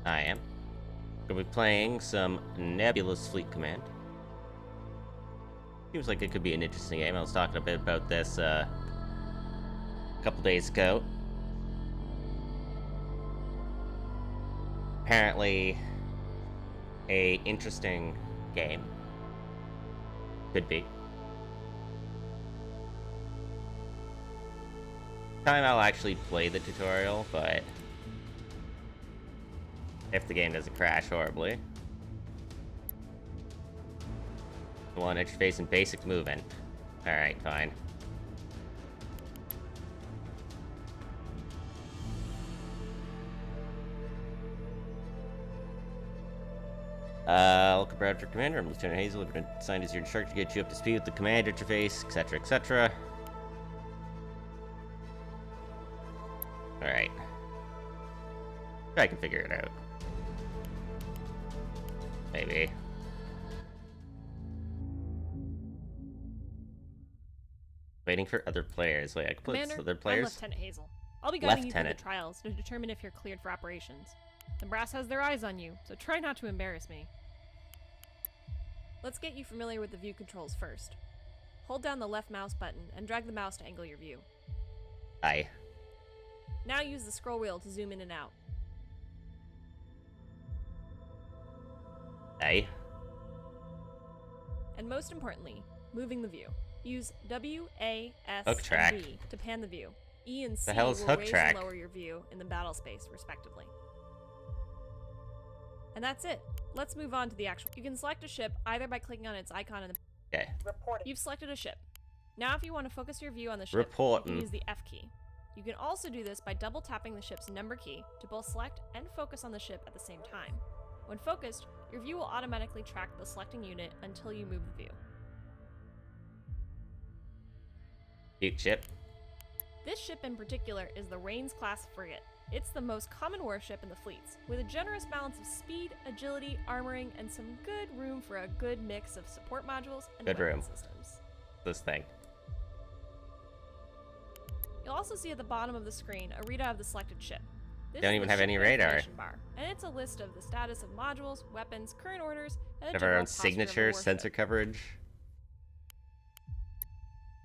I am. Gonna be playing some Nebulous Fleet Command. Seems like it could be an interesting game. I was talking a bit about this a couple days ago. Apparently, a interesting game. Could be. Time I'll actually play the tutorial, but if the game doesn't crash horribly. One interface and basic movement. Alright, fine. Welcome, Bradford Commander. I'm Lieutenant Hazel. I've been assigned as your instructor to get you up to speed with the command interface, etc., etc. Alright. I can figure it out. Maybe. Waiting for other players. Wait, I can put other players? I'm Lieutenant Hazel. I'll be guiding you through the trials to determine if you're cleared for operations. The brass has their eyes on you, so try not to embarrass me. Let's get you familiar with the view controls first. Hold down the left mouse button and drag the mouse to angle your view. Aye. Now use the scroll wheel to zoom in and out. Aye. And most importantly, moving the view. Use W, A, S, Hook track. and B to pan the view. E and C The hell is will hook raise track? and lower your view in the battle space, respectively. And that's it. Let's move on to the actual. You can select a ship either by clicking on its icon in the. Okay. You've selected a ship. Now if you want to focus your view on the ship, Reporting. you can use the F key. You can also do this by double tapping the ship's number key to both select and focus on the ship at the same time. When focused, your view will automatically track the selecting unit until you move the view. Cute ship. This ship in particular is the Rains-class frigate. It's the most common warship in the fleets, with a generous balance of speed, agility, armoring, and some good room for a good mix of support modules and weapon systems. This thing. You'll also see at the bottom of the screen a readout of the selected ship. This Don't is even the have any ship radar. information bar, and it's a list of the status of modules, weapons, current orders, and the Have our general own posture of the signature, warship. sensor coverage.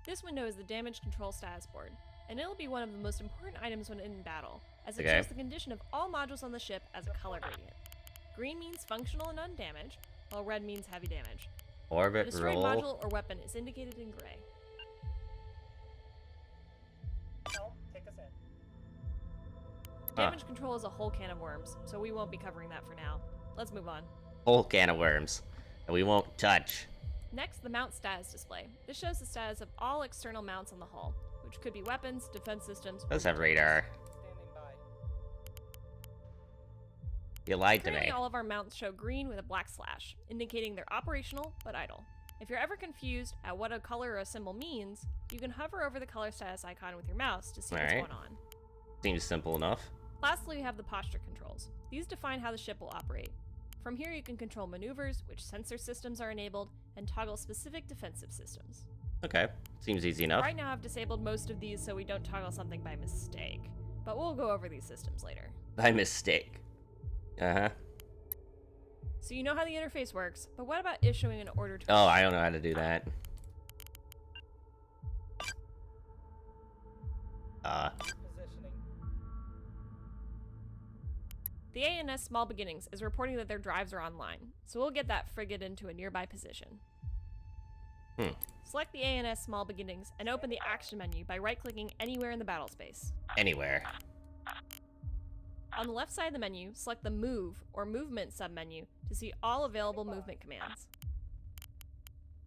This window is the damage control status board, and it'll be one of the most important items when in battle, as it Okay. shows the condition of all modules on the ship as a color gradient. Green means functional and undamaged, while red means heavy damage. A Orbit destroyed roll. module or weapon is indicated in gray. Take us in. Damage control is a whole can of worms, so we won't be covering that for now. Let's move on. Whole can of worms. And we won't touch. Next, the mount status display. This shows the status of all external mounts on the hull, which could be weapons, defense systems, or Does have materials. radar. Standing by. You lied to Currently, me. all of our mounts show green with a black slash, indicating they're operational but idle. If you're ever confused at what a color or a symbol means, you can hover over the color status icon with your mouse to see what's Alright. going on. Seems simple enough. Lastly, we have the posture controls. These define how the ship will operate. From here, you can control maneuvers, which sensor systems are enabled, and toggle specific defensive systems. Okay. Seems easy enough. Right now, I've disabled most of these so we don't toggle something by mistake, but we'll go over these systems later. By mistake. Uh-huh. So you know how the interface works, but what about issuing an order to Oh, I don't know how to do that. Positioning. The ANS Small Beginnings is reporting that their drives are online, so we'll get that frigate into a nearby position. Select the ANS Small Beginnings and open the action menu by right-clicking anywhere in the battle space. Anywhere. On the left side of the menu, select the Move or Movement submenu to see all available movement commands.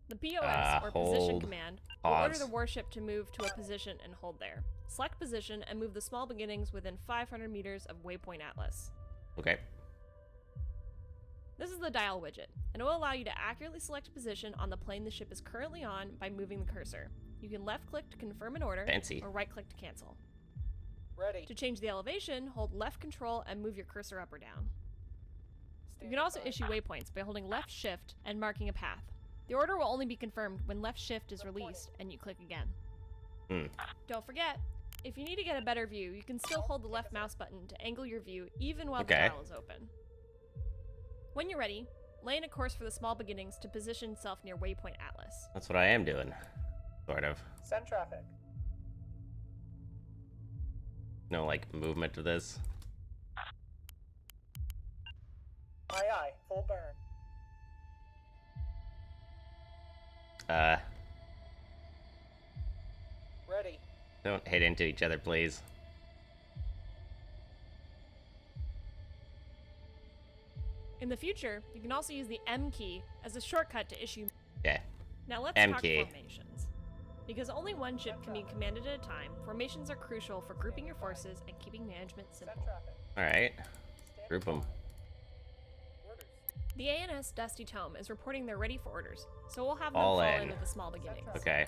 The POS or Position hold, command will order pause. the warship to move to a position and hold there. Select position and move the Small Beginnings within 500 meters of Waypoint Atlas. Okay. This is the dial widget, and it will allow you to accurately select a position on the plane the ship is currently on by moving the cursor. You can left-click to confirm an order, Fancy. or right-click to cancel. Ready. To change the elevation, hold left control and move your cursor up or down. You Standing can also by. issue waypoints by holding left shift and marking a path. The order will only be confirmed when left shift is released and you click again. Don't forget, if you need to get a better view, you can still hold the left mouse button to angle your view even while the Okay. dial is open. When you're ready, lay in a course for the small beginnings to position itself near Waypoint Atlas. That's what I am doing. Sort of. Send traffic. No, like, movement to this. Aye, full burn. Ready. Don't hit into each other, please. In the future, you can also use the M key as a shortcut to issue. Okay. Now let's M talk key. formations. Because only one ship can be commanded at a time, formations are crucial for grouping your forces and keeping management Send simple. traffic. Alright. Stand Group them. by. Orders. The ANS Dusty Tome is reporting they're ready for orders, so we'll have them All fall in. in at the small beginnings. Okay.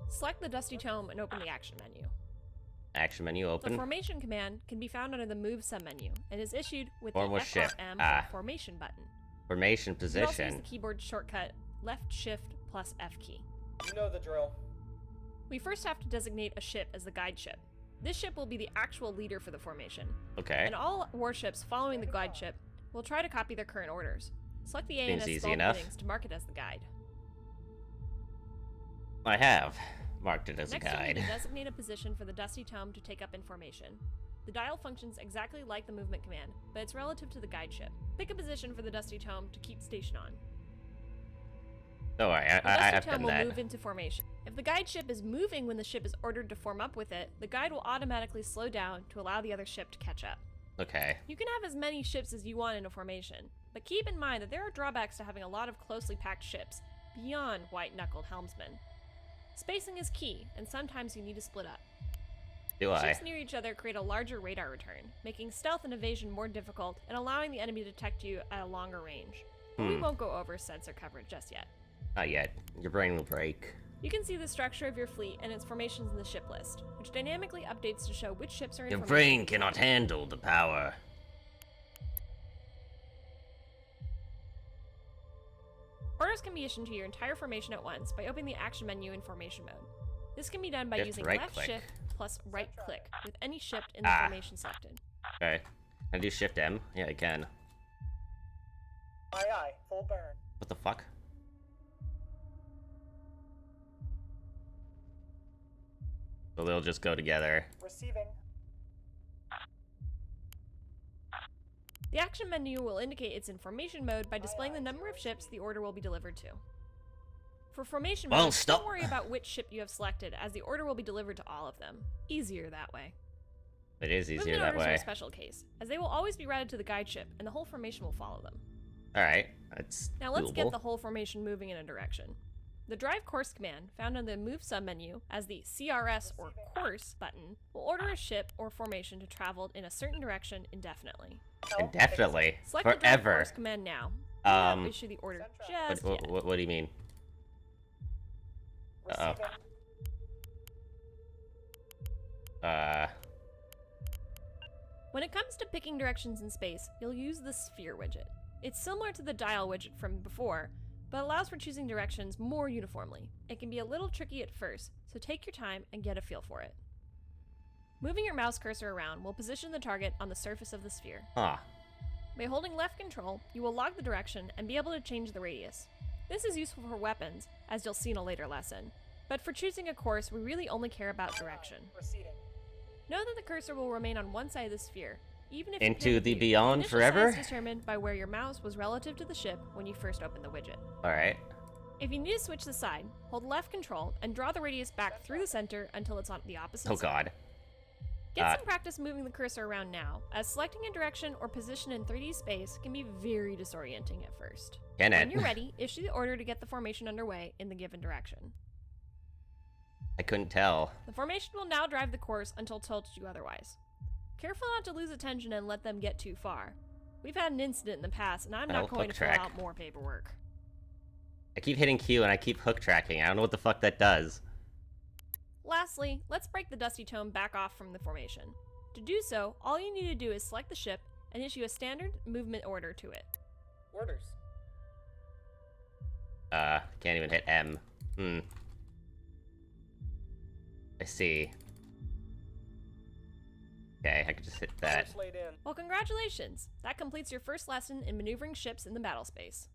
Select the Dusty Tome and open the action menu. Action menu The open. formation command can be found under the Move submenu and is issued with Form the with shift. FRM Ah. formation button. Formation You can also use position. the keyboard shortcut Left Shift plus F key. You know the drill. We first have to designate a ship as the guide ship. This ship will be the actual leader for the formation, Okay. and all warships following the guide ship will try to copy their current orders. Select the Seems ANS easy small enough. beginnings to mark it as the guide. I have marked it as Next, a you'll need guide. to designate a position for the Dusty Tome to take up in formation. The dial functions exactly like the movement command, but it's relative to the guide ship. Pick a position for the Dusty Tome to keep station on. Don't worry, The I Dusty have Tome done will that. move into formation. If the guide ship is moving when the ship is ordered to form up with it, the guide will automatically slow down to allow the other ship to catch up. Okay. You can have as many ships as you want in a formation, but keep in mind that there are drawbacks to having a lot of closely packed ships, beyond white-knuckled helmsmen. Spacing is key, and sometimes you need to split up. Do I? Ships near each other create a larger radar return, making stealth and evasion more difficult and allowing the enemy to detect you at a longer range. But we won't go over sensor coverage just yet. Not yet. Your brain will break. You can see the structure of your fleet and its formations in the ship list, which dynamically updates to show which ships are in Your formation. brain cannot handle the power. Orders can be issued to your entire formation at once by opening the action menu in formation mode. This can be done by Shift using right left click. shift plus right click with any ship in the Ah. formation selected. Okay. Can I do Shift M? Yeah, I can. Aye, full burn. What the fuck? So they'll just go together. Receiving. The action menu will indicate it's in formation mode by displaying the number of ships the order will be delivered to. For formation Well, mode, stop. don't worry about which ship you have selected, as the order will be delivered to all of them. Easier that way. It is easier Movement that orders are way. a special case, as they will always be routed to the guide ship, and the whole formation will follow them. Alright, that's Now let's doable. get the whole formation moving in a direction. The Drive Course command, found on the Move submenu as the CRS or Course button, will order a ship or formation to travel in a certain direction indefinitely. Help, Indefinitely. Select the Drive Forever. Course command now. Do not Um, issue the order What- just What, yet. what do you mean? Receiving. When it comes to picking directions in space, you'll use the Sphere widget. It's similar to the Dial widget from before, but allows for choosing directions more uniformly. It can be a little tricky at first, so take your time and get a feel for it. Moving your mouse cursor around will position the target on the surface of the sphere. Huh. By holding left control, you will log the direction and be able to change the radius. This is useful for weapons, as you'll see in a later lesson. But for choosing a course, we really only care about direction. Proceeding. Know that the cursor will remain on one side of the sphere, even if Into you pivot the view. beyond initial forever? size is determined by where your mouse was relative to the ship when you first opened the widget. Alright. If you need to switch the side, hold left control and draw the radius back through the center until it's on the opposite Oh side. god. Get some practice moving the cursor around now, as selecting a direction or position in 3D space can be very disorienting at first. Can When it? you're ready, issue the order to get the formation underway in the given direction. I couldn't tell. The formation will now drive the course until told you otherwise. Careful not to lose attention and let them get too far. We've had an incident in the past, and I'm Well, not going to hook fill track. out more paperwork. I keep hitting Q and I keep hook tracking. I don't know what the fuck that does. Lastly, let's break the Dusty Tome back off from the formation. To do so, all you need to do is select the ship and issue a standard movement order to it. Orders. Can't even hit M. I see. Okay, I could just hit that. Orders laid in. Well, congratulations! That completes your first lesson in maneuvering ships in the battle space.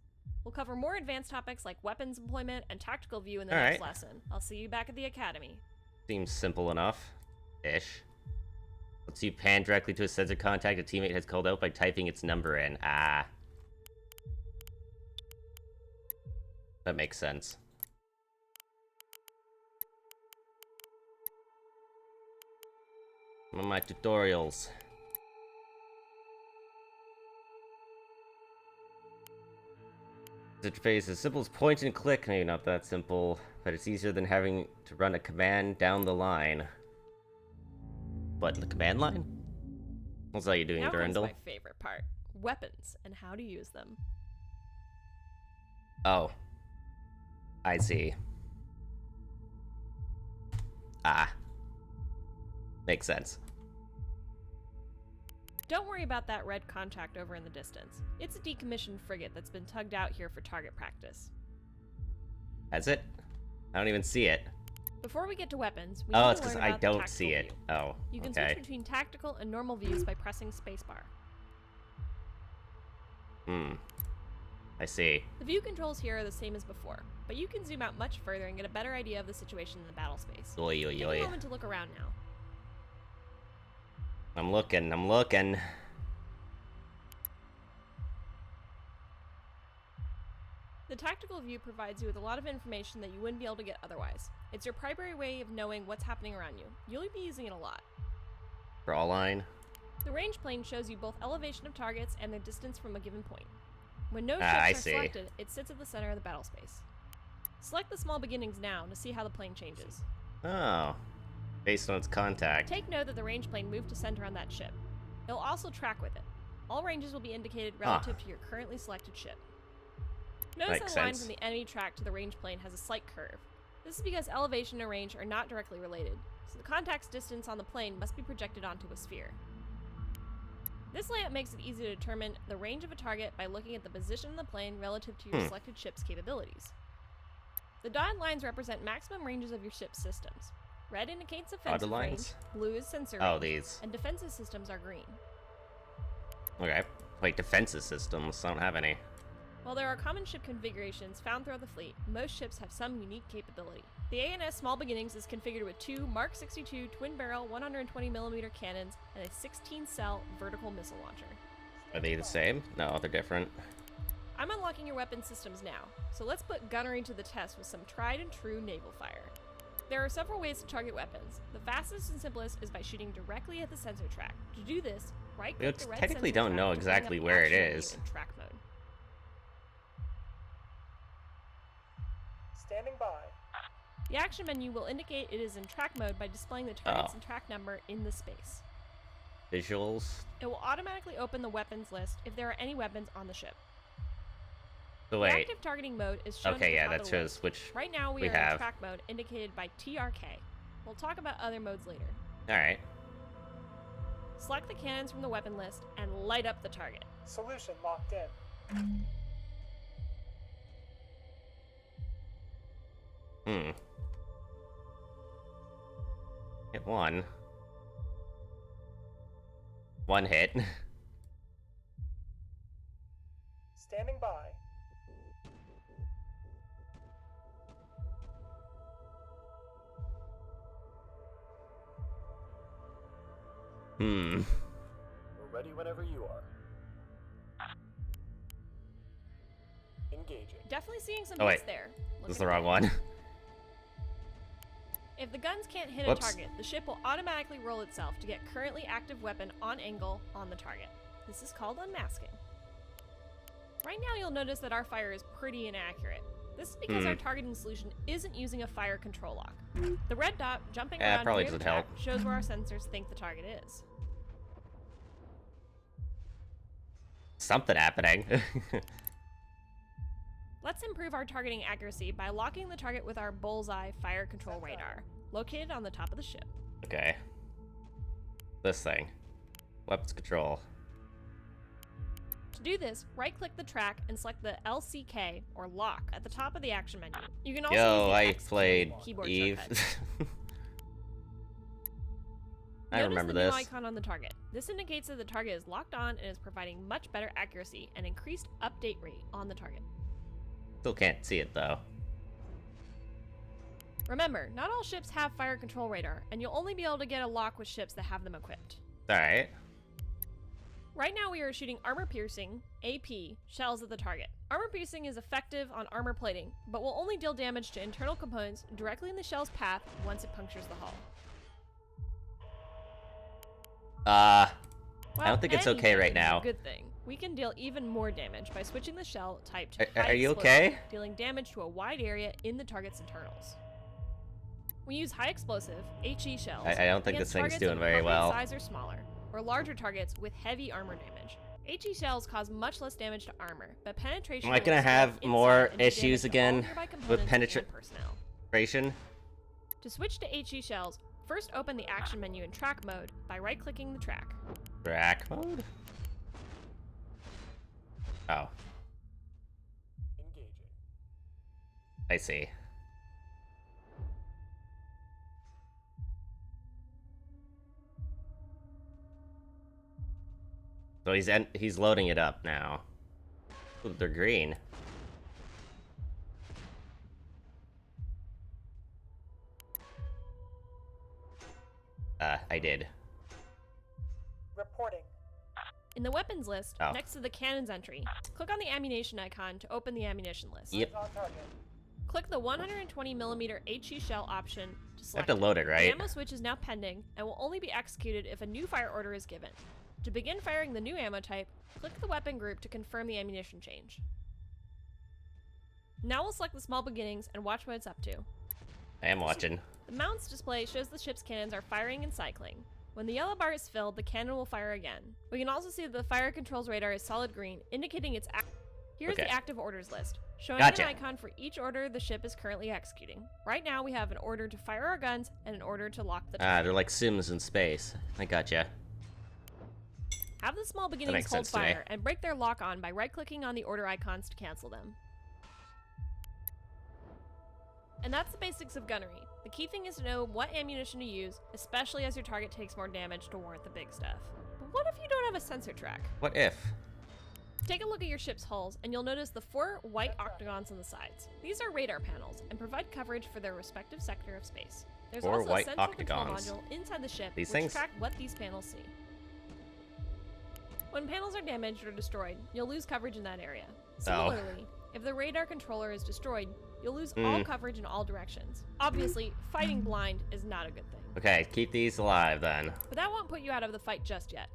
We'll cover more advanced topics like weapons employment and tactical view in the next lesson. I'll see you back at the academy. Seems simple enough. Ish. Lets you pan directly to a sensor contact a teammate has called out by typing its number in. Ah. That makes sense. One of my tutorials. This interface is as simple as point and click. Maybe not that simple, but it's easier than having to run a command down the line. What, the command line? What's that you doing, Now comes Durandal? my favorite part. Weapons and how to use them. Oh. I see. Ah. Makes sense. Don't worry about that red contact over in the distance. It's a decommissioned frigate that's been tugged out here for target practice. Has it? I don't even see it. Before we get to weapons, we Oh, need it's to because learn I about the don't see tactical it. view. Oh, You can okay. switch between tactical and normal views by pressing spacebar. I see. The view controls here are the same as before, but you can zoom out much further and get a better idea of the situation in the battle space. Oi, oi, Take a oi. moment to look around now. I'm looking, I'm looking. The tactical view provides you with a lot of information that you wouldn't be able to get otherwise. It's your primary way of knowing what's happening around you. You'll be using it a lot. Draw line. The range plane shows you both elevation of targets and their distance from a given point. When no I ships are see. selected, it sits at the center of the battle space. Select the small beginnings now to see how the plane changes. Oh. Based on its contact. Take note that the range plane moved to center on that ship. It'll also track with it. All ranges will be indicated relative to your currently selected ship. Notice Makes that the line sense. from the enemy track to the range plane has a slight curve. This is because elevation and range are not directly related, so the contact's distance on the plane must be projected onto a sphere. This layout makes it easy to determine the range of a target by looking at the position of the plane relative to your selected ship's capabilities. The dotted lines represent maximum ranges of your ship's systems. Red indicates offensive range, lines? blue is sensor Oh, range, these. and defensive systems are green. Okay. Wait, defensive systems. I don't have any. While there are common ship configurations found throughout the fleet, most ships have some unique capability. The ANS Small Beginnings is configured with two Mark 62 twin-barrel 120mm cannons and a 16-cell vertical missile launcher. Are they the same? No, they're different. I'm unlocking your weapon systems now, so let's put gunnery to the test with some tried-and-true naval fire. There are several ways to target weapons. The fastest and simplest is by shooting directly at the sensor track. To do this, right-click the red technically sensor don't track know to bring exactly up the where it action menu is. in track mode. Standing by. The action menu will indicate it is in track mode by displaying the targets and track number in the space. Visuals. It will automatically open the weapons list if there are any weapons on the ship. So The wait. active targeting mode is shown at Okay, the yeah, top that of the shows list. which Right now we we are have. in track mode indicated by TRK. We'll talk about other modes later. Alright. Select the cannons from the weapon list and light up the target. Solution locked in. Hit one. One hit. Standing by. We're ready whenever you are. Engaging. Definitely seeing some Oh, hits wait. there. This is Looking the wrong good. one. If the guns can't hit Whoops. a target, the ship will automatically roll itself to get currently active weapon on angle on the target. This is called unmasking. Right now you'll notice that our fire is pretty inaccurate. This is because our targeting solution isn't using a fire control lock. The red dot jumping Yeah, around probably near the doesn't help. track shows where our sensors think the target is. Something happening. Let's improve our targeting accuracy by locking the target with our bullseye fire control radar, located on the top of the ship. Okay. This thing. Weapons control. To do this, right-click the track and select the LCK, or lock, at the top of the action menu. You can also use Yo, the I X key played keyboard Eve. shortcut. I remember Notice this. the new icon on the target. This indicates that the target is locked on and is providing much better accuracy and increased update rate on the target. Still can't see it though. Remember, not all ships have fire control radar, and you'll only be able to get a lock with ships that have them equipped. Alright. Right now we are shooting armor-piercing, AP, shells at the target. Armor-piercing is effective on armor plating, but will only deal damage to internal components directly in the shell's path once it punctures the hull. I Well, don't think it's any okay right damage is now. a good thing. We can deal even more damage by switching the shell type to Are high you explosive, okay? dealing damage to a wide area in the target's internals. We use high explosive, HE shells. I don't think against this thing's targets doing of very appropriate well. size or smaller, or larger targets with heavy armor damage. HE shells cause much less damage to armor, but penetration. Am I gonna will have spread more inside and do issues damage to all again nearby with components and personnel. penetration? To switch to HE shells, first open the action menu in track mode by right-clicking the track. Track mode? Oh, Engaging. I see. So he's loading it up now. Ooh, they're green. I did. Reporting. In the weapons list, Oh. next to the cannons entry, click on the ammunition icon to open the ammunition list. Yep. On target. Click the 120mm HE shell option to I have select to load it, The right? ammo switch is now pending and will only be executed if a new fire order is given. To begin firing the new ammo type, click the weapon group to confirm the ammunition change. Now we'll select the small beginnings and watch what it's up to. I am watching. The mounts display shows the ship's cannons are firing and cycling. When the yellow bar is filled, the cannon will fire again. We can also see that the fire controls radar is solid green, indicating it's active. Here's Okay. the active orders list, showing Gotcha. an icon for each order the ship is currently executing. Right now we have an order to fire our guns and an order to lock the Ah, they're like Sims in space. I gotcha. Have the small beginnings makes hold sense to me. fire and break their lock on by right-clicking on the order icons to cancel them. And that's the basics of gunnery. The key thing is to know what ammunition to use, especially as your target takes more damage to warrant the big stuff. But what if you don't have a sensor track? What if? Take a look at your ship's hulls, and you'll notice the 4 white octagons on the sides. These are radar panels, and provide coverage for their respective sector of space. There's 4 also white a central control octagons. module inside the ship, These which things? track what these panels see. When panels are damaged or destroyed, you'll lose coverage in that area. Similarly, if the radar controller is destroyed, you'll lose all coverage in all directions. Obviously, fighting blind is not a good thing. Okay, keep these alive then. But that won't put you out of the fight just yet.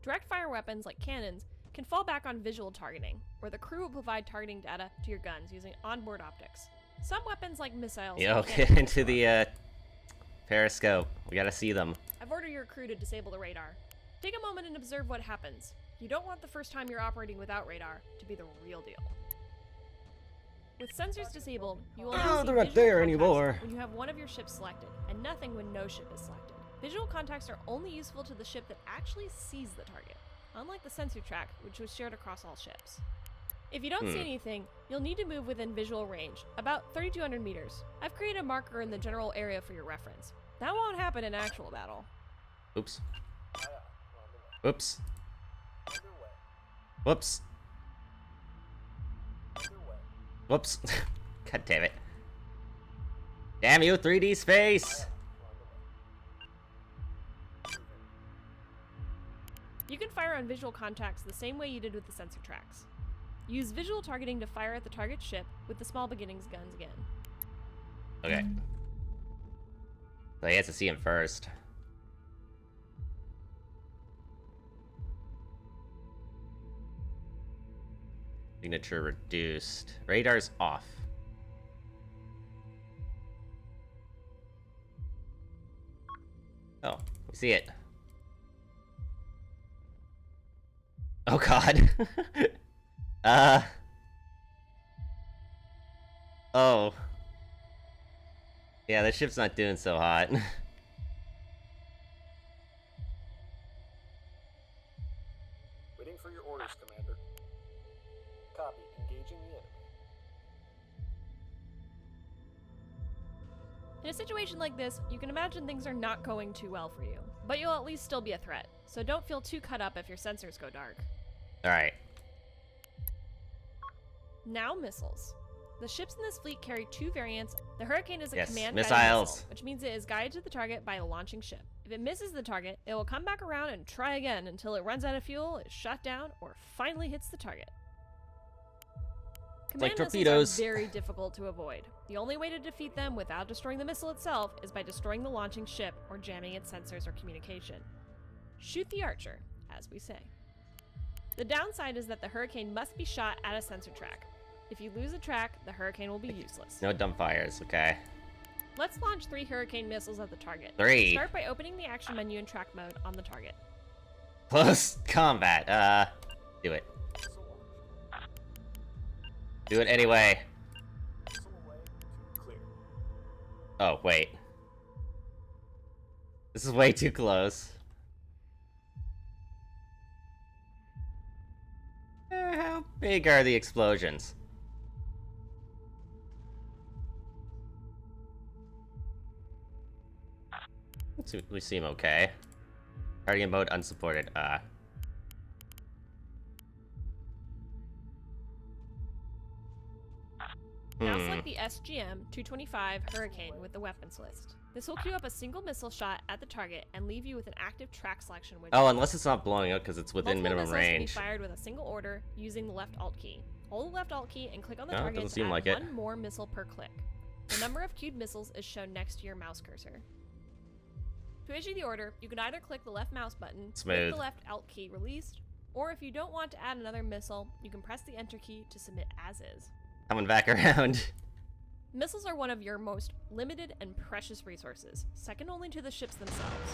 Direct fire weapons like cannons can fall back on visual targeting, where the crew will provide targeting data to your guns using onboard optics. Some weapons like missiles Yo, and get cannons into the periscope. We gotta see them. I've ordered your crew to disable the radar. Take a moment and observe what happens. You don't want the first time you're operating without radar to be the real deal. With sensors disabled, you will now see they're not visual there contacts anymore. when you have one of your ships selected, and nothing when no ship is selected. Visual contacts are only useful to the ship that actually sees the target, unlike the sensor track, which was shared across all ships. If you don't see anything, you'll need to move within visual range, about 3,200 meters. I've created a marker in the general area for your reference. That won't happen in actual battle. Oops. Aye, aye. We're on the way. Whoops. Underway. Whoops. Underway. Whoops. God damn it. Damn you, 3D space! We're on the way. Moving. You can fire on visual contacts the same way you did with the sensor tracks. Use visual targeting to fire at the target ship with the small beginnings guns again. Okay. So he has to see him first. Signature reduced. Radar's off. Oh, we see it. Oh god. Oh. Yeah, the ship's not doing so hot. Waiting for your orders, Commander. Copy. Engaging the enemy. In a situation like this, you can imagine things are not going too well for you. but you'll at least still be a threat, so don't feel too cut up if your sensors go dark. Alright. Now missiles. The ships in this fleet carry two variants. The Hurricane is a Yes, command missiles. guided missile, which means it is guided to the target by a launching ship. If it misses the target, it will come back around and try again until it runs out of fuel, is shot down, or finally hits the target. Command like missiles torpedoes. are very difficult to avoid. The only way to defeat them without destroying the missile itself is by destroying the launching ship or jamming its sensors or communication. Shoot the archer, as we say. The downside is that the Hurricane must be shot at a sensor track. If you lose a track, the Hurricane will be useless. No dump fires, okay. Let's launch 3 Hurricane missiles at the target. 3. Start by opening the action menu in track mode on the target. Close combat. Do it. Missile launch. Do it anyway. Missile away to clear. Oh, wait. This is way too close. How big are the explosions? We seem okay. Target mode unsupported. Now select the SGM-225 Hurricane with the weapons list. This will queue up a single missile shot at the target and leave you with an active track selection widget. Oh, unless it's not blowing up because it's within Multiple minimum missiles range. can be fired with a single order using the left Alt key. Hold the left Alt key and click on the No, it target doesn't to seem add like it. one more missile per click. The number of queued missiles is shown next to your mouse cursor. To issue the order, you can either click the left mouse button, Smooth. click the left Alt key released, or if you don't want to add another missile, you can press the Enter key to submit as is. Coming back around. Missiles are one of your most limited and precious resources, second only to the ships themselves.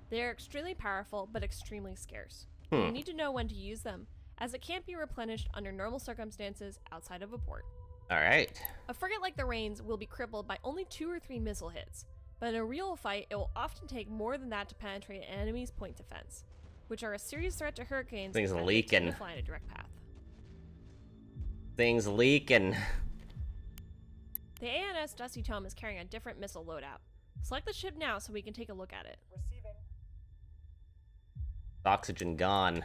They are extremely powerful, but extremely scarce. You need to know when to use them, as it can't be replenished under normal circumstances outside of a port. Alright. A frigate like the Rains will be crippled by only 2 or 3 missile hits, but in a real fight it will often take more than that to penetrate an enemy's point defense, which are a serious threat to Hurricanes Things as they leaking. tend to fly in a direct path. Things leaking. The ANS Dusty Tome is carrying a different missile loadout. Select the ship now so we can take a look at it. Receiving. Oxygen gone.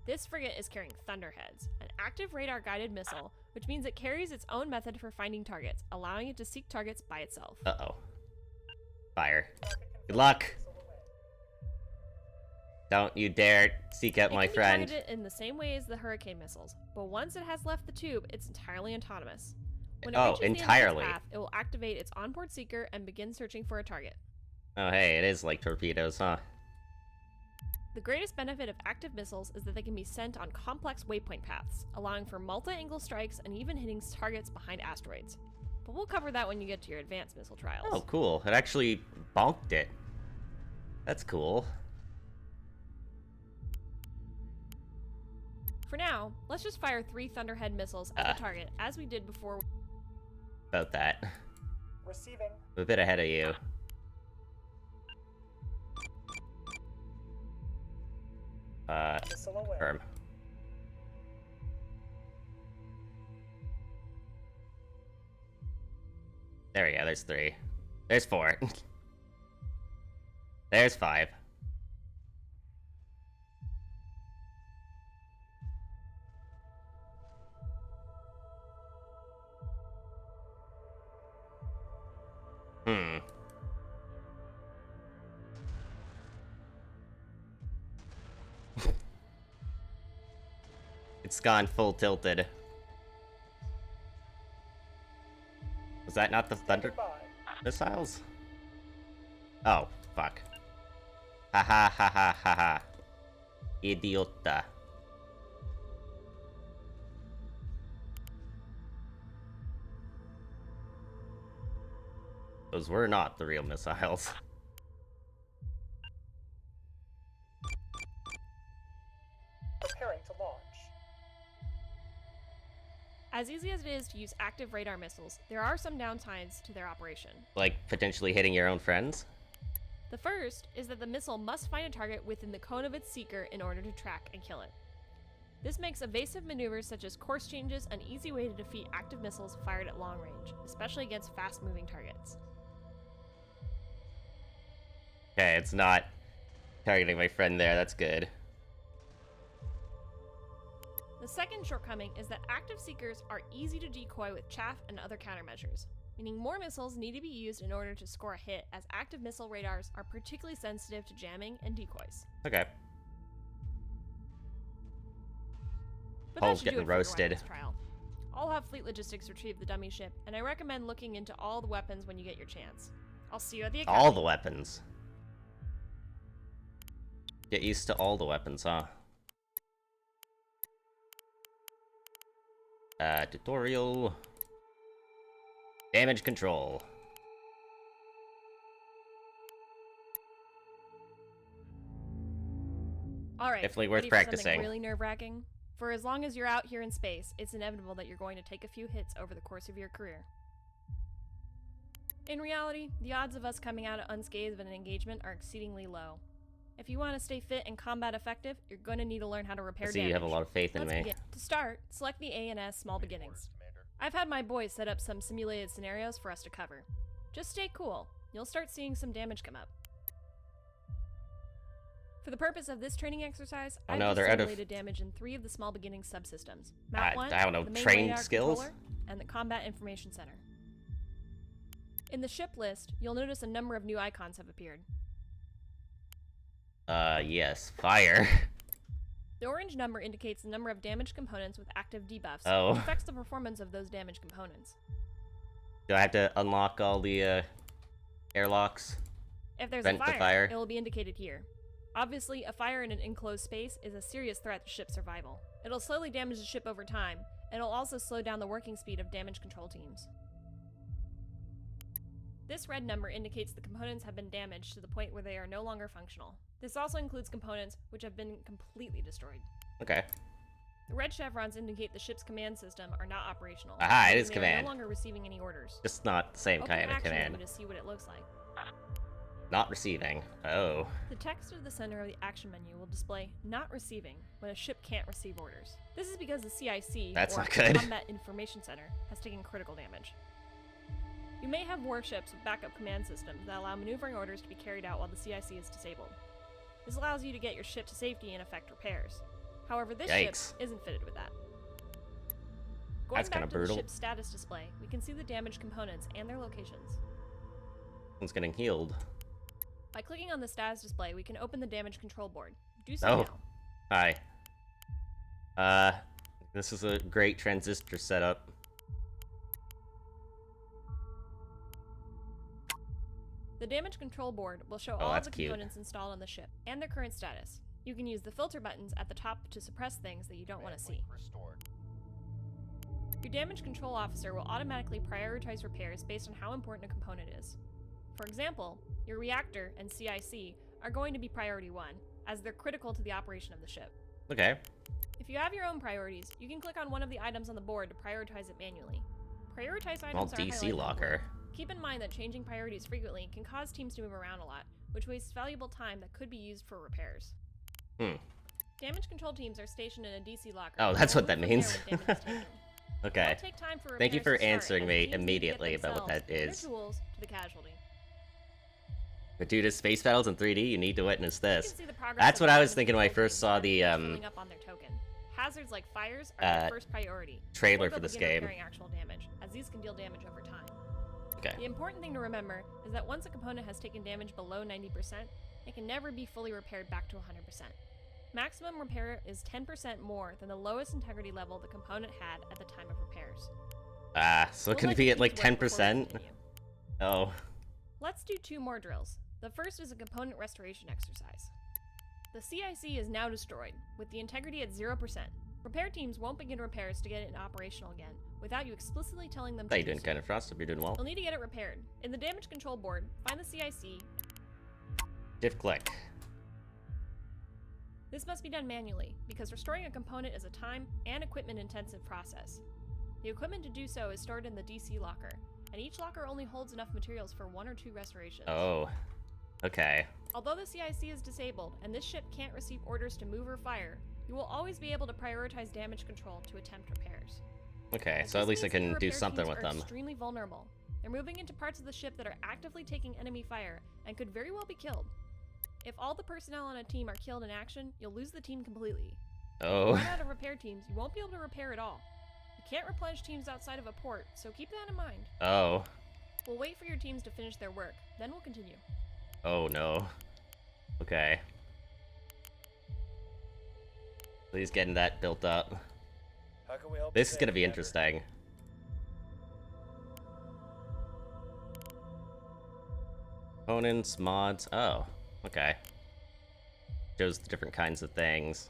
This frigate is carrying Thunderheads, an active radar-guided missile, which means it carries its own method for finding targets, allowing it to seek targets by itself. Uh-oh. Fire. Target Good confirmed. luck. Missile away. Don't you dare seek out my It can friend. be targeted in the same way as the Hurricane missiles, but once it has left the tube, it's entirely autonomous. When it Oh, reaches the end of its entirely. path, it will activate its onboard seeker and begin searching for a target. Oh, hey, it is like torpedoes, huh? The greatest benefit of active missiles is that they can be sent on complex waypoint paths, allowing for multi-angle strikes and even hitting targets behind asteroids. But we'll cover that when you get to your advanced missile trials. Oh, cool. It actually bonked it. That's cool. For now, let's just fire 3 Thunderhead missiles at the target, as we did before. About that. Receiving. I'm a bit ahead of you. Missile away. Firm. There we go, there's 3. There's 4. There's 5. Hmm. It's gone full tilted. Was that not the thunder Standing by. missiles? Oh, fuck. Ha ha ha ha ha ha. Idiota. Those were not the real missiles. Preparing to launch. As easy as it is to use active radar missiles, there are some downsides to their operation. Like, potentially hitting your own friends? The first is that the missile must find a target within the cone of its seeker in order to track and kill it. This makes evasive maneuvers such as course changes an easy way to defeat active missiles fired at long range, especially against fast-moving targets. Okay, it's not targeting my friend there. That's good. The second shortcoming is that active seekers are easy to decoy with chaff and other countermeasures, meaning more missiles need to be used in order to score a hit, as active missile radars are particularly sensitive to jamming and decoys. Okay. But Pole's that should do getting it for your roasted. weapons trial. I'll have Fleet Logistics retrieve the dummy ship, and I recommend looking into all the weapons when you get your chance. I'll see you at the academy. All the weapons. Get used to all the weapons, huh? Tutorial. Damage control. Alright, Definitely worth ready for something practicing. really nerve-wracking? For as long as you're out here in space, it's inevitable that you're going to take a few hits over the course of your career. In reality, the odds of us coming out unscathed of an engagement are exceedingly low. If you want to stay fit and combat effective, you're going to need to learn how to repair I see damage. you have a lot of faith in Let's me. begin. To start, select the A&S Small Beginnings. I've had my boys set up some simulated scenarios for us to cover. Just stay cool. You'll start seeing some damage come up. For the purpose of this training exercise, Oh I've no, just they're out of- simulated damage in 3 of the Small Beginnings subsystems. Mount 1, I don't know, the main trained radar skills? controller, and the Combat Information Center. In the ship list, you'll notice a number of new icons have appeared. Yes. Fire. The orange number indicates the number of damaged components with active debuffs, Oh. which affects the performance of those damaged components. Do I have to unlock all the, airlocks? If there's Vent a the fire, fire. it will be indicated here. Obviously, a fire in an enclosed space is a serious threat to ship survival. It'll slowly damage the ship over time, and it'll also slow down the working speed of damage control teams. This red number indicates the components have been damaged to the point where they are no longer functional. This also includes components which have been completely destroyed. Okay. The red chevrons indicate the ship's command system are not operational. Aha, it meaning is they are command. no longer receiving any orders. Just not the same Open kind of action command. menu to see what it looks like. Not receiving. Oh. The text at the center of the action menu will display "Not Receiving" when a ship can't receive orders. This is because the CIC, That's or not good. Combat Information Center, has taken critical damage. You may have warships with backup command systems that allow maneuvering orders to be carried out while the CIC is disabled. This allows you to get your ship to safety and effect repairs. However, this Yikes. ship isn't fitted with that. Going That's back kinda to brutal. the ship's status display, we can see the damaged components and their locations. One's getting healed. By clicking on the status display, we can open the damage control board. Do so Oh. now. Hi. This is a great transistor setup. The damage control board will show Oh, all that's the cute. components installed on the ship and their current status. You can use the filter buttons at the top to suppress things that you don't want to see. Your damage control officer will automatically prioritize repairs based on how important a component is. For example, your reactor and CIC are going to be priority 1, as they're critical to the operation of the ship. Okay. If you have your own priorities, you can click on one of the items on the board to prioritize it manually. Prioritize Well, items are DC highlighted on the locker. board. Keep in mind that changing priorities frequently can cause teams to move around a lot, which wastes valuable time that could be used for repairs. Damage control teams are stationed in a DC locker. Oh, and that's will what that move from means. there when damage is taken. Okay. It'll take time for Thank you repairs for to start, answering as me teams need to get immediately about what that themselves and is. their tools to the casualty. Gratuitous space battles in 3D, you need to witness You this. can see the progress That's of what I was damage thinking when I control first saw teams the, filling up on their token. Hazards like fires are their first priority. trailer before for they'll this begin game. repairing actual damage, as these can deal damage over time. Okay. The important thing to remember is that once a component has taken damage below 90%, it can never be fully repaired back to 100%. Maximum repair is 10% more than the lowest integrity level the component had at the time of repairs. So it We'll could let be you at like keep to work before we 10%? continue. Oh. Let's do 2 more drills. The first is a component restoration exercise. The CIC is now destroyed, with the integrity at 0%. Repair teams won't begin repairs to get it operational again, without you explicitly telling them How to you do doing, so. kind of Frost? Hope you're doing well. You'll need to get it repaired. In the damage control board, find the CIC. Shift click. This must be done manually, because restoring a component is a time and equipment intensive process. The equipment to do so is stored in the DC locker, and each locker only holds enough materials for 1 or 2 restorations. Oh. Okay. Although the CIC is disabled and this ship can't receive orders to move or fire, you will always be able to prioritize damage control to attempt repairs. Okay, As so at this least I means that your can do repair something teams with are them. extremely vulnerable. They're moving into parts of the ship that are actively taking enemy fire and could very well be killed. If all the personnel on a team are killed in action, you'll lose the team completely. If you Oh. run out of repair teams, you won't be able to repair at all. You can't replenish teams outside of a port, so keep that in mind. Oh. We'll wait for your teams to finish their work, then we'll continue. Oh no. Okay. So he's getting that built up. How can we help This you is today, gonna be Commander? interesting. Components, mods. Oh, okay. Shows the different kinds of things.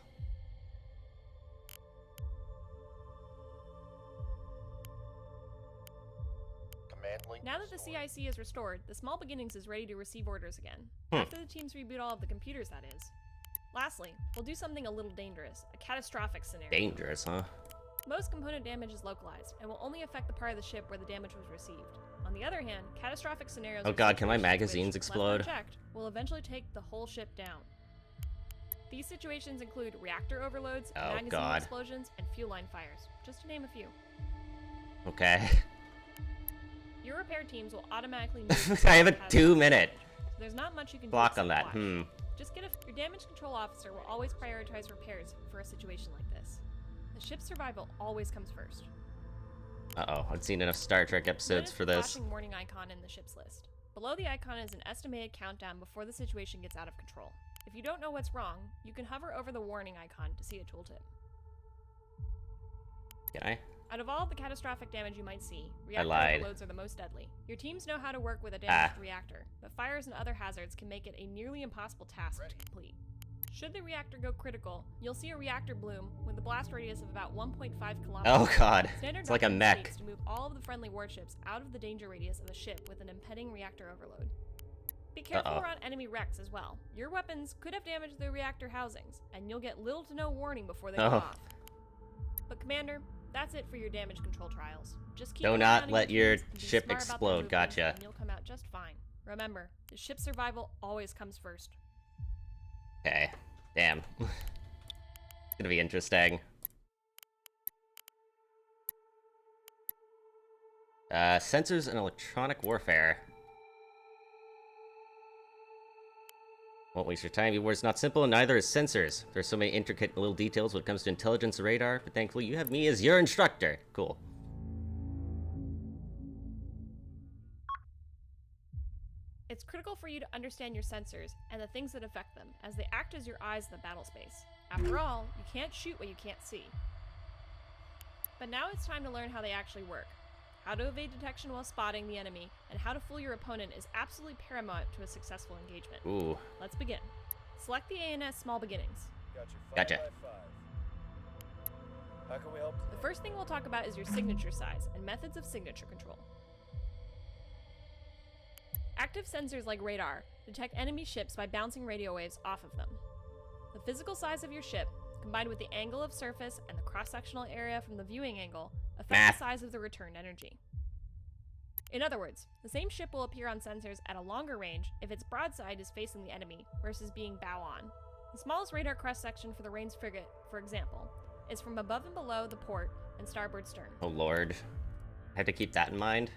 Command link Now that the restored. CIC is restored, the Small Beginnings is ready to receive orders again. Hmm. After the teams reboot all of the computers, that is. Lastly, we'll do something a little dangerous, a catastrophic scenario. Dangerous, huh? Most component damage is localized, and will only affect the part of the ship where the damage was received. On the other hand, catastrophic scenarios Oh are god, can my situations magazines which, explode? left unchecked, will eventually take the whole ship down. These situations include reactor overloads, Oh, magazine God. explosions, and fuel line fires, just to name a few. Okay. Your repair teams will automatically move I have a to 2-minute so there's not much you can do block except on that. watch. Just get your damage control officer will always prioritize repairs for a situation like this. The ship's survival always comes first. Uh-oh, I've seen enough Star Trek episodes Notice for the this. flashing warning icon in the ship's list. Below the icon is an estimated countdown before the situation gets out of control. If you don't know what's wrong, you can hover over the warning icon to see a tooltip. Can I? Out of all of the catastrophic damage you might see, I reactor lied. overloads are the most deadly. Your teams know how to work with a damaged Ah. reactor, but fires and other hazards can make it a nearly impossible task to complete. Should the reactor go critical, you'll see a reactor bloom with a blast radius of about 1.5 kilometers. Oh god, Standard it's like a doctrine mech. states to move all of the friendly warships out of the danger radius of a ship with an impending reactor overload. Be careful Uh-oh. around enemy wrecks as well. Your weapons could have damaged the reactor housings, and you'll get little to no warning before they go Oh. off. But Commander, that's it for your damage control trials. Just keep Do an not eye on let your teams and be ship smart about their explode, movements, gotcha. And you'll come out just fine. Remember, the ship's survival always comes first. Okay. Damn. It's gonna be interesting. Sensors and electronic warfare. Won't waste your time. Your war's not simple, and neither is sensors. There's so many intricate little details when it comes to intelligence and radar, but thankfully you have me as your instructor. Cool. It's critical for you to understand your sensors and the things that affect them, as they act as your eyes in the battle space. After all, you can't shoot what you can't see. But now it's time to learn how they actually work. How to evade detection while spotting the enemy, and how to fool your opponent is absolutely paramount to a successful engagement. Ooh. Let's begin. Select the ANS Small Beginnings. Got you 5 Gotcha. by 5. How can we help The today? first thing we'll talk about is your signature size and methods of signature control. Active sensors like radar detect enemy ships by bouncing radio waves off of them. The physical size of your ship, combined with the angle of surface and the cross-sectional area from the viewing angle, affect Math. the size of the returned energy. In other words, the same ship will appear on sensors at a longer range if its broadside is facing the enemy versus being bow on. The smallest radar cross-section for the Rains frigate, for example, is from above and below the port and starboard stern. Oh lord. I have to keep that in mind.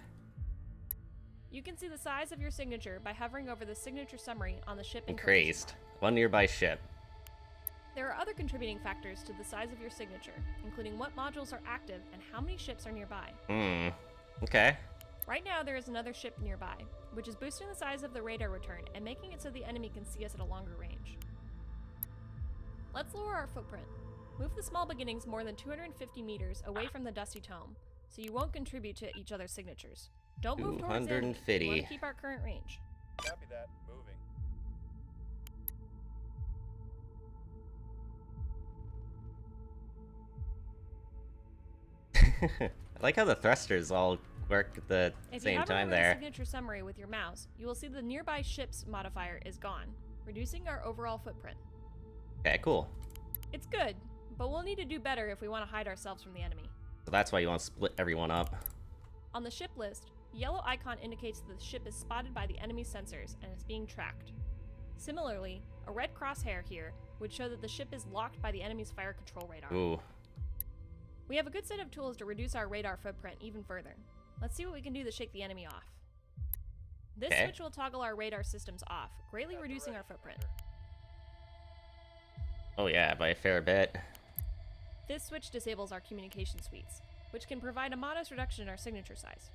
You can see the size of your signature by hovering over the signature summary on the ship information Increased. One nearby ship. There are other contributing factors to the size of your signature, including what modules are active and how many ships are nearby. Okay. Right now, there is another ship nearby, which is boosting the size of the radar return and making it so the enemy can see us at a longer range. Let's lower our footprint. Move the Small Beginnings more than 250 meters away from the Dusty Tome, so you won't contribute to each other's signatures. Don't move towards the enemy. 250. We want to keep our current range. Copy that. Moving. I like how the thrusters all work at the If you same hover time over the there. signature summary with your mouse, you will see the nearby ships modifier is gone, reducing our overall footprint. Okay, cool. It's good, but we'll need to do better if we want to hide ourselves from the enemy. So that's why you want to split everyone up. On the ship list, the yellow icon indicates that the ship is spotted by the enemy sensors and is being tracked. Similarly, a red crosshair here would show that the ship is locked by the enemy's fire control radar. Ooh. We have a good set of tools to reduce our radar footprint even further. Let's see what we can do to shake the enemy off. This Okay. switch will toggle our radar systems off, greatly reducing our footprint. Oh yeah, by a fair bit. This switch disables our communication suites, which can provide a modest reduction in our signature size.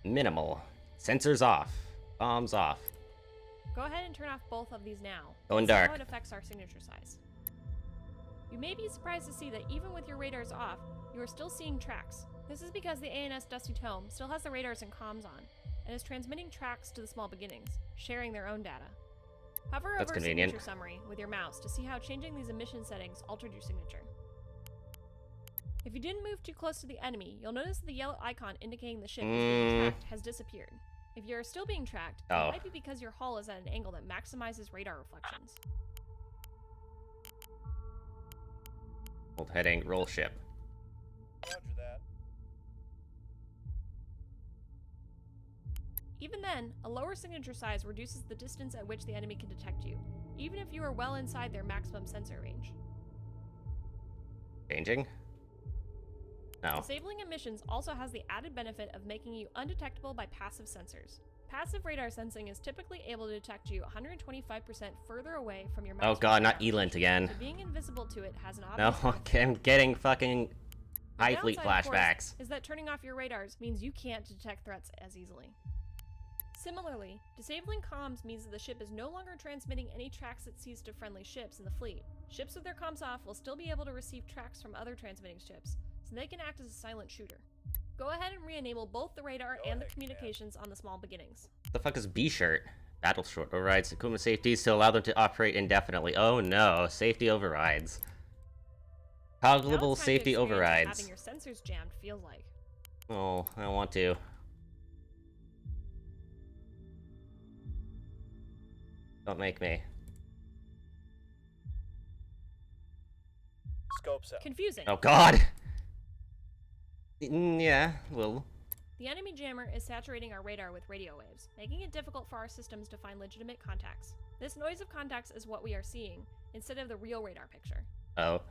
Minimal. Sensors off. Bombs off. Go ahead and turn off both of these now. Going and see dark. how it affects our signature size. You may be surprised to see that even with your radars off, you are still seeing tracks. This is because the ANS Dusty Tome still has the radars and comms on, and is transmitting tracks to the small beginnings, sharing their own data. Hover That's over convenient. Signature Summary with your mouse to see how changing these emission settings altered your signature. If you didn't move too close to the enemy, you'll notice the yellow icon indicating the ship is being tracked has disappeared. If you are still being tracked, it might be because your hull is at an angle that maximizes radar reflections. Hold heading, roll ship. Roger that. Even then, a lower signature size reduces the distance at which the enemy can detect you, even if you are well inside their maximum sensor range. Changing? No. Disabling emissions also has the added benefit of making you undetectable by passive sensors. Passive radar sensing is typically able to detect you 125% further away from your Oh maximum god, not radar Elint range, again. so being invisible to it has an No, obvious benefit. I'm getting fucking The high fleet downside, of course, flashbacks. is that turning off your radars means you can't detect threats as easily. Similarly, disabling comms means that the ship is no longer transmitting any tracks it sees to friendly ships in the fleet. Ships with their comms off will still be able to receive tracks from other transmitting ships, so they can act as a silent shooter. Go ahead and re-enable both the radar and the communications on the small beginnings. What the fuck is B-shirt? Battle short overrides equipment safeties to allow them to operate indefinitely. Oh no, safety overrides. Now Toggleable it's time to safety experience what overrides. having your sensors jammed feels like. Oh, I don't want to. Don't make me. Scopes out. Confusing. Oh god! Yeah, well. The enemy jammer is saturating our radar with radio waves, making it difficult for our systems to find legitimate contacts. This noise of contacts is what we are seeing, instead of the real radar picture. Oh.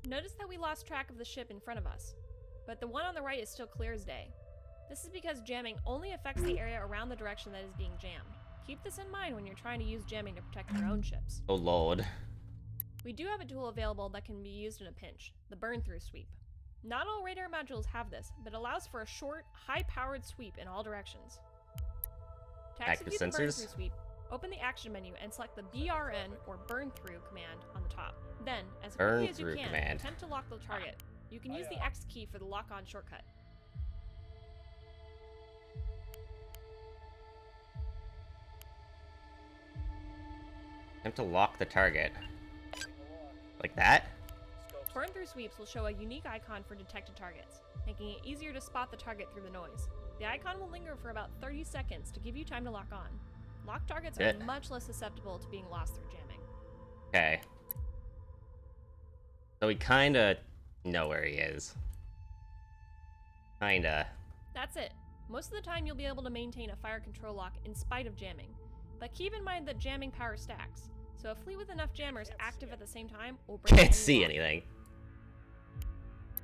Notice that we lost track of the ship in front of us, but the one on the right is still clear as day. This is because jamming only affects the area around the direction that is being jammed. Keep this in mind when you're trying to use jamming to protect your own ships. Oh lord. We do have a tool available that can be used in a pinch, the burn-through sweep. Not all radar modules have this, but allows for a short, high-powered sweep in all directions. To Active execute the sensors? burn-through sweep, open the action menu and select the BRN or burn-through command on the top. Then, as quickly as you Burn-through can, command. attempt to lock the target. You can use the X key for the lock-on shortcut. Attempt to lock the target. Moving along. Like that? Scopes out. Burn-through sweeps will show a unique icon for detected targets, making it easier to spot the target through the noise. The icon will linger for about 30 seconds to give you time to lock on. Locked targets are Good. much less susceptible to being lost through jamming. Okay. So we kinda know where he is. Kinda. That's it. Most of the time you'll be able to maintain a fire control lock in spite of jamming. But keep in mind that jamming power stacks, so a fleet with enough jammers active at the same time will break Can't any see lock. anything.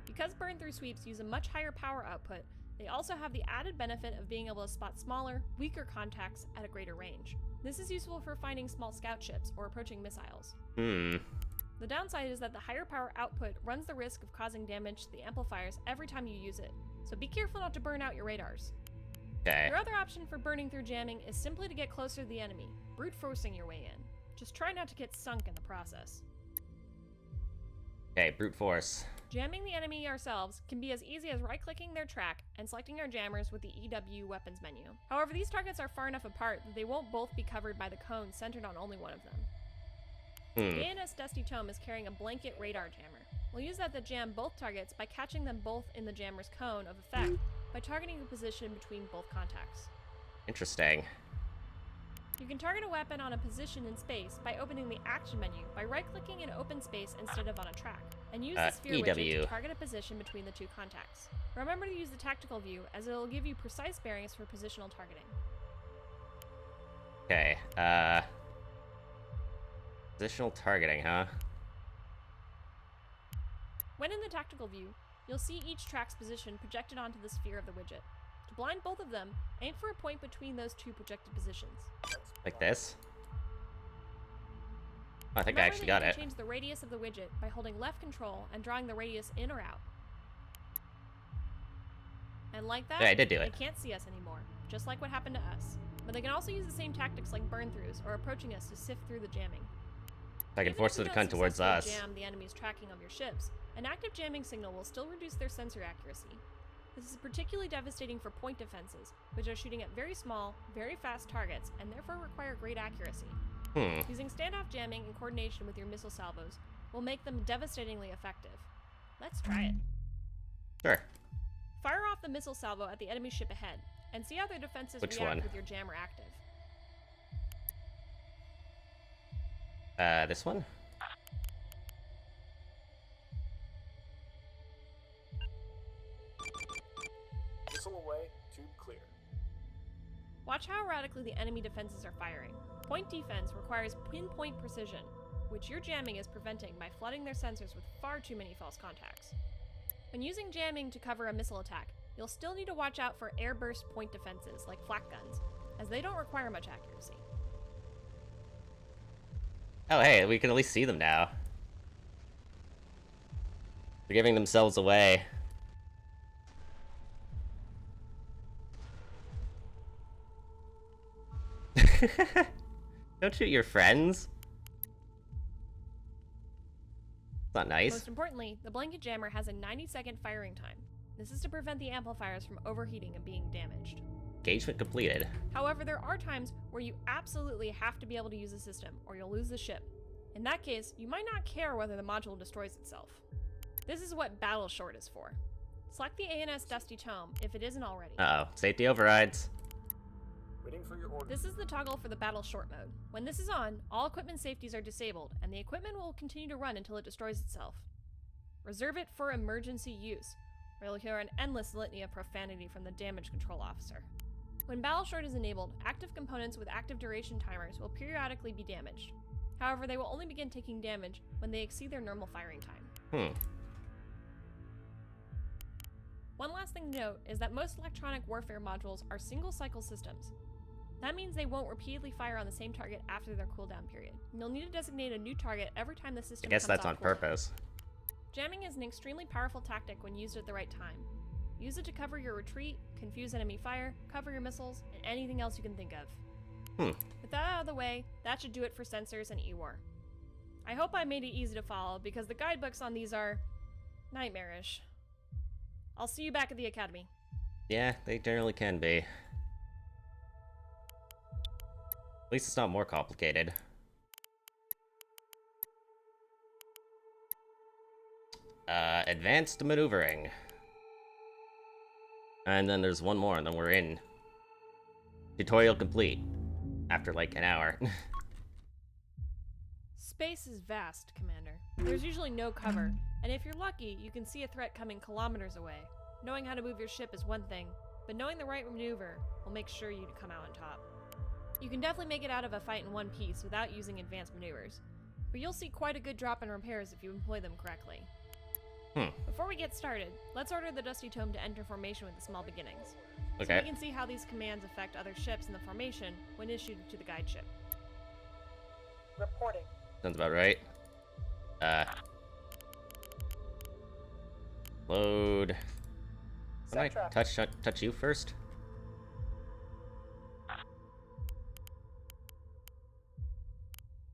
Because burn-through sweeps use a much higher power output, they also have the added benefit of being able to spot smaller, weaker contacts at a greater range. This is useful for finding small scout ships or approaching missiles. Hmm. The downside is that the higher power output runs the risk of causing damage to the amplifiers every time you use it, so be careful not to burn out your radars. Okay. Your other option for burning through jamming is simply to get closer to the enemy, brute forcing your way in. Just try not to get sunk in the process. Okay, brute force. Jamming the enemy ourselves can be as easy as right-clicking their track and selecting our jammers with the EW weapons menu. However, these targets are far enough apart that they won't both be covered by the cone centered on only one of them. The ANS Dusty Tome is carrying a blanket radar jammer. We'll use that to jam both targets by catching them both in the jammer's cone of effect by targeting the position between both contacts. Interesting. You can target a weapon on a position in space by opening the action menu by right-clicking in open space instead of on a track, and use the sphere widget EW. to target a position between the two contacts. Remember to use the tactical view, as it will give you precise bearings for positional targeting. Okay, positional targeting, huh? When in the tactical view, you'll see each track's position projected onto the sphere of the widget. To blind both of them, aim for a point between those two projected positions. Like this? Oh, I think I Remember actually that got you it. can change the radius of the widget by holding left control and drawing the radius in or out. And like that, Yeah, I did do it. they can't see us anymore, just like what happened to us. But they can also use the same tactics like burn-throughs or approaching us to sift through the jamming. I can Even force if it you to don't come towards successfully us. jam the enemy's tracking of your ships, an active jamming signal will still reduce their sensor accuracy. This is particularly devastating for point defenses, which are shooting at very small, very fast targets and therefore require great accuracy. Using standoff jamming in coordination with your missile salvos will make them devastatingly effective. Let's try it. Sure. Fire off the missile salvo at the enemy ship ahead, and see how their defenses Which react one? with your jammer active. This one? Missile away, tube clear. Watch how erratically the enemy defenses are firing. Point defense requires pinpoint precision, which your jamming is preventing by flooding their sensors with far too many false contacts. When using jamming to cover a missile attack, you'll still need to watch out for airburst point defenses like flak guns, as they don't require much accuracy. Oh, hey, we can at least see them now. They're giving themselves away. Don't shoot your friends. It's not nice. Most importantly, the blanket jammer has a 90-second firing time. This is to prevent the amplifiers from overheating and being damaged. Engagement completed. However, there are times where you absolutely have to be able to use the system, or you'll lose the ship. In that case, you might not care whether the module destroys itself. This is what Battle Short is for. Select the ANS Dusty Tome if it isn't already. Uh-oh. Safety overrides. Waiting for your orders. This is the toggle for the Battle Short mode. When this is on, all equipment safeties are disabled, and the equipment will continue to run until it destroys itself. Reserve it for emergency use, or you'll hear an endless litany of profanity from the damage control officer. When Battle Short is enabled, active components with active duration timers will periodically be damaged. However, they will only begin taking damage when they exceed their normal firing time. One last thing to note is that most electronic warfare modules are single-cycle systems. That means they won't repeatedly fire on the same target after their cooldown period. You'll need to designate a new target every time the system I guess comes that's off on cooldown. purpose. Jamming is an extremely powerful tactic when used at the right time. Use it to cover your retreat, confuse enemy fire, cover your missiles, and anything else you can think of. With that out of the way, that should do it for sensors and E-War. I hope I made it easy to follow, because the guidebooks on these are nightmarish. I'll see you back at the academy. Yeah, they generally can be. At least it's not more complicated. Advanced maneuvering. And then there's one more, and then we're in. Tutorial complete. After like an hour. Space is vast, Commander. There's usually no cover, and if you're lucky, you can see a threat coming kilometers away. Knowing how to move your ship is one thing, but knowing the right maneuver will make sure you come out on top. You can definitely make it out of a fight in one piece without using advanced maneuvers, but you'll see quite a good drop in repairs if you employ them correctly. Before we get started, let's order the Dusty Tome to enter formation with the small beginnings, so Okay. we can see how these commands affect other ships in the formation when issued to the guide ship. Reporting. Sounds about right. Load. Can I Set traffic. touch you first?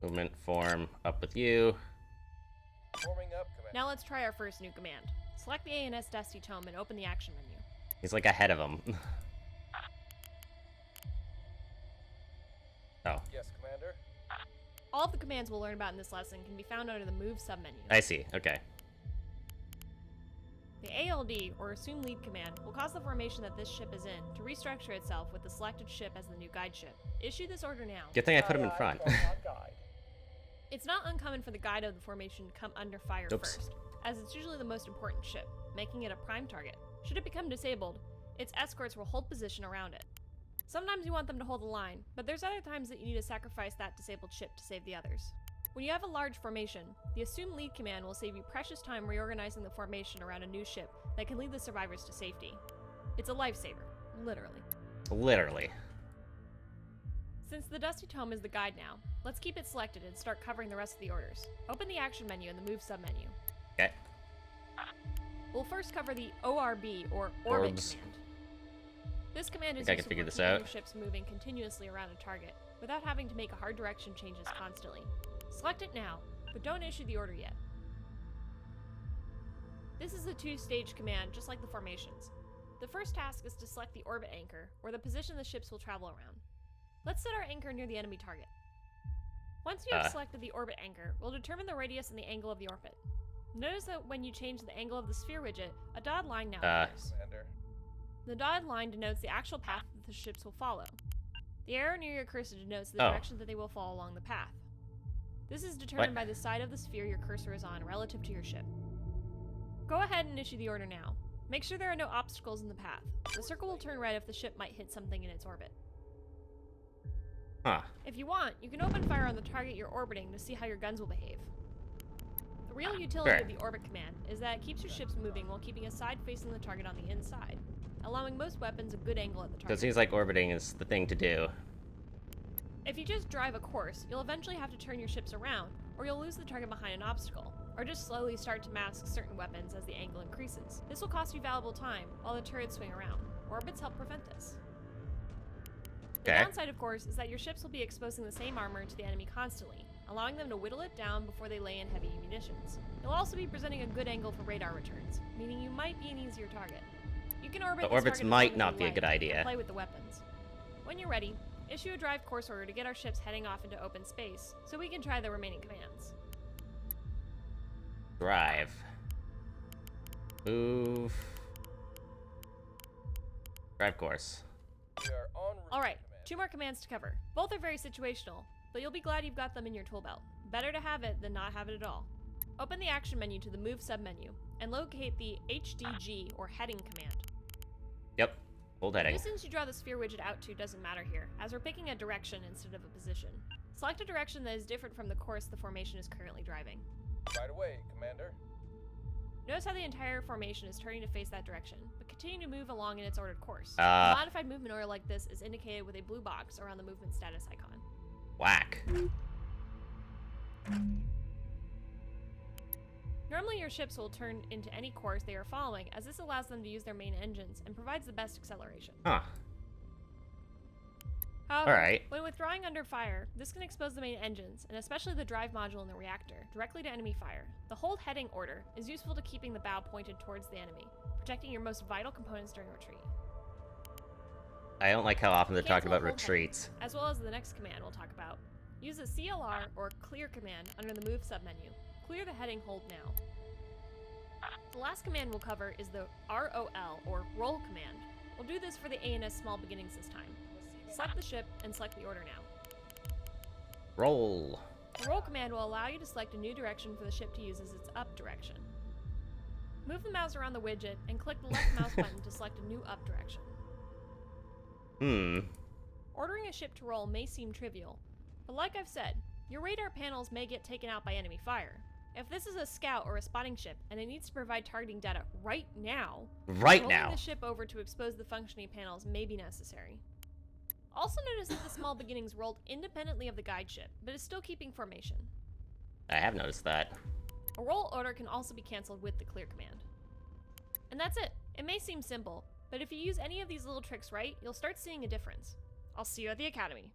Movement form up with you. Forming up, Commander. Now let's try our first new command. Select the ANS Dusty Tome and open the action menu. He's like ahead of him. Oh, Yes, Commander. All of the commands we'll learn about in this lesson can be found under the Move submenu. I see. Okay. The ALD, or Assume Lead command, will cause the formation that this ship is in to restructure itself with the selected ship as the new guide ship. Issue this order now. Good thing I put him in Aye, aye, front. point on guide. It's not uncommon for the guide of the formation to come under fire Oops. first, as it's usually the most important ship, making it a prime target. Should it become disabled, its escorts will hold position around it. Sometimes you want them to hold the line, but there's other times that you need to sacrifice that disabled ship to save the others. When you have a large formation, the assumed lead command will save you precious time reorganizing the formation around a new ship that can lead the survivors to safety. It's a lifesaver, literally. Literally. Since the Dusty Tome is the guide now, let's keep it selected and start covering the rest of the orders. Open the action menu in the move submenu. Okay. We'll first cover the ORB, or Orbit Orbs. command. This command is Think I can useful figure for this keeping out. your ships moving continuously around a target, without having to make hard direction changes constantly. Select it now, but don't issue the order yet. This is a two-stage command, just like the formations. The first task is to select the orbit anchor, or the position the ships will travel around. Let's set our anchor near the enemy target. Once you have selected the orbit anchor, we'll determine the radius and the angle of the orbit. Notice that when you change the angle of the sphere widget, a dotted line now appears. Commander. The dotted line denotes the actual path that the ships will follow. The arrow near your cursor denotes the Oh. direction that they will follow along the path. This is determined by the side of the sphere your cursor is on relative to your ship. Go ahead and issue the order now. Make sure there are no obstacles in the path. The circle will turn red if the ship might hit something in its orbit. Huh. If you want, you can open fire on the target you're orbiting to see how your guns will behave. The real utility Sure. of the orbit command is that it keeps your ships moving while keeping a side facing the target on the inside, allowing most weapons a good angle at the So it target. seems like orbiting is the thing to do. If you just drive a course, you'll eventually have to turn your ships around, or you'll lose the target behind an obstacle, or just slowly start to mask certain weapons as the angle increases. This will cost you valuable time while the turrets swing around. Orbits help prevent this. The Okay. downside, of course, is that your ships will be exposing the same armor to the enemy constantly, allowing them to whittle it down before they lay in heavy munitions. You'll also be presenting a good angle for radar returns, meaning you might be an easier target. You can orbit The this orbits target as might long as not you be a like good and idea. play with the weapons. When you're ready, issue a drive course order to get our ships heading off into open space, so we can try the remaining commands. Drive. Move. Drive course. We are en route, Alright, Commander. 2 more commands to cover. Both are very situational, but you'll be glad you've got them in your tool belt. Better to have it than not have it at all. Open the action menu to the move submenu, and locate the HDG, or heading command. Yep. Hold The heading. distance you draw the sphere widget out to doesn't matter here, as we're picking a direction instead of a position. Select a direction that is different from the course the formation is currently driving. Right away, Commander. Notice how the entire formation is turning to face that direction, but continue to move along in its ordered course. A Uh. modified movement order like this is indicated with a blue box around the movement status icon. Whack. Normally your ships will turn into any course they are following, as this allows them to use their main engines and provides the best acceleration. Huh. However, Alright. when withdrawing under fire, this can expose the main engines, and especially the drive module in the reactor, directly to enemy fire. The hold heading order is useful to keeping the bow pointed towards the enemy, protecting your most vital components during retreat. I don't like how often they're talking Cancel about hold heading, retreats. as well as the next command we'll talk about. Use the CLR or clear command under the move submenu. Clear the heading hold now. The last command we'll cover is the ROL or roll command. We'll do this for the ANS small beginnings this time. Select the ship and select the order now. Roll. The roll command will allow you to select a new direction for the ship to use as its up direction. Move the mouse around the widget and click the left mouse button to select a new up direction. Ordering a ship to roll may seem trivial, but like I've said, your radar panels may get taken out by enemy fire. If this is a scout or a spotting ship and it needs to provide targeting data right now, Right rolling now. the ship over to expose the functioning panels may be necessary. Also notice that the small beginnings rolled independently of the guide ship, but is still keeping formation. I have noticed that. A roll order can also be cancelled with the clear command. And that's it. It may seem simple, but if you use any of these little tricks right, you'll start seeing a difference. I'll see you at the academy.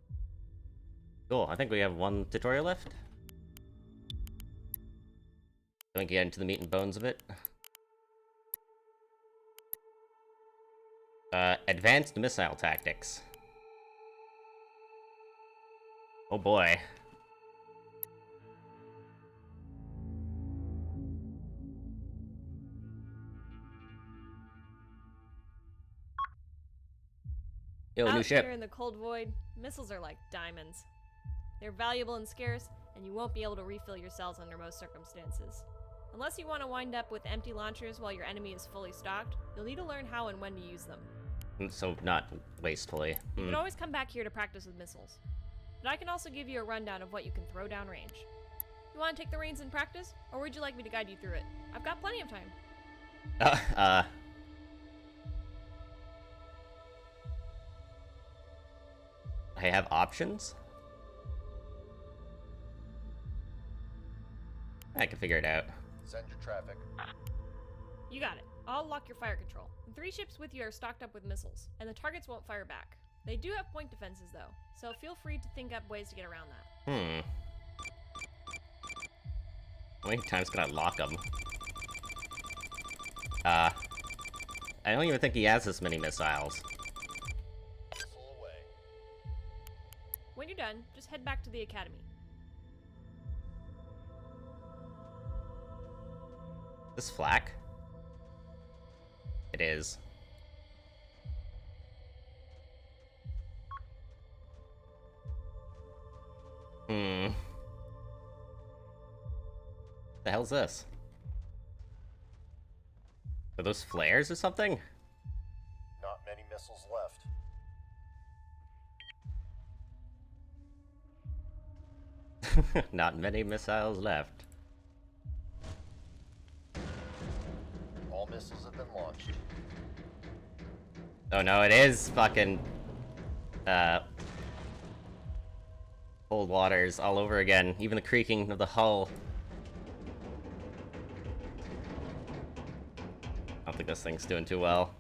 Cool. I think we have one tutorial left. Then we can get into the meat and bones of it. Advanced missile tactics. Oh boy. Yo, new Out ship. here in the cold void, missiles are like diamonds. They're valuable and scarce, and you won't be able to refill your cells under most circumstances. Unless you want to wind up with empty launchers while your enemy is fully stocked, you'll need to learn how and when to use them. So not wastefully. You can always come back here to practice with missiles. But I can also give you a rundown of what you can throw down range. You want to take the reins in practice, or would you like me to guide you through it? I've got plenty of time. I have options? I can figure it out. Send your traffic. You got it. I'll lock your fire control. The 3 ships with you are stocked up with missiles, and the targets won't fire back. They do have point defenses, though, so feel free to think up ways to get around that. How many times can I lock him? I don't even think he has this many missiles. Missile away. When you're done, just head back to the academy. This flak? It is. The hell's this? Are those flares or something? Not many missiles left. Not many missiles left. All missiles have been launched. Oh no, it is fucking cold waters all over again. Even the creaking of the hull. I don't think this thing's doing too well.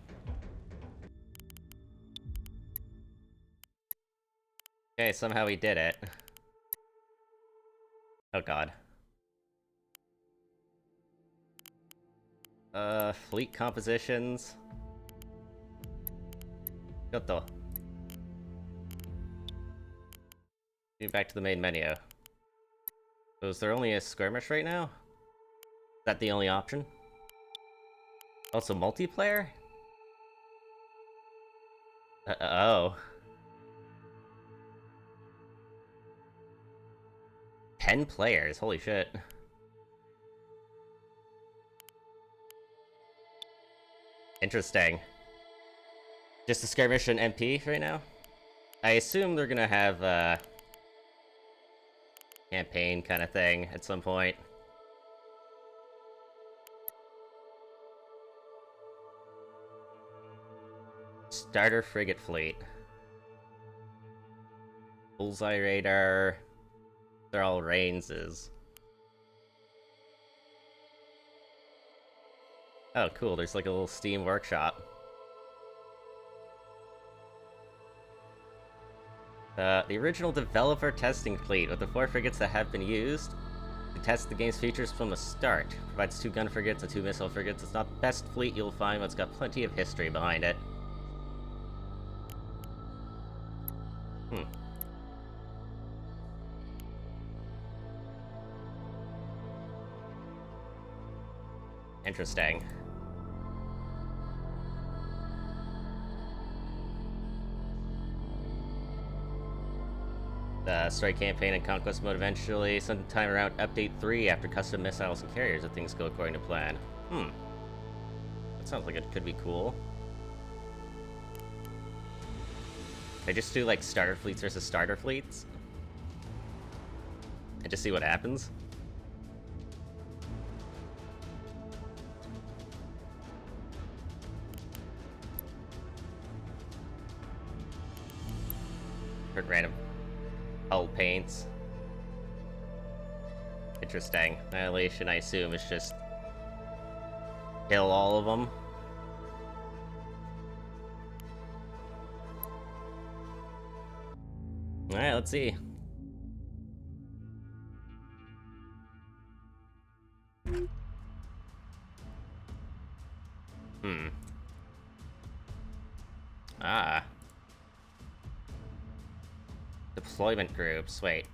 Okay, somehow he did it. Oh god. Fleet compositions. Goto. Back to the main menu. So is there only a skirmish right now? Is that the only option? Also multiplayer? Oh. 10 players, holy shit. Interesting. Just a skirmish and MP right now? I assume they're gonna have campaign kind of thing at some point. Starter frigate fleet. Bullseye radar. They're all Rainses. Oh, cool. There's like a little Steam workshop. The original developer testing fleet with the 4 frigates that have been used to test the game's features from the start. Provides 2 gun frigates and 2 missile frigates. It's not the best fleet you'll find, but it's got plenty of history behind it. Interesting. The strike campaign and conquest mode eventually, sometime around update 3 after custom missiles and carriers if things go according to plan. That sounds like it could be cool. They just do like starter fleets versus starter fleets? And just see what happens? Heard random hull paints. Interesting. Annihilation, I assume, is just kill all of them. Alright, let's see. Ah. Deployment groups, wait.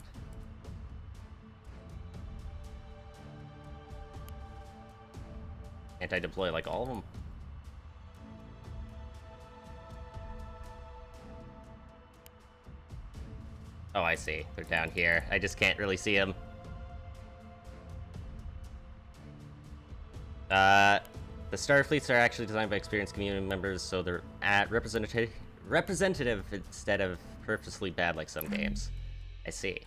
Anti-deploy like all of them? Oh, I see. They're down here. I just can't really see them. The starter fleets are actually designed by experienced community members, so they're representative instead of purposely bad like some games. I see.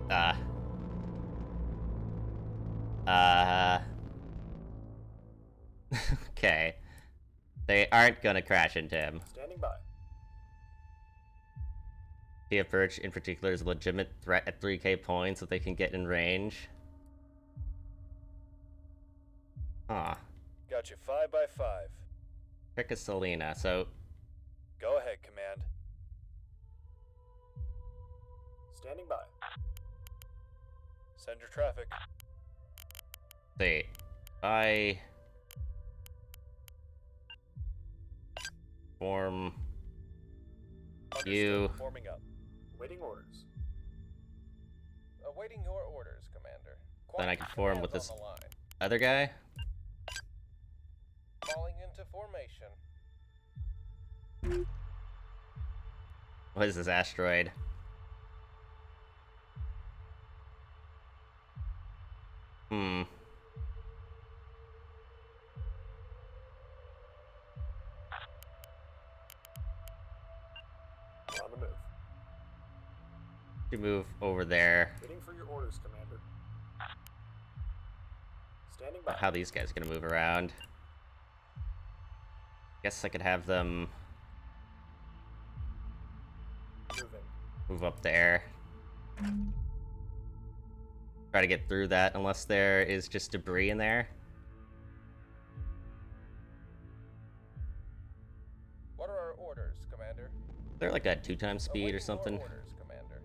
Uh. Uh. Okay. They aren't gonna crash into him. Standing by. The approach in particular is a legitimate threat at 3k points that they can get in range. Huh. Got you 5 by 5. Trick is Selena, so Go ahead, Command. Standing by. Send your traffic. see. I form you. Understood. Forming up. Waiting orders. Awaiting your orders, Commander. Then I can form with this On the line. other guy. Falling into formation. What is this asteroid? Hmm. On the move. You move over there. Waiting for your orders, Commander. Standing by. How these guys are gonna move around? Guess I could have them Moving. move up there. Try to get through that unless there is just debris in there. What are our orders, Commander? They're like at 2x speed Awaiting or something. Your orders, Commander.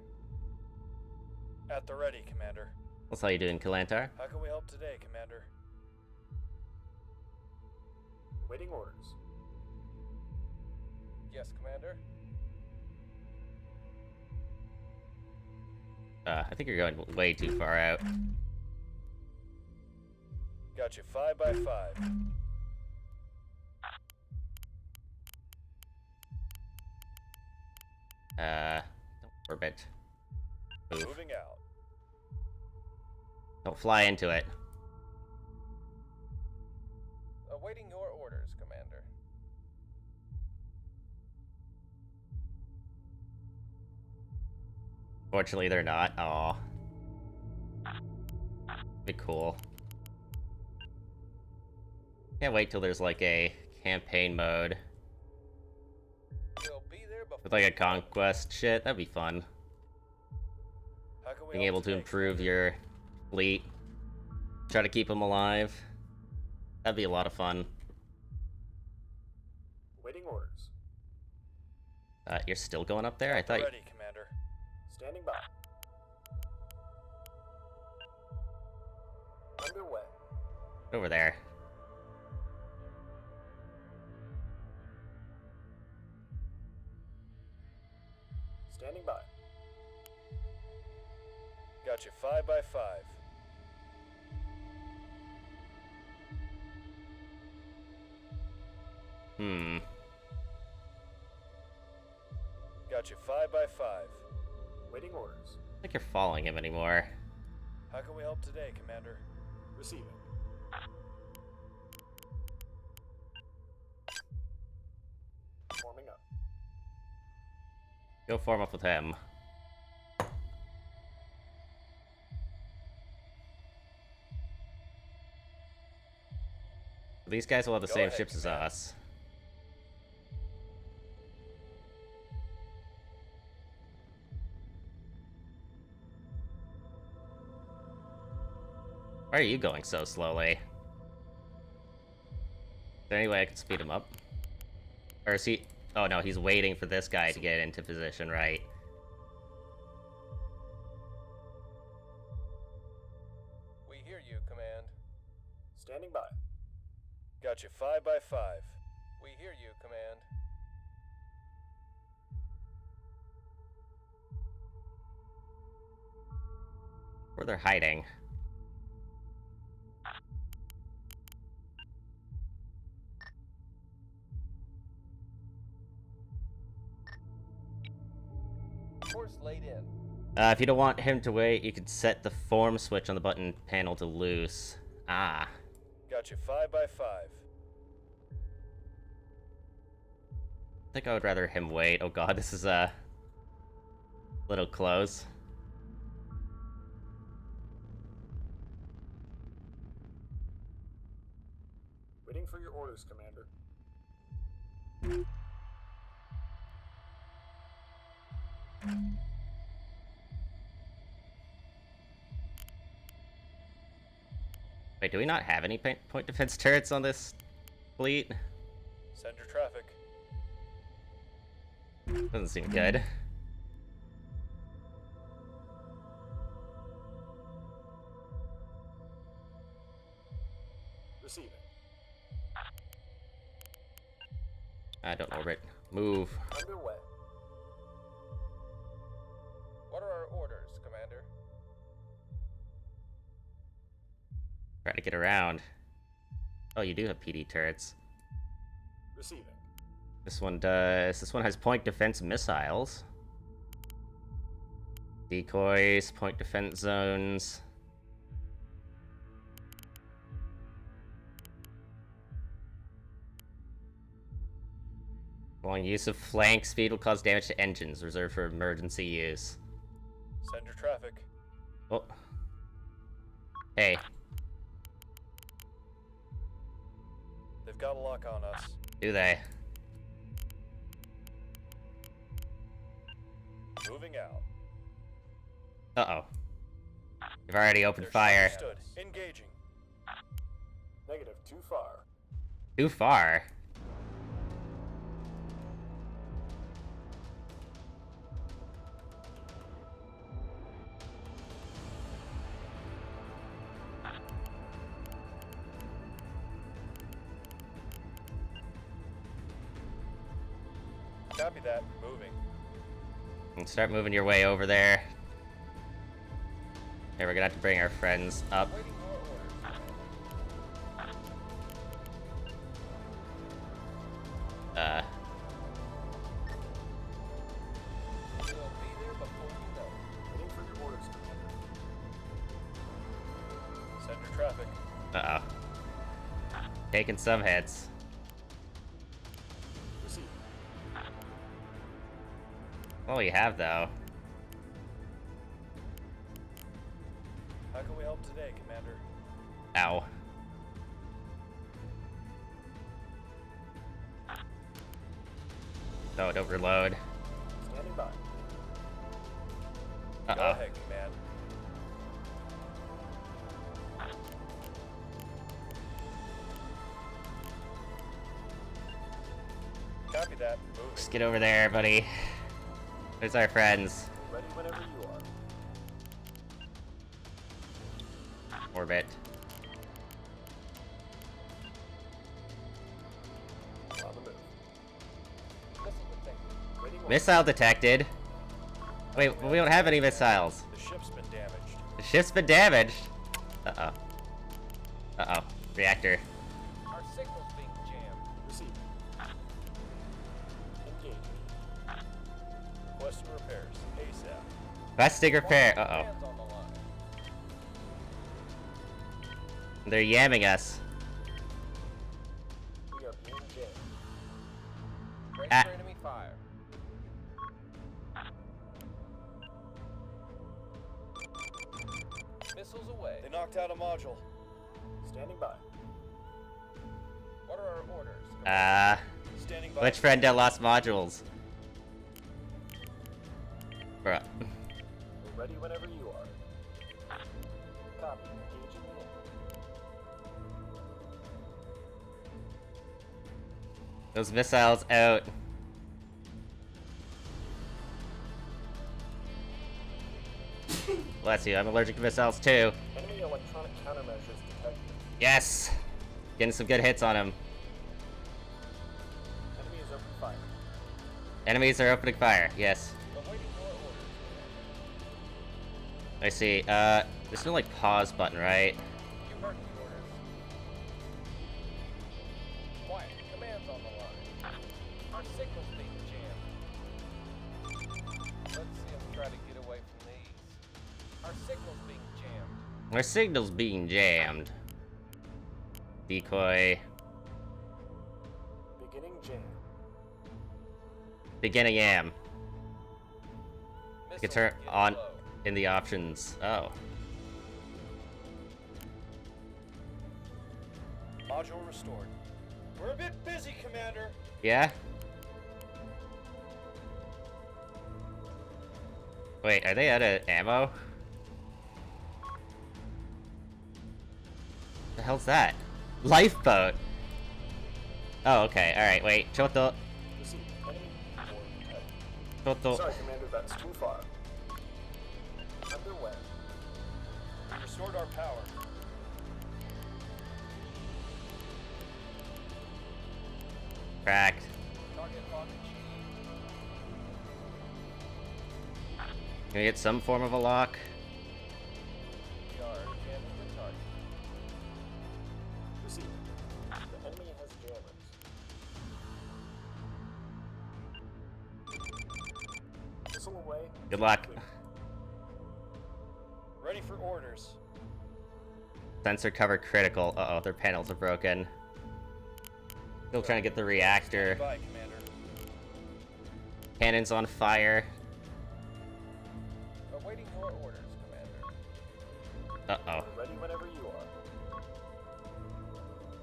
At the ready, Commander. That's how you do in Kalantar. How can we help today, Commander? Waiting orders. Yes, Commander. I think you're going way too far out. Got you 5 by 5. Don't orbit. Move. Moving out. Don't fly into it. Awaiting your orders, Commander. Fortunately, they're not. Aw. Be cool. Can't wait till there's like a campaign mode We'll be there before with like a conquest shit. That'd be fun. How can we Being help able to today, improve Commander? your fleet. Try to keep them alive. That'd be a lot of fun. Waiting orders. You're still going up there? I thought. Ready, Commander. Standing by. Underway. Over there. Standing by. Got you 5 by 5. Hmm. Got you 5 by 5. Waiting orders. I don't think you're following him anymore. How can we help today, Commander? Receiving. Forming up. Go form up with him. These guys will have the Go same ahead, ships as Command. us. Why are you going so slowly? Is there any way I can speed him up? Or is he... Oh no, he's waiting for this guy to get into position, right? We hear you, Command. Standing by. Got you 5 by 5. We hear you, Command. Where they're hiding. Course laid in. If you don't want him to wait, you can set the form switch on the button panel to loose. Ah. Got you 5 by 5. I think I would rather him wait. Oh god, this is a little close. Waiting for your orders, Commander. Wait, do we not have any point defense turrets on this fleet? Send your traffic. Doesn't seem good. Receiving. Don't orbit. Move. Underway. What are our orders, Commander? Try to get around. Oh, you do have PD turrets. Receiving. This one does. This one has point defense missiles. Decoys, point defense zones. Long use of flank speed will cause damage to engines, reserved for emergency use. Send your traffic. Oh. Hey, They've got a lock on us. do they? Moving out. Uh-oh. You've already opened They're fire. Understood. Engaging. Negative. Too far. Too far. Copy that. Moving. And start moving your way over there. Okay, we're gonna have to bring our friends up. Waiting your orders. We'll be there before you know it. Waiting for your orders, Commander. Send your traffic. Uh-oh. Taking some hits. Receiving. What do we have, though? How can we help today, Commander? Ow. No, don't reload. Standing by. Go Uh-oh. ahead, Command. Copy that. Moving. Just get over there, buddy. There's our friends. Ready whenever you Orbit. are. On the move. Waiting orders. Missile detected. Wait, we don't have any missiles. The ship's been damaged. The ship's been damaged. Uh-oh. Uh-oh. Reactor. Our signal's being jammed. Receiving. Engaging. Requesting repairs. ASAP. Plastic repair. Uh-oh. Hands on the line. They're yamming us. We are being jammed. Ready Ah. for enemy fire. Missiles away. They knocked out a module. Standing by. What are our orders? Standing by. Which friend lost modules? Bruh. We're ready whenever you are. Copy. Engaging the enemy. Those missiles out. Bless you, I'm allergic to missiles too. Enemy electronic countermeasures detected. Yes! Getting some good hits on him. Enemy is open fire. Enemies are opening fire, yes. Awaiting your orders. I see. There's no like pause button, right? You heard the orders. Quiet. Command's on the line. Our signal's being jammed. Let's see us try to get away from these. Our signal's being jammed. Our signal's being jammed. Decoy. Beginning jam. Beginning am. You can Missiles turn getting on low. in the options. Oh. Module restored. We're a bit busy, Commander. Yeah? Wait, are they out of ammo? The hell's that? Lifeboat! Oh, okay, alright, wait. Choto. Receive. Enemy or Choto. Sorry, Commander, that's too far. Underway. We restored our power. Cracked. Target lock achieved. Can we get some form of a lock? We are jamming the target. Receive. The enemy has jammers. Missile away. Good luck. Clear. Ready for orders. Sensor cover critical. Uh-oh, their panels are broken. Still trying to get the reactor. Bye, Commander. Cannon's on fire. Awaiting your orders, Commander. Uh-oh. Ready whenever you are.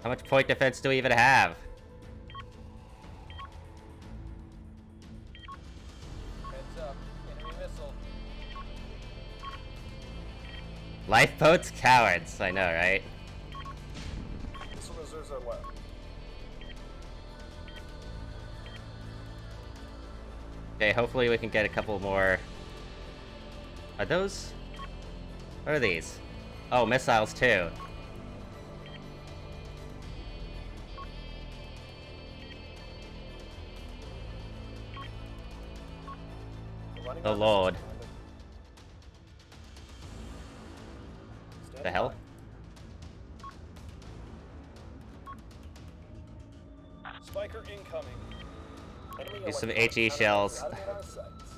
How much point defense do we even have? Heads up. Enemy missile. Lifeboats? Cowards. I know, right? Missile reserves are low. Okay, hopefully we can get a couple more. Are those? What are these? Oh, missiles too. We're running Oh, our Lord. missiles, Commander. The hell? Spiker incoming. Enemy Use some electronic HE shells. countermeasures out of our sights.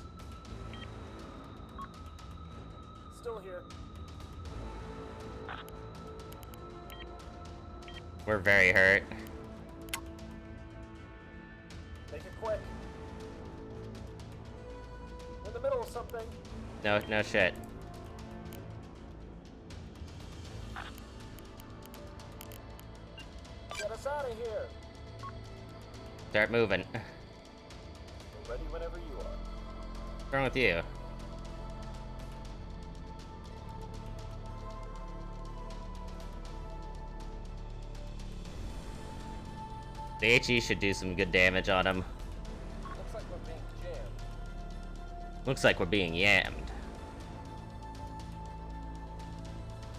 Still here. We're very hurt. Make it quick. We're in the middle of something. No shit. Get us out of here. Start moving. We're ready whenever you are. What's wrong with you? The HE should do some good damage on him. Looks like we're being jammed. Looks like we're being yammed.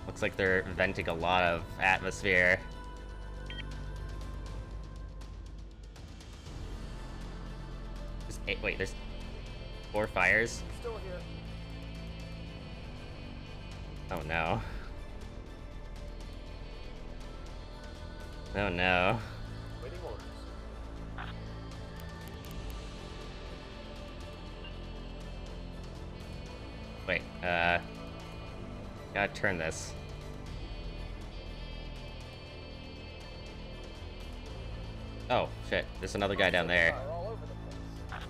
Looks like they're venting a lot of atmosphere. Wait, there's 4 fires? Still here. Oh no. Oh no. Waiting orders. Wait, gotta turn this. Oh, shit. There's another guy down there. Fire all over the place.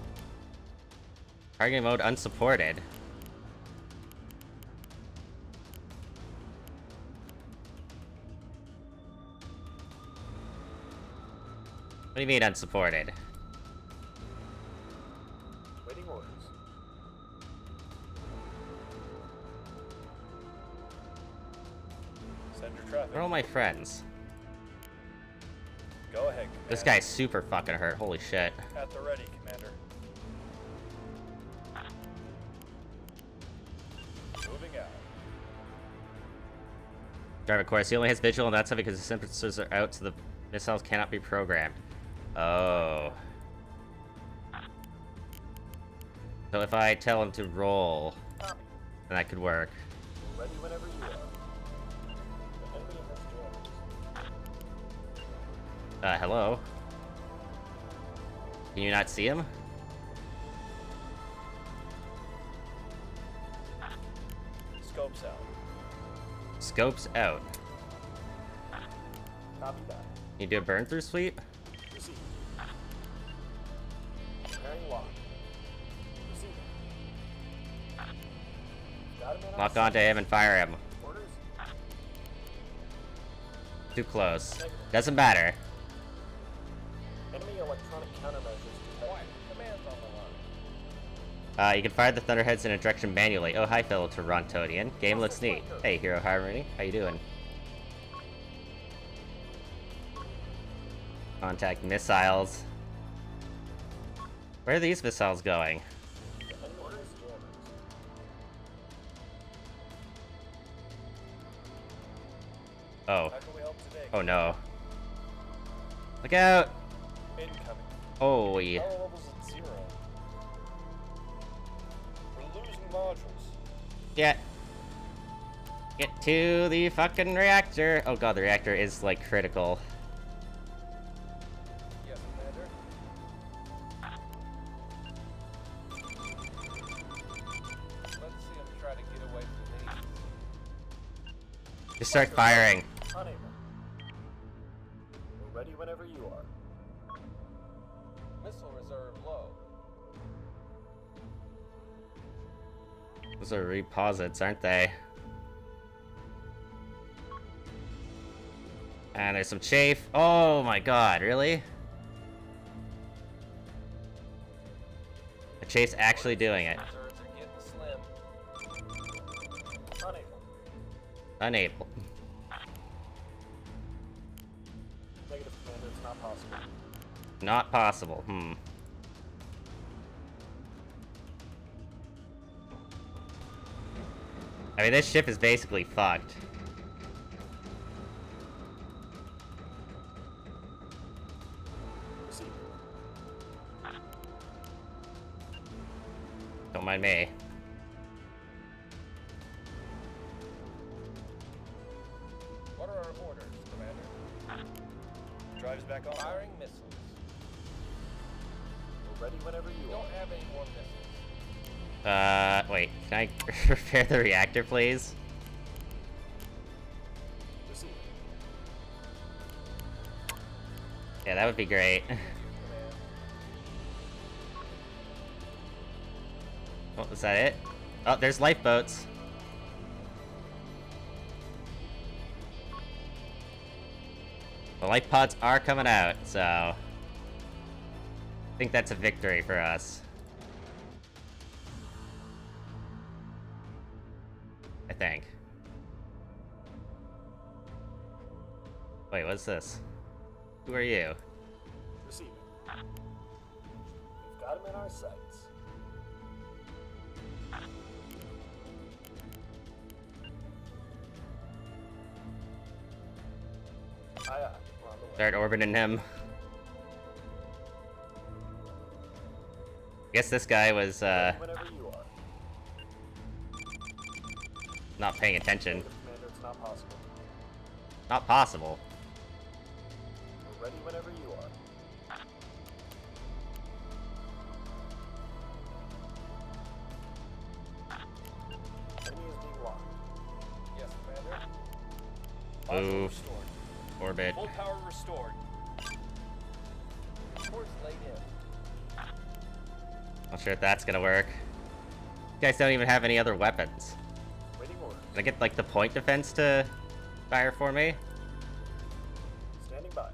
Target mode unsupported. What do you mean unsupported? Waiting orders. Send your traffic. Where are all my friends? Go ahead, This Commander. guy's super fucking hurt. Holy shit. At the ready, Commander. Moving out. Driver course. He only has visual, and that's because the sensors are out, so the missiles cannot be programmed. Oh. So if I tell him to roll, Copy. then that could work. Ready whenever you are. The enemy has jammers. Hello? Can you not see him? Scopes out. Scopes out. Copy that. Can you do a burn through sweep? Receive. Preparing lock. Receive. Got him in Lock our onto him and fire him. orders. Too close. Doesn't matter. electronic countermeasures detected. Quiet. Command's on the line. You can fire the thunderheads in a direction manually. Oh, hi, fellow Torontonian. Game looks neat. Hey, Hero Harmony. How you doing? Contact missiles. Where are these missiles going? Orders jammers. Oh. How can we help today? Oh no. Look out! Incoming. Oh, yeah. Power levels at 0. We're losing modules. Get to the fucking reactor. Oh god, the reactor is like critical. Yes, Commander. Let's see him try to get away from these. Just start firing. Unable. We're ready whenever you are. Missile reserve low. Those are reposits, aren't they? And there's some chafe. Oh my god, really? The chafe's actually doing it. Reserves are getting slim. Unable. Unable. Negative, Commander. It's not possible. Not possible. I mean, this ship is basically fucked. Receive. Don't mind me. What are our orders, Commander? Drives back on. Firing missiles. We're ready whenever We you don't are. have any more missiles. Wait, can I repair the reactor, please? Receive. Yeah, that would be great. Command. Oh, is that it? Oh, there's lifeboats. The life pods are coming out, so I think that's a victory for us. I think. Wait, what's this? Who are you? Receive. We've got him in our sights. Aye, aye. We're on the way. Start orbiting him. I guess this guy was Ready whenever you are. not paying attention. Negative, Commander. It's not possible. Not possible. We're ready whenever you are. Enemy is being locked. Yes, Commander. Module Move. restored. Orbit. Full power restored. Force laid in. Not sure if that's gonna work. You guys don't even have any other weapons. Waiting orders. Can I get like the point defense to fire for me? Standing by.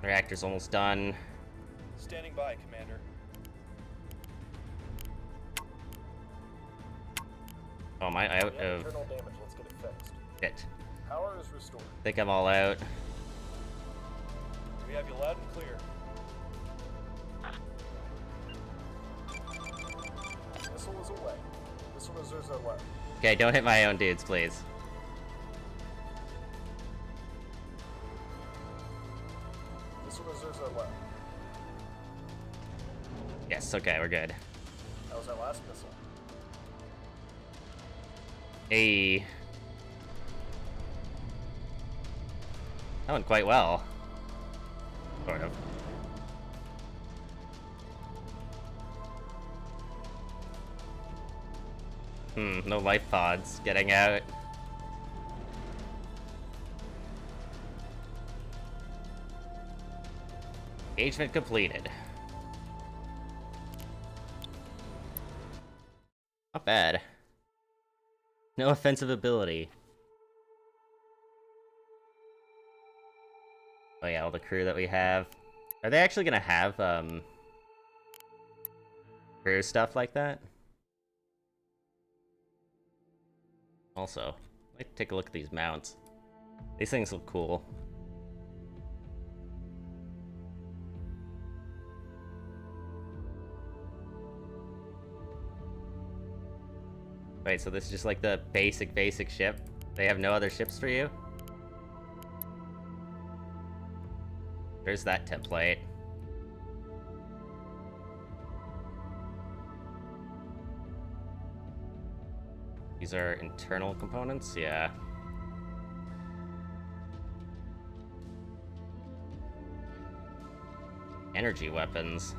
Reactor's almost done. Standing by, Commander. Oh, am I out We have of internal damage. Let's get it fixed. it? Power is restored. Think I'm all out. We have you loud and clear. Missile is away. Missile reserves are low. Okay, don't hit my own dudes, please. Missile reserves are low. Yes, okay, we're good. That was our last missile. Hey. That went quite well. Sort of. No life pods getting out. Engagement completed. Not bad. No offensive ability. Oh yeah, all the crew that we have. Are they actually gonna have, crew stuff like that? Also, I'd like to take a look at these mounts. These things look cool. Wait, so this is just like the basic ship? They have no other ships for you? There's that template. These are internal components? Yeah. Energy weapons.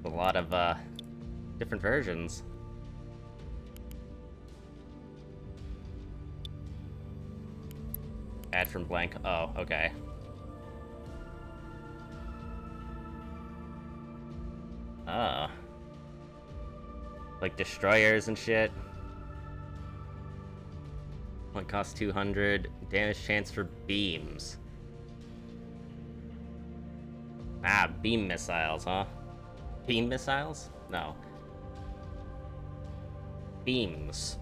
A lot of, different versions. Add from blank. Oh, okay. Oh. Like destroyers and shit. What costs 200? Damage chance for beams. Ah, beam missiles, huh? Beam missiles? No. Beams.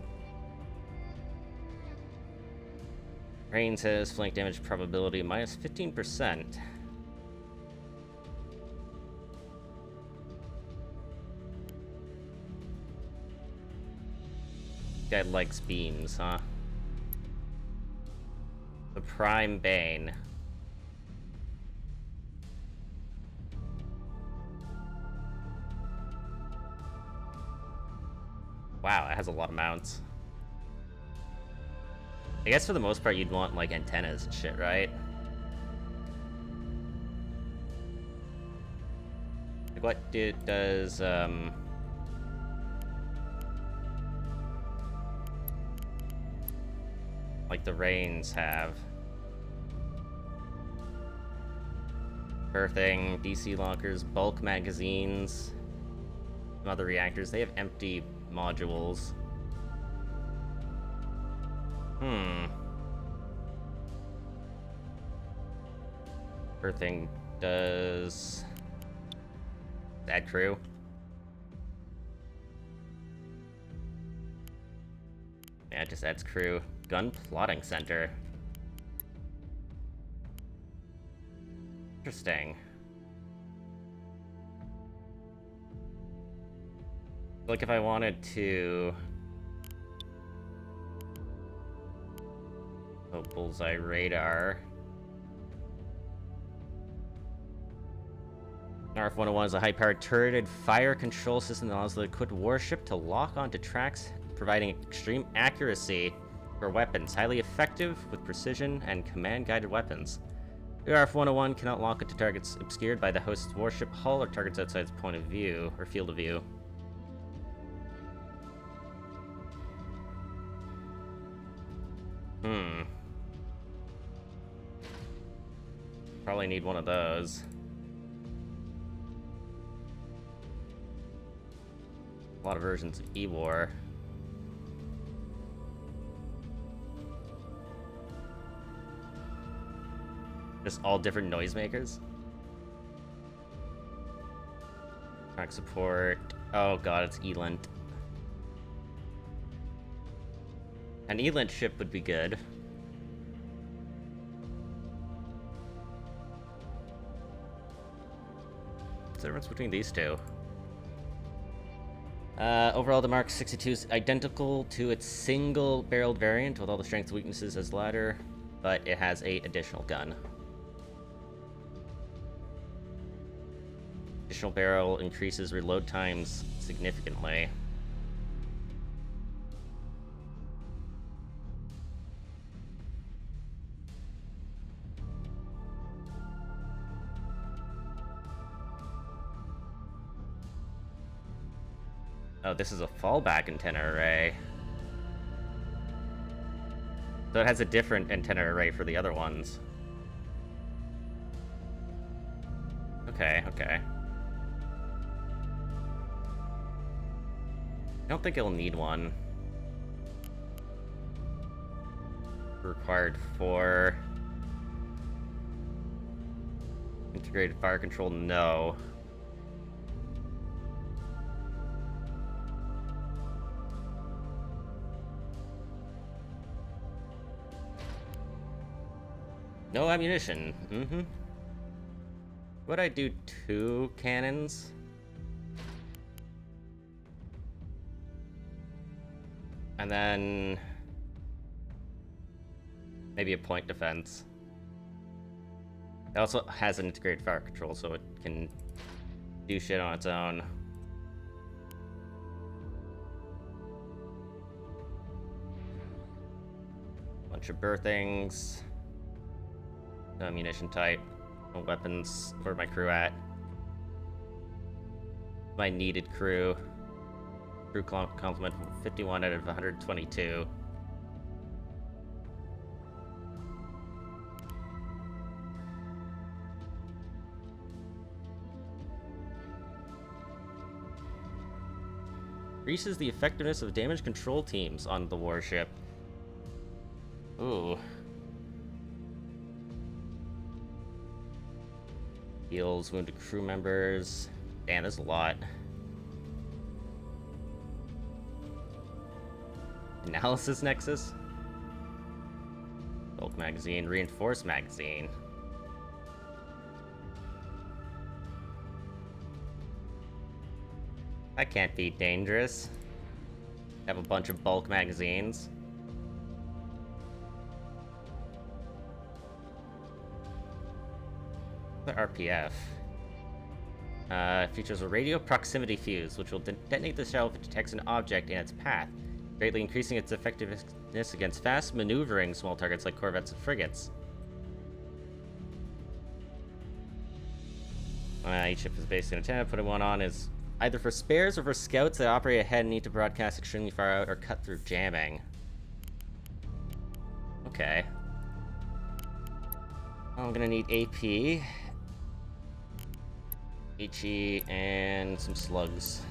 Rain says flank damage probability minus 15%. Guy likes beams, huh? The Prime Bane. Wow, it has a lot of mounts. I guess for the most part you'd want, like, antennas and shit, right? Like, what does, like, the Reigns have? Earthing, DC lockers, bulk magazines, some other reactors. They have empty modules. Earthing does... Add crew. Yeah, it just adds crew. Gun plotting center. Interesting. Like if I wanted to... Oh, bullseye radar. RF-101 is a high-powered turreted fire control system that allows the equipped warship to lock onto tracks, providing extreme accuracy for weapons. Highly effective with precision and command-guided weapons. The RF-101 cannot lock onto targets obscured by the host's warship hull or targets outside its point of view, or field of view. Probably need one of those. A lot of versions of E-War. Just all different noisemakers. Track support. Oh god, it's Elent. An Elent ship would be good. What's the difference between these two? Overall, the Mark 62 is identical to its single-barreled variant, with all the strengths and weaknesses as ladder, but it has an additional gun. Additional barrel increases reload times significantly. Oh, this is a fallback antenna array. So it has a different antenna array for the other ones. Okay, okay. I don't think it'll need one. required for integrated fire control? No. No ammunition. Mm-hmm. Would I do 2 cannons? And then maybe a point defense. It also has an integrated fire control, so it can do shit on its own. Bunch of berthings. No ammunition type. No weapons. Where's my crew at? My needed crew. Crew complement 51 out of 122. Increases the effectiveness of damage control teams on the warship. Ooh. Heals wounded crew members. Damn, there's a lot. Analysis Nexus? Bulk magazine, reinforced magazine. That can't be dangerous. Have a bunch of bulk magazines. The RPF. Features a radio proximity fuse, which will detonate the shell if it detects an object in its path, greatly increasing its effectiveness against fast maneuvering small targets like corvettes and frigates. Each ship is based in antenna. Putting one on is either for spares or for scouts that operate ahead and need to broadcast extremely far out or cut through jamming. Okay. I'm gonna need AP, HE, and some slugs.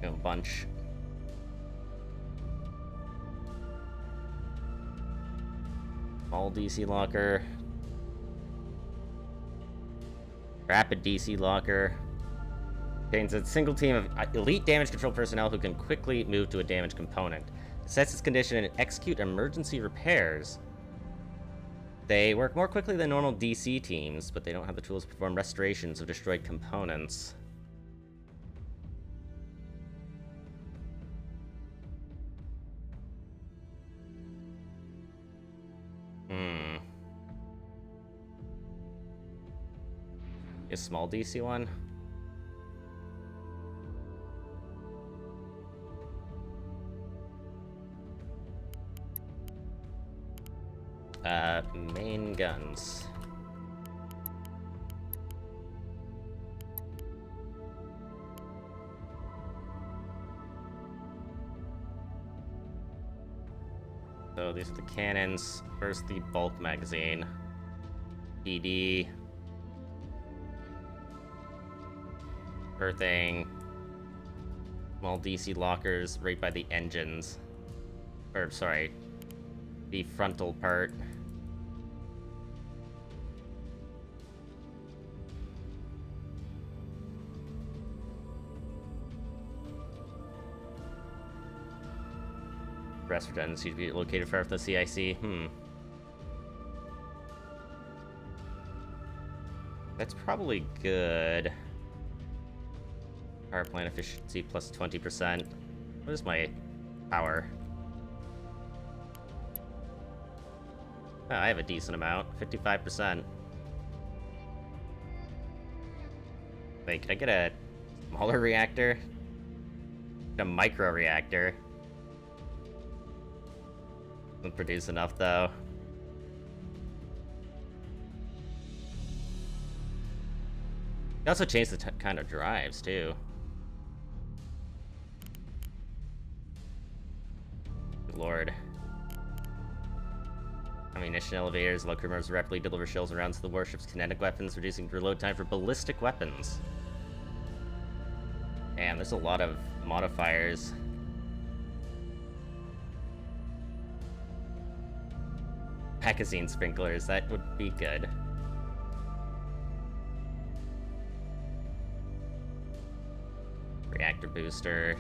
A bunch. Small DC locker. Rapid DC locker. Contains a single team of elite damage control personnel who can quickly move to a damaged component. Assess its condition and execute emergency repairs. They work more quickly than normal DC teams, but they don't have the tools to perform restorations of destroyed components. A small DC one? Main guns. So these are the cannons. First, the bulk magazine. PD. Earthing. Small DC lockers right by the engines. Or, sorry, the frontal part. Rest redundancy to be located far from the CIC. That's probably good. Power plant efficiency plus 20%. What is my power? Oh, I have a decent amount. 55%. Wait, can I get a smaller reactor? A micro reactor. Doesn't produce enough though. You also change the kind of drives too. Good Lord. Ammunition elevators, low rumors rapidly deliver shells and rounds to the warship's kinetic weapons, reducing reload time for ballistic weapons. Damn, there's a lot of modifiers. Magazine sprinklers, that would be good. Reactor booster.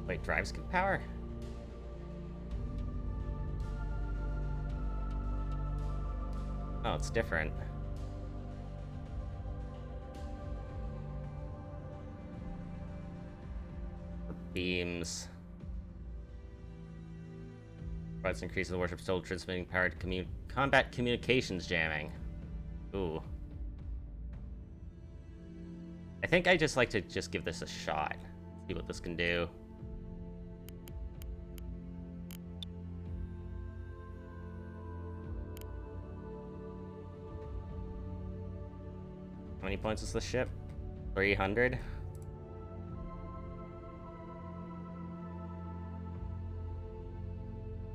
Wait, drives give power? Oh, it's different. Beams. Provides increase in the warship's total transmitting power to combat communications jamming. Ooh. I think I just like to just give this a shot. See what this can do. How many points is this ship? 300?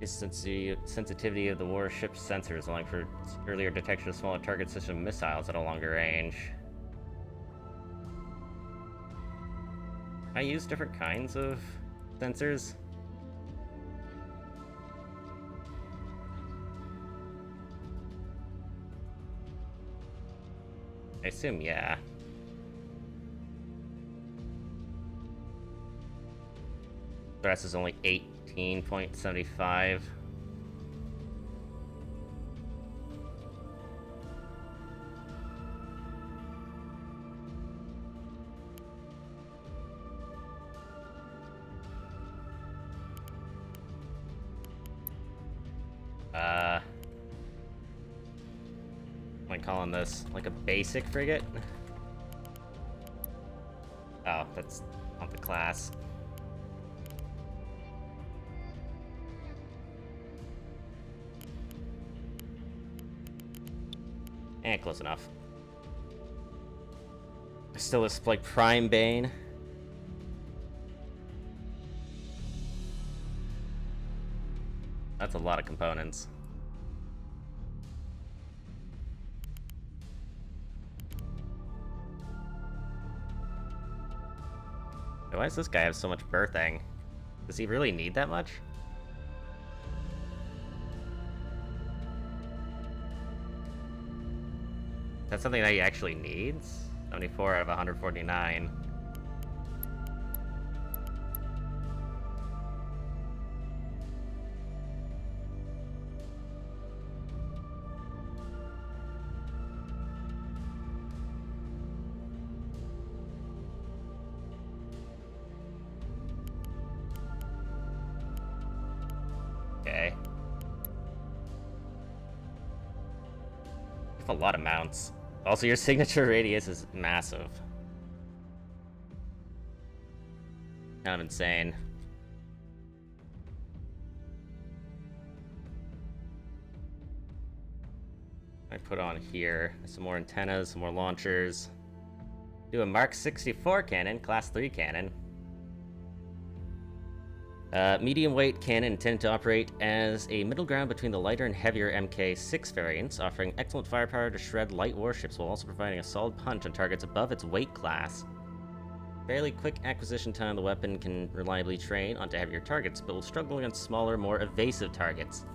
Sensitivity of the warship's sensors, allowing for earlier detection of smaller targets such as missiles at a longer range. I use different kinds of sensors. I assume, yeah. The rest is only 18.75. Am I calling this like a basic frigate? Oh, that's not the class. Close enough. Still is like Prime Bane. That's a lot of components. Why does this guy have so much birthing? Does he really need that much? Is that something that he actually needs? 74 out of 149. Okay. A lot of mounts. Also, your signature radius is massive. Kind of insane. I put on here some more antennas, some more launchers. Do a Mark 64 cannon, class 3 cannon. Medium weight cannon intended to operate as a middle ground between the lighter and heavier Mk6 variants, offering excellent firepower to shred light warships while also providing a solid punch on targets above its weight class. Fairly quick acquisition time, the weapon can reliably train onto heavier targets, but will struggle against smaller, more evasive targets.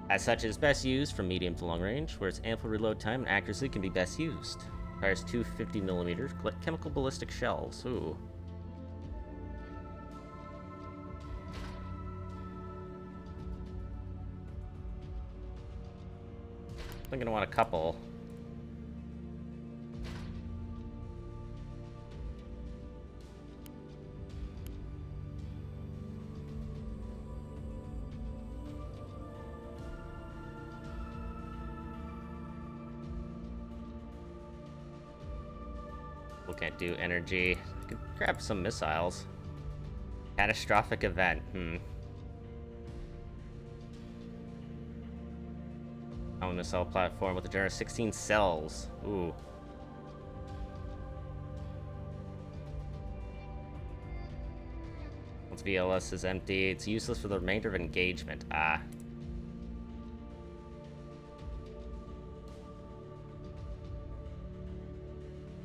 As such, it is best used from medium to long range, where its ample reload time and accuracy can be best used. Fires 2 50mm chemical ballistic shells. Ooh. I'm gonna want a couple. We can't do energy. I could grab some missiles. Catastrophic event. Common missile platform with a generous 16 cells. Ooh. Once VLS is empty, it's useless for the remainder of engagement. Ah.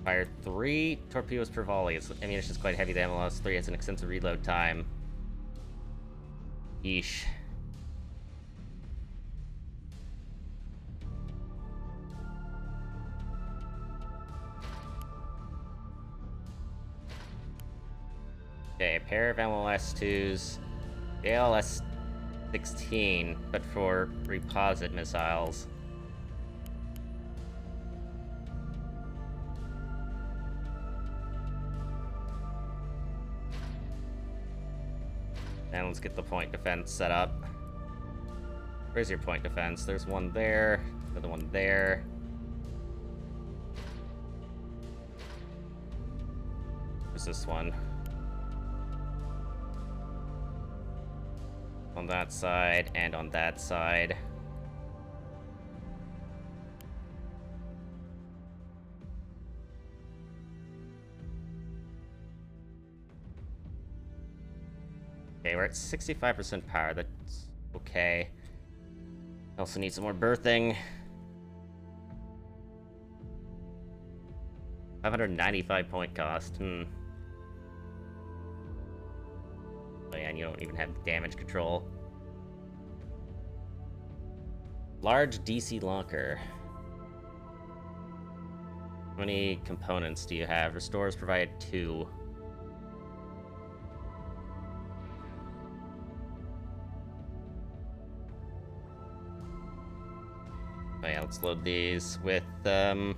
Fire 3 torpedoes per volley. Its ammunition is quite heavy. The MLS 3 has an extensive reload time. Yeesh. Okay, a pair of MLS-2s. ALS-16, but for reposit missiles. And let's get the point defense set up. Where's your point defense? There's one there, another one there. Where's this one? On that side and on that side. Okay, we're at 65% power. That's okay. Also need some more berthing. 595 point cost. Oh yeah, and you don't even have damage control. Large DC locker. How many components do you have? Restores provide 2. Oh yeah, let's load these with, do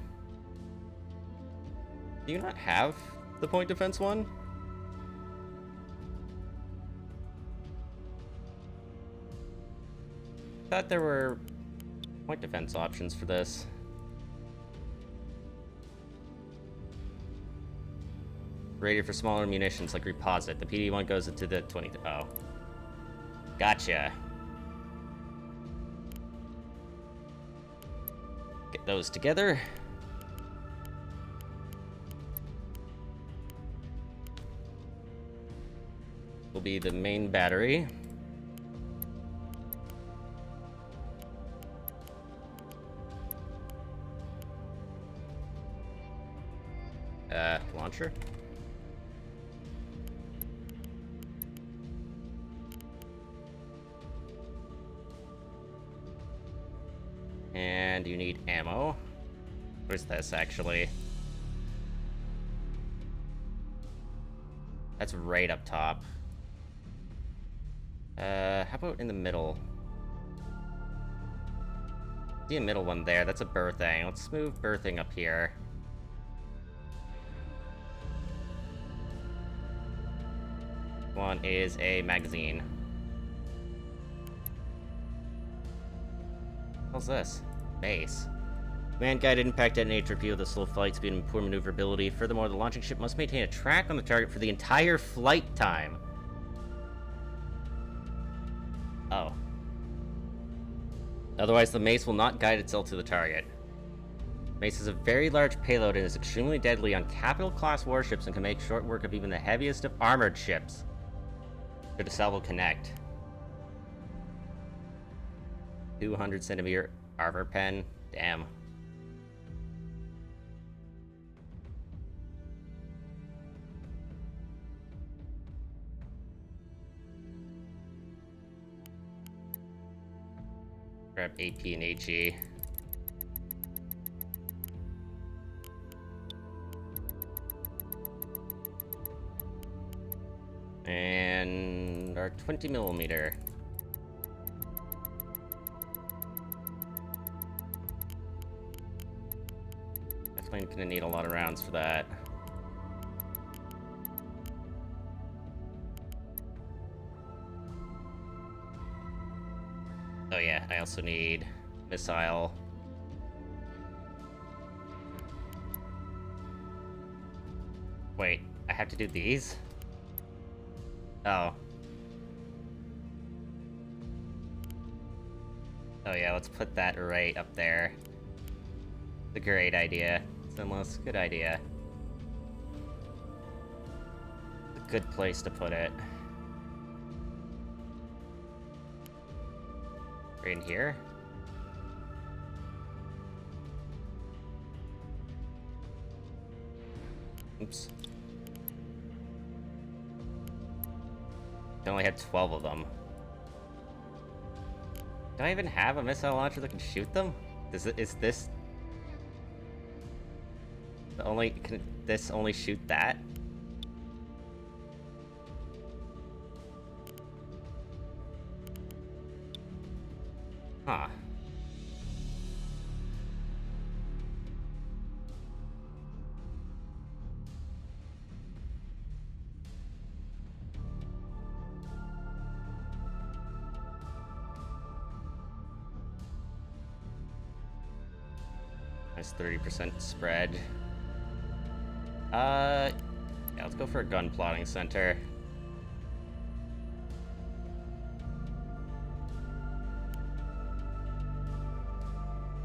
you not have the point defense one? Thought there were point defense options for this. Rated for smaller munitions like reposit. The PD1 goes into the 20. Oh. Gotcha. Get those together. Will be the main battery. Launcher. And you need ammo. Where's this, actually? That's right up top. How about in the middle? See a middle one there. That's a berthing. Let's move berthing up here. One is a magazine. What's this? Base. Man-guided impact detonator torpedo with a slow flight speed and poor maneuverability. Furthermore, the launching ship must maintain a track on the target for the entire flight time. Oh. Otherwise, the mace will not guide itself to the target. Mace has a very large payload and is extremely deadly on capital-class warships and can make short work of even the heaviest of armored ships. Should a salvo connect. 200 centimeter armor pen. Damn. Grab AP and HE. And our 20 millimeter. Definitely gonna need a lot of rounds for that. Oh yeah, I also need missile. Wait, I have to do these? Oh. Oh yeah, let's put that right up there. It's a great idea. Sinless, good idea. It's a good place to put it. Right in here? Oops. I only had 12 of them. Do I even have a missile launcher that can shoot them? Is this the only? Can this only shoot that? Huh. That's 30% spread. Yeah, let's go for a gun plotting center.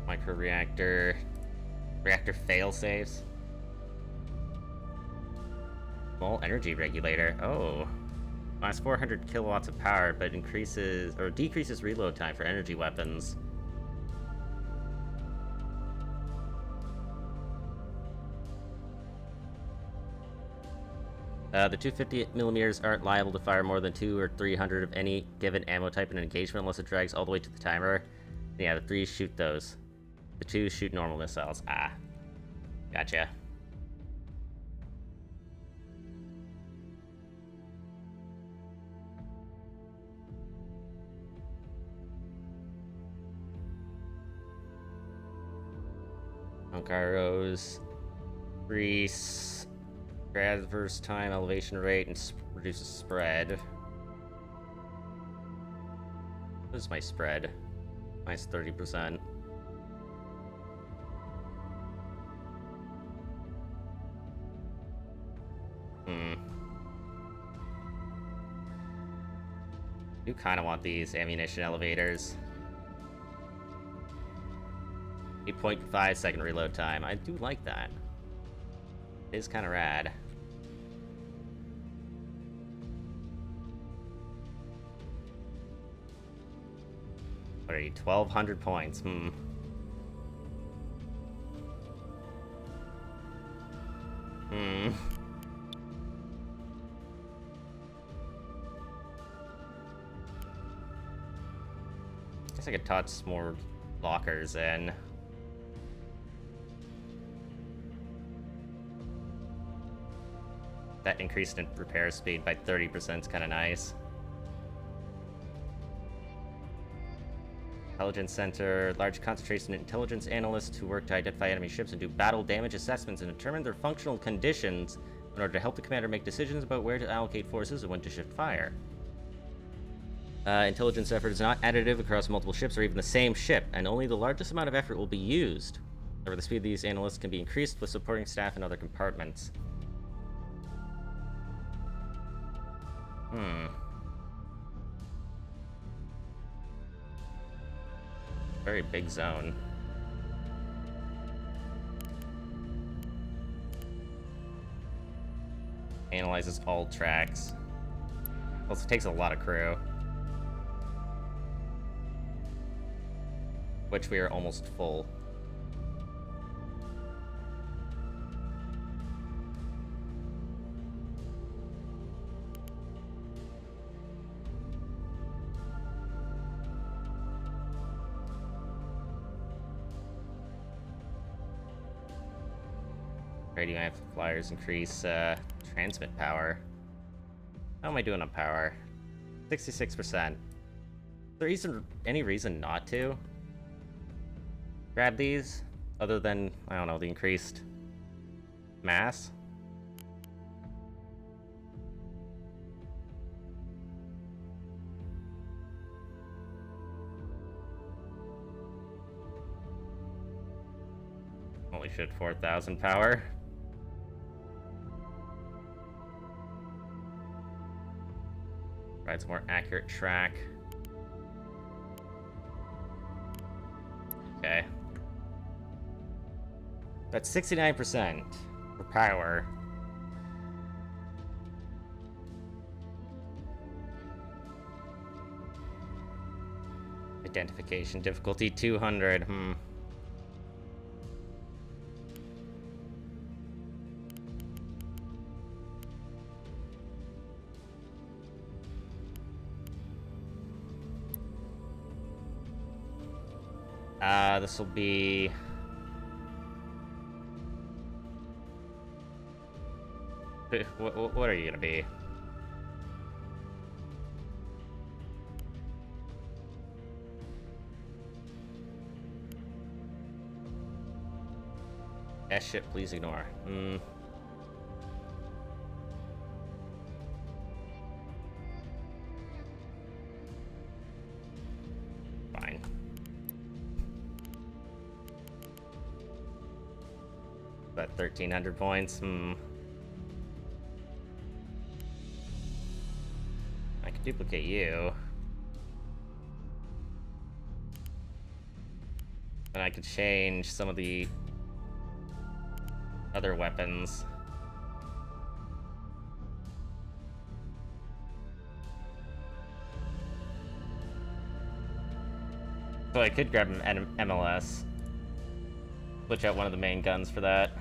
Microreactor. Reactor failsafes. Small energy regulator. Oh. Minus 400 kilowatts of power, but increases or decreases reload time for energy weapons. The 250mm aren't liable to fire more than 2 or 300 of any given ammo type in an engagement unless it drags all the way to the timer. Yeah, the 3s shoot those. The 2s shoot normal missiles. Ah. Gotcha. Arrows. Increase adverse time, elevation rate, and reduces spread. What is my spread? Minus 30%. Do kind of want these ammunition elevators. 8.5 second reload time. I do like that. It is kind of rad. What are you, 1,200 points? Guess I could toss more lockers in. That increased in repair speed by 30% is kind of nice. Intelligence Center, large concentration of intelligence analysts who work to identify enemy ships and do battle damage assessments and determine their functional conditions in order to help the commander make decisions about where to allocate forces and when to shift fire. Intelligence effort is not additive across multiple ships or even the same ship, and only the largest amount of effort will be used. However, the speed of these analysts can be increased with supporting staff in other compartments. Very big zone. Analyzes all tracks. Also takes a lot of crew. Which we are almost full. Radio amplifiers increase transmit power. How am I doing on power? 66%. Is there any reason not to grab these? Other than, I don't know, the increased mass? Holy shit, 4,000 power. Provides a more accurate track. Okay. That's 69% for power. It Identification difficulty 200. This will be... What are you gonna be? S ship, please ignore. Fine. About 1,300 points. I could duplicate you. And I could change some of the other weapons. So I could grab an MLS. Switch out one of the main guns for that.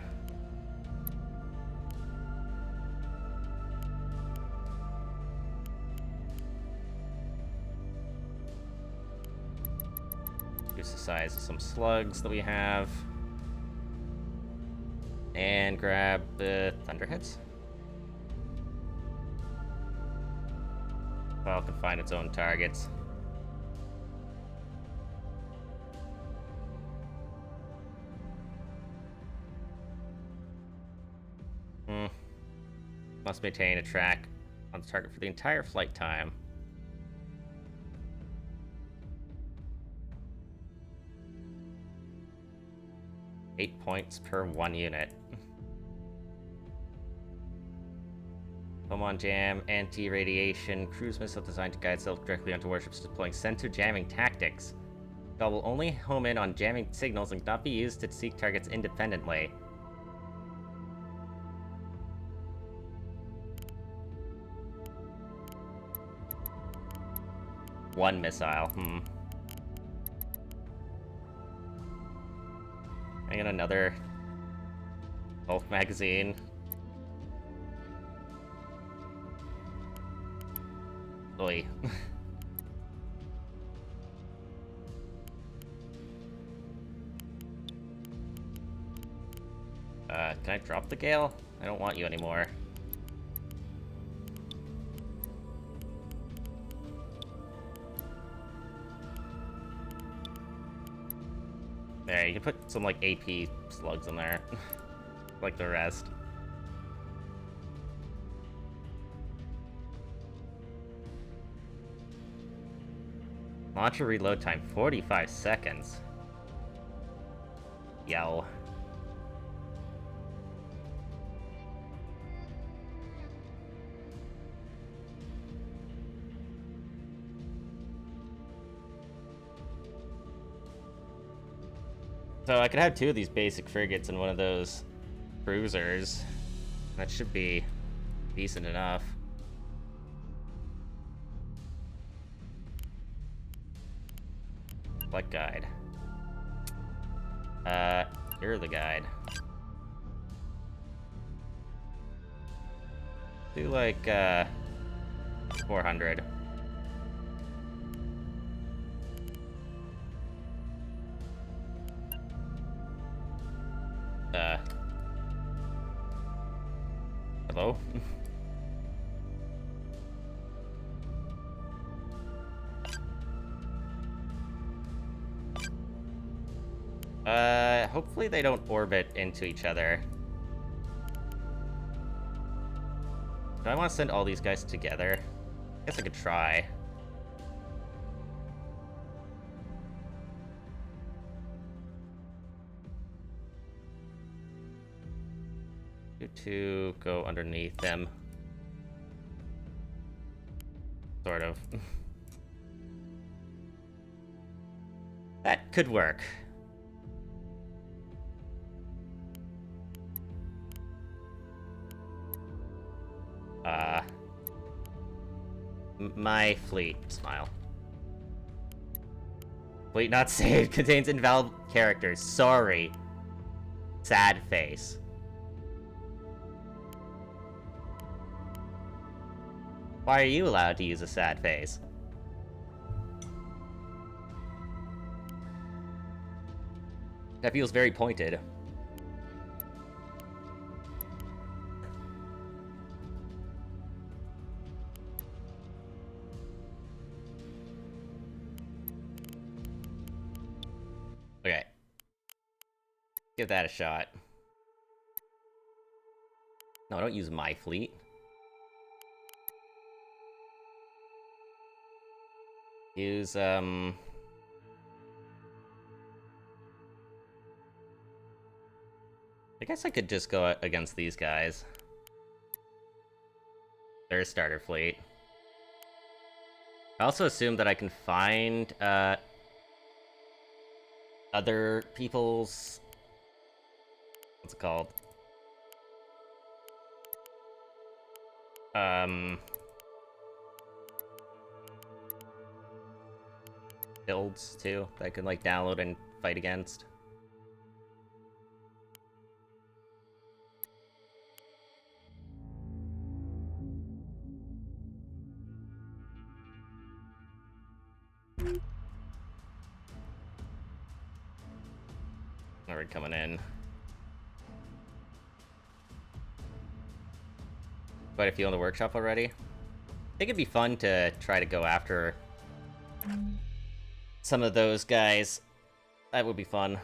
Reduce the size of some slugs that we have. And grab the Thunderheads. Well, it can find its own targets. Must maintain a track on the target for the entire flight time. Eight points per 1 unit. Come on, jam, anti-radiation, cruise missile designed to guide itself directly onto warships deploying sensor jamming tactics. It will only home in on jamming signals and not be used to seek targets independently. One missile, I got another bulk magazine. Oy. Can I drop the Gale? I don't want you anymore. There, you can put some, like, AP slugs in there. Like the rest. Launcher reload time, 45 seconds. Yo. So I could have two of these basic frigates and one of those cruisers. That should be decent enough. What guide? You're the guide. Do like 400. Hello? Hopefully they don't orbit into each other. Do I want to send all these guys together? I guess I could try. To go underneath them. Sort of. That could work. My fleet. Smile. Fleet not saved. Contains invalid characters. Sorry. Sad face. Why are you allowed to use a sad face? That feels very pointed. Okay. Give that a shot. No, don't use my fleet. Use, I guess I could just go against these guys. Their starter fleet. I also assume that I can find, other people's... What's it called? Builds, too, that I can, like, download and fight against. Alright, coming in. Quite a few in the workshop already. I think it'd be fun to try to go after some of those guys. That would be fun.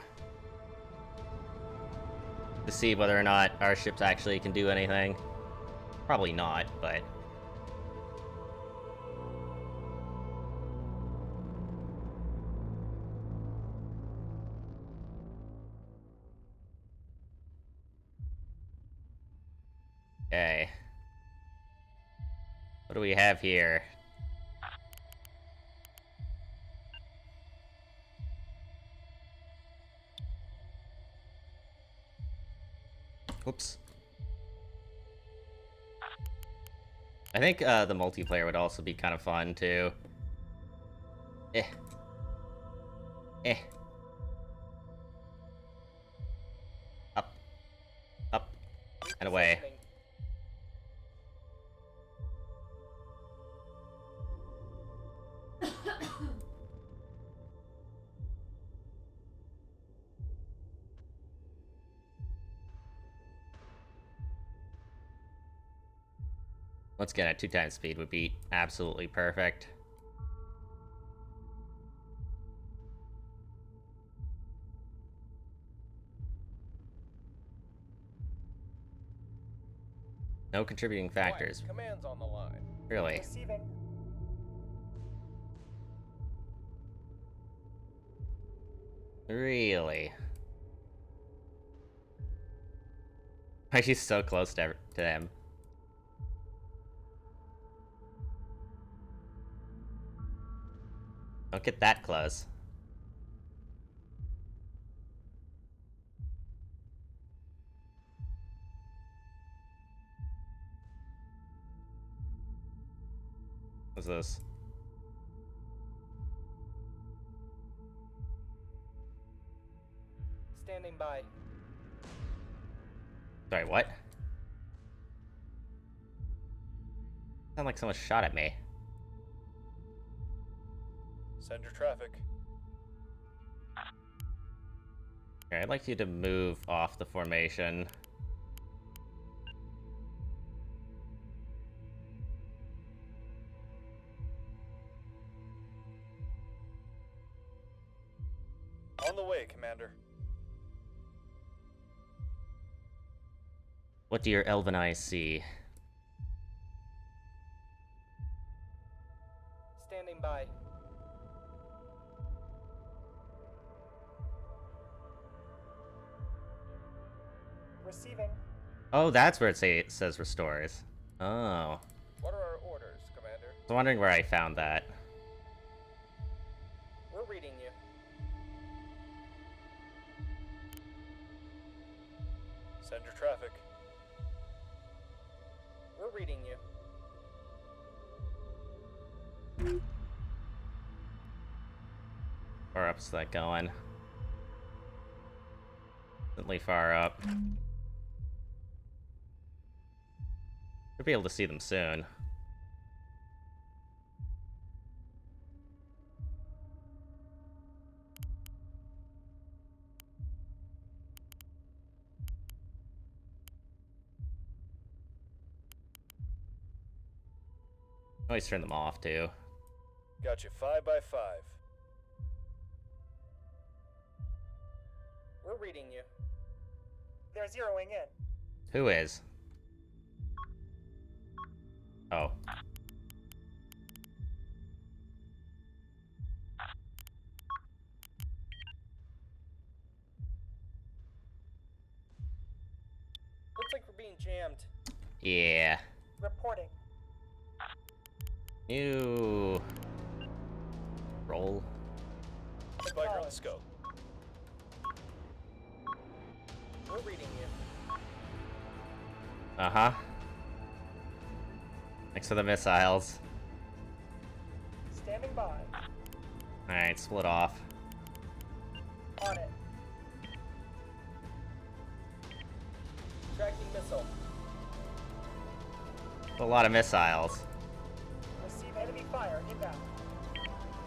To see whether or not our ships actually can do anything. Probably not, but... Okay. What do we have here? Oops. I think the multiplayer would also be kind of fun too. Eh. Eh. Up. Up. And away. Once again, at 2 times speed would be absolutely perfect. No contributing factors. Quiet. Commands on the line. Really? Receiving. Really? Why is she so close to them? Don't get that close. What's this? Standing by. Sorry, what? Sound like someone shot at me. Send your traffic. Okay, I'd like you to move off the formation. On the way, Commander. What do your elven eyes see? Standing by. Receiving. Oh, that's where it says restores. Oh. What are our orders, Commander? I was wondering where I found that. We're reading you. Send your traffic. We're reading you. up is that going? Definitely far up. Should be able to see them soon. Always turn them off too. Got you 5 by 5. We're reading you. They're zeroing in. Who is? Oh. Looks like we're being jammed. Yeah. Reporting. Ew. Roll. Spiker on the scope. We're reading you. Uh-huh. Next to the missiles. Standing by. Alright, split off. On it. Tracking missile. A lot of missiles. Receive enemy fire inbound.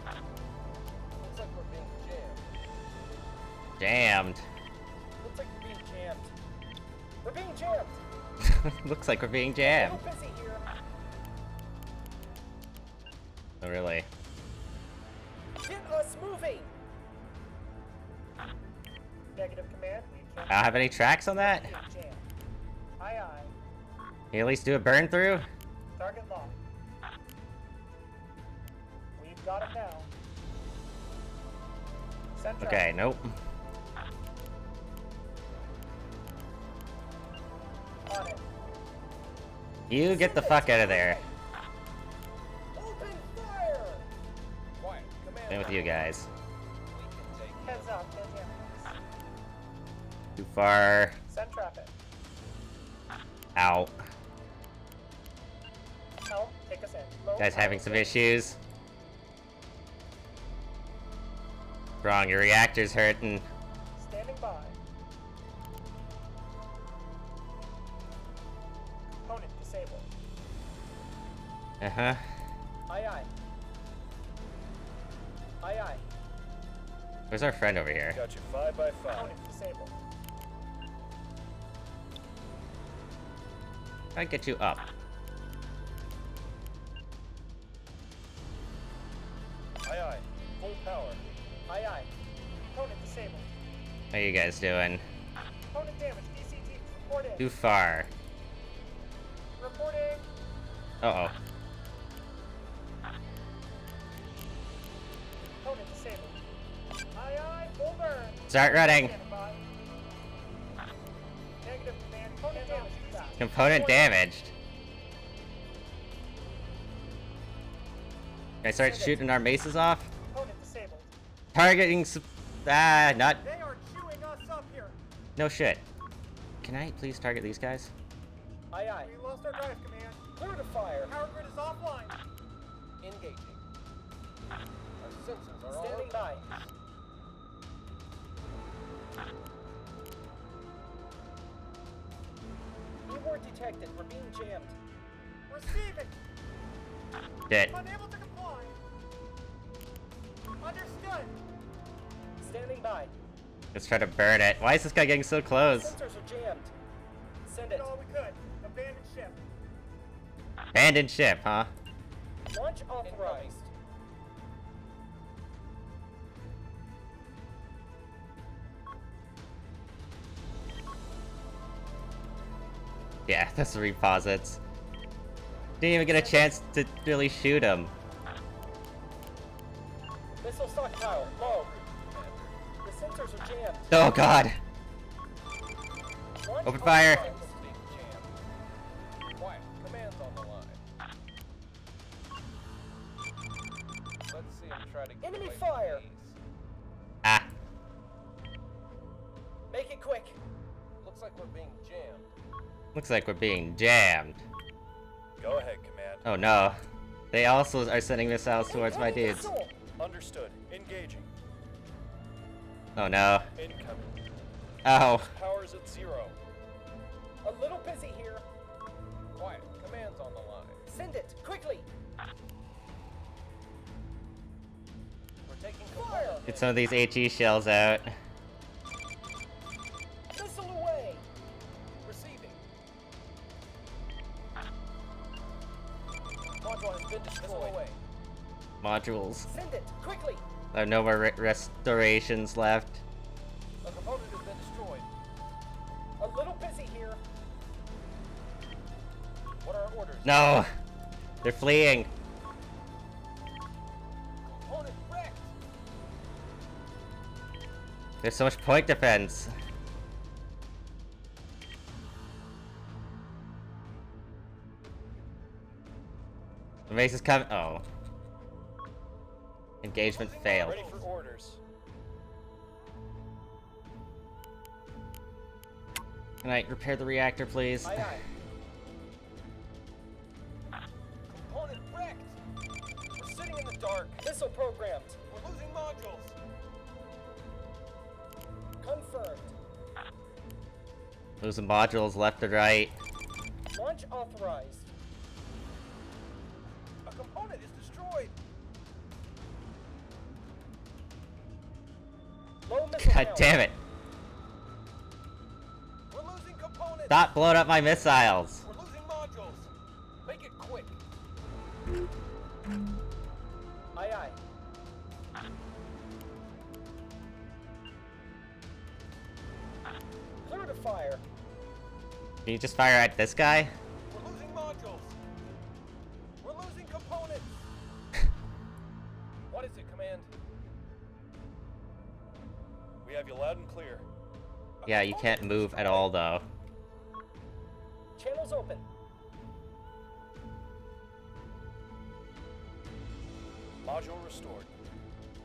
Looks like we're being jammed. Jammed. Looks like we're being jammed. We're being jammed! Looks like we're being So jammed. busy here. Oh, really? Get us moving! Negative command. We I can't don't have any tracks on that? being jammed. Aye aye. Can you at least do a burn through? Target locked. We've got it now. Send traffic. Okay, nope. On it. You get the fuck out of there. Open fire! Quiet. Command. Same with you guys. We can take Heads up. There's enemies. Too far. Send traffic. Out. Help. Take us in. Low Guys power. having some issues. Wrong, your reactor's hurting. Standing by. Component disabled. Uh-huh. Aye aye. Aye aye. Where's our friend over here? Got you 5 by 5. Component disabled. I'll get you up. Aye aye. Full power. Aye aye. Component disabled. How you guys doing? Component damage. DC teams report in. Too far. Reporting. Uh-oh. Component disabled. Aye aye. Full burn. Start running. Standing by. Negative command. Component damage. DC. Component damaged. Can I start shooting our maces off? Component disabled. Targeting not... They are chewing us up here. No shit. Can I please target these guys? Aye aye. We lost our drive command. Clear to fire. Power grid is offline. Engaging. Our sensors are Standing all by. Reward detected. We're being jammed. Receiving. Dead. Unable to comply. Understood. Standing by. Let's try to burn it. Why is this guy getting so close? Sensors are jammed. Send Did it. all we could. Abandoned ship. Abandoned ship, huh? Launch authorized. Yeah, that's the reposits. Didn't even get a chance to really shoot him. Missile stockpile low. The sensors are jammed. Oh god. Launch Open fire. authorized. Being jammed. Quiet. Command's on the line. Let's see him try to get Enemy away fire. from these. Ah. Make it quick. Looks like we're being jammed. Looks like we're being jammed. Go ahead, command. Oh no. They also are sending missiles towards my Enemy dudes. missile. Understood. Engaging. Oh no. Incoming. Oh. Power's at 0. A little busy here. Quiet. Command's on the line. Send it, quickly. We're taking Fire! component. Get some of these HE shells out. Missile away. Receiving. Module has been Missile destroyed. away. Modules. Send it, quickly. I have no more restorations left. A component has been destroyed. A little busy here. What are our orders? No! They're fleeing. Component wrecked. There's so much point defense. The base is coming. Oh. Engagement failed. Ready for orders. Can I repair the reactor, please? Aye, aye. Component wrecked. We're sitting in the dark. Missile programmed. We're losing modules. Confirmed. Losing modules left and right. Launch authorized. A component is destroyed. Low missile God count. damn it. We're losing components. Stop blowing up my missiles. We're losing modules. Make it quick. Aye, aye. Clear to fire. Can you just fire at this guy? We're losing modules. We're losing components. What is it, Command? We have you loud and clear. Yeah, you can't move at all, though. Channels open. Module restored.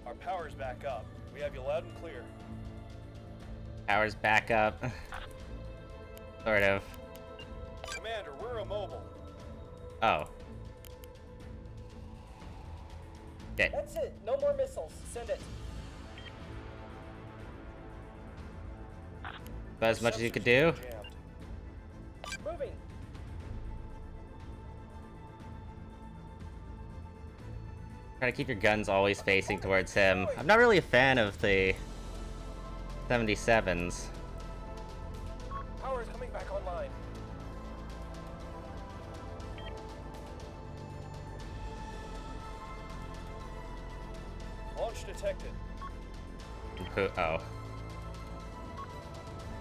Our power's back up. We have you loud and clear. Power's back up. Sort of. Commander, we're immobile. Oh. Shit. That's it. No more missiles. Send it. About as much as you could do? Jammed. Moving. Try to keep your guns always facing towards him. I'm not really a fan of the 77s. Power is coming back online. Launch detected. Oh.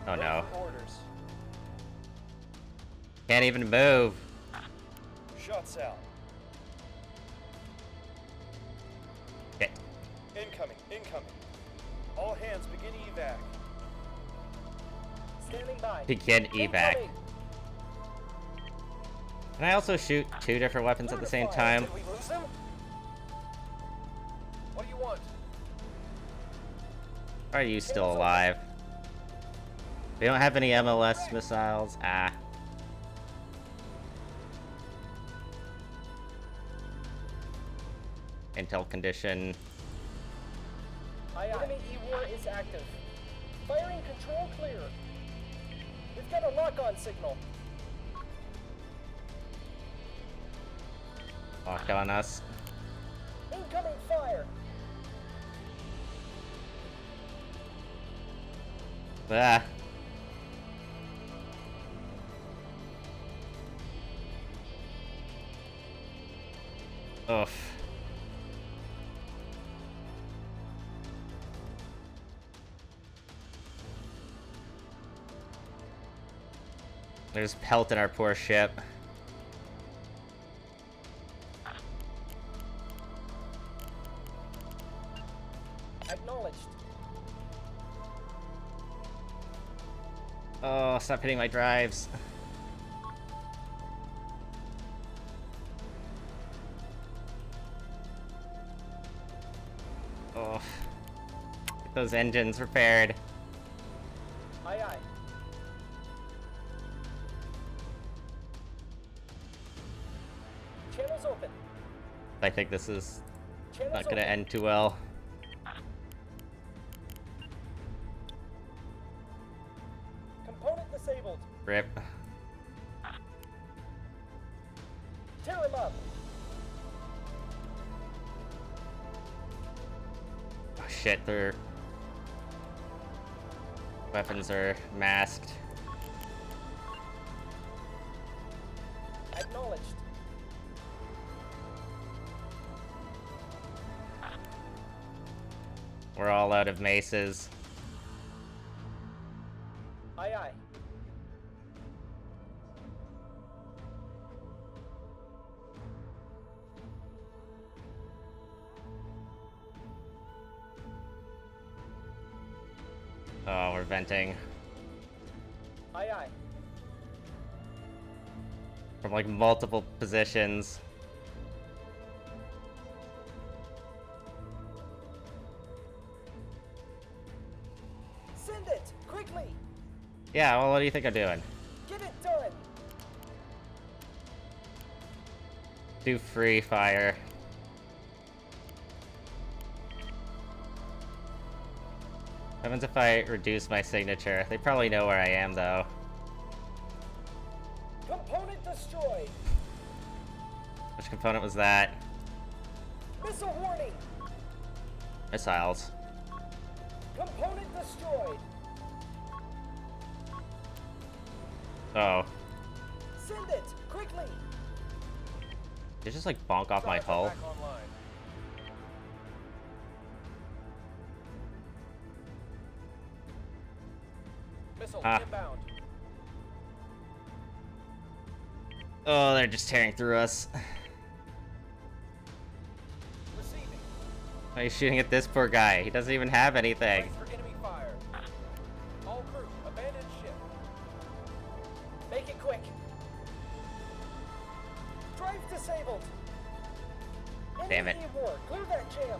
Oh Ready no. for orders. Can't even move. Shots out. Shit. Incoming. Incoming. All hands begin evac. Standing by. Begin evac. Incoming. Can I also shoot two different weapons at the same time? Did we lose them? What do you want? Or are you still alive? We don't have any MLS missiles. Ah. Intel condition. Aye, aye. Enemy E-War is active. Firing control clear. We've got a lock-on signal. Locked on us. Incoming fire. Ah. Oof. There's pelt in our poor ship. Acknowledged. Oh, stop hitting my drives. Oh. Get those engines repaired. Aye, aye. Channels open. I think this is Channels not gonna open. end too well. shit, their weapons are masked. Acknowledged. We're all out of maces. Aye, aye. Oh, we're venting. Aye, aye. From like multiple positions. Send it! Quickly! Yeah, well, what do you think I'm doing? Get it done! Do free fire. What happens if I reduce my signature? They probably know where I am, though. Component destroyed! Which component was that? Missile warning! Missiles. Component destroyed! Oh. Send it! Quickly! Did it just like bonk off my Drives are hull? back online. Missile Ah. inbound. Oh, they're just tearing through us. Receiving. Why are you shooting at this poor guy? He doesn't even have anything. Brace for enemy fire. All crew, abandon ship. Make it quick! Drive disabled! Damn it. Enemy war, clear that jam!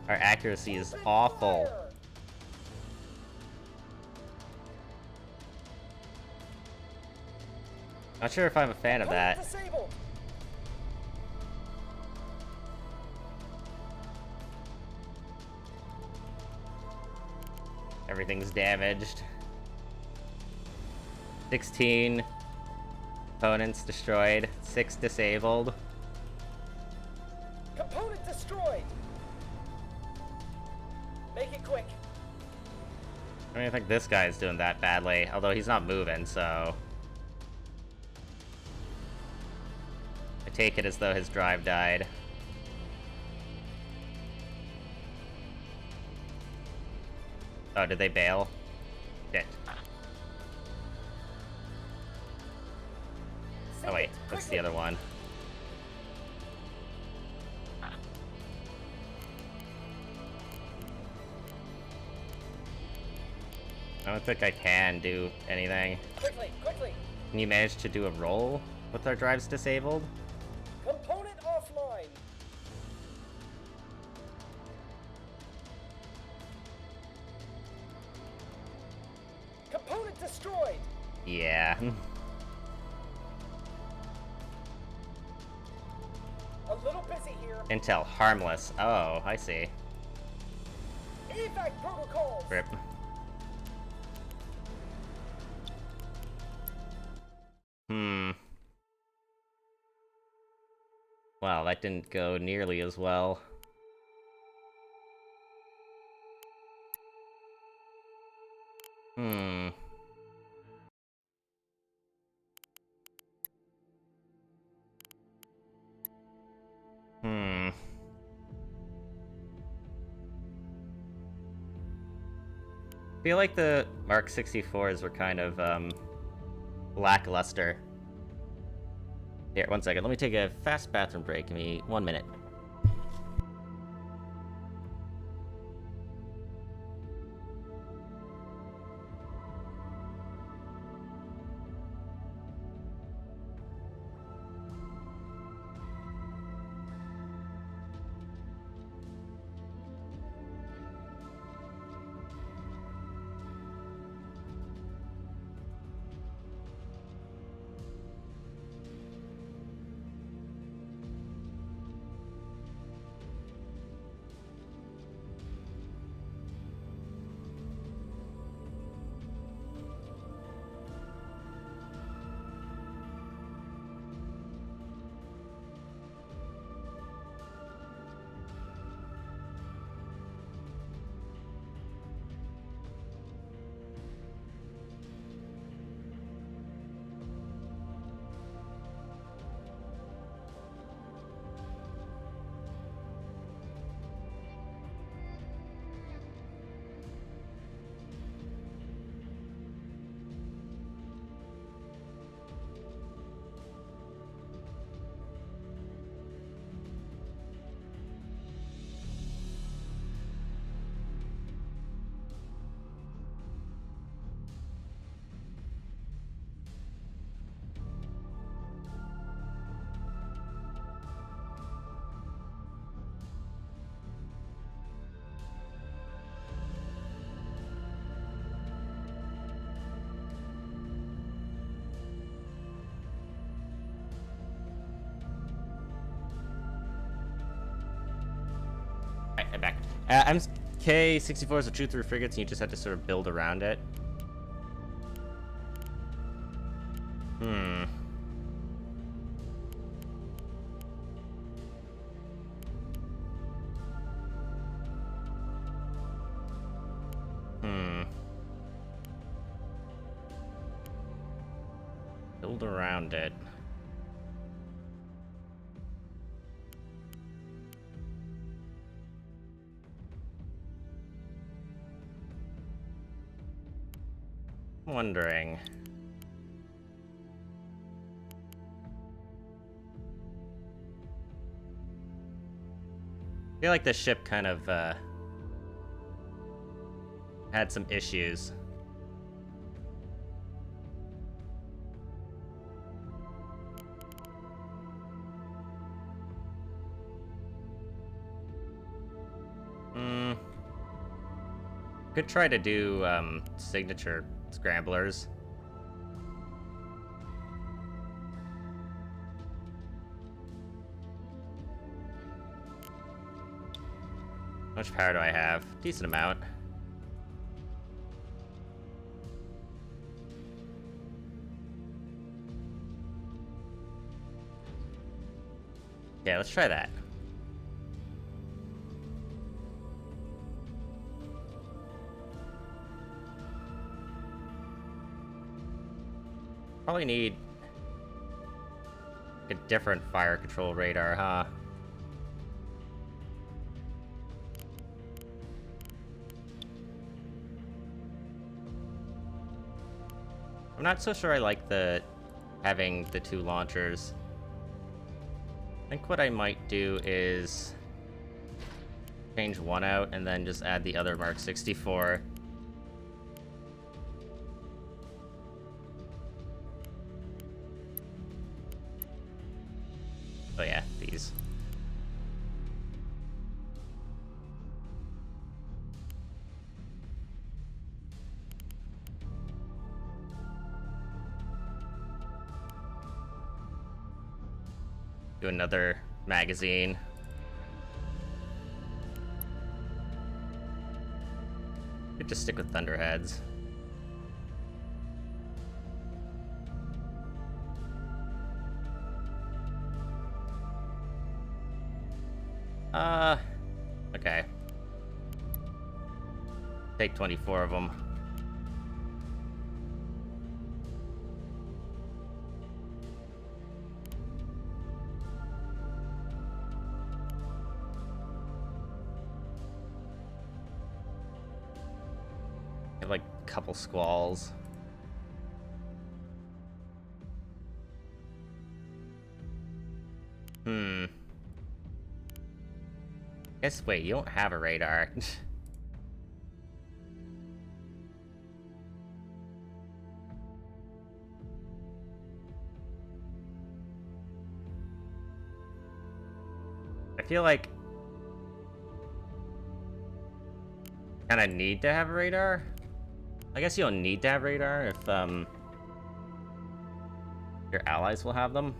Our accuracy is Open awful. fire! Not sure if I'm a fan of Component that. disabled! Everything's damaged. 16 opponents destroyed, 6 disabled. Component destroyed! Make it quick! I don't think this guy's doing that badly, although he's not moving, so... I take it as though his drive died. Oh, did they bail? Shit. Send Oh wait, it, that's the quickly! other one. I don't think I can do anything. Quickly, quickly! Can you manage to do a roll with our drives disabled? Component offline! Component destroyed! Yeah. A little busy here. Intel harmless. Oh, I see. Evac protocols! Rip. Wow, that didn't go nearly as well. Hmm. I feel like the Mark 64s were kind of, lackluster. Here, one second. Let me take a fast bathroom break. Give me 1 minute. Alright, I'm back. MK64 is a true through frigates, and you just have to sort of build around it. Hmm. Build around it. I'm wondering. I feel like this ship kind of had some issues. Could try to do signature scramblers. How much power do I have? Decent amount. Yeah, let's try that. Probably need a different fire control radar, huh? I'm not so sure I like having the two launchers. I think what I might do is change one out and then just add the other Mark 64. Oh yeah, these. Do another magazine. Could just stick with Thunderheads. Okay. Take 24 of them. Have like a couple squalls. Guess wait, you don't have a radar. I feel like kind of need to have a radar. I guess you don't need to have radar if your allies will have them.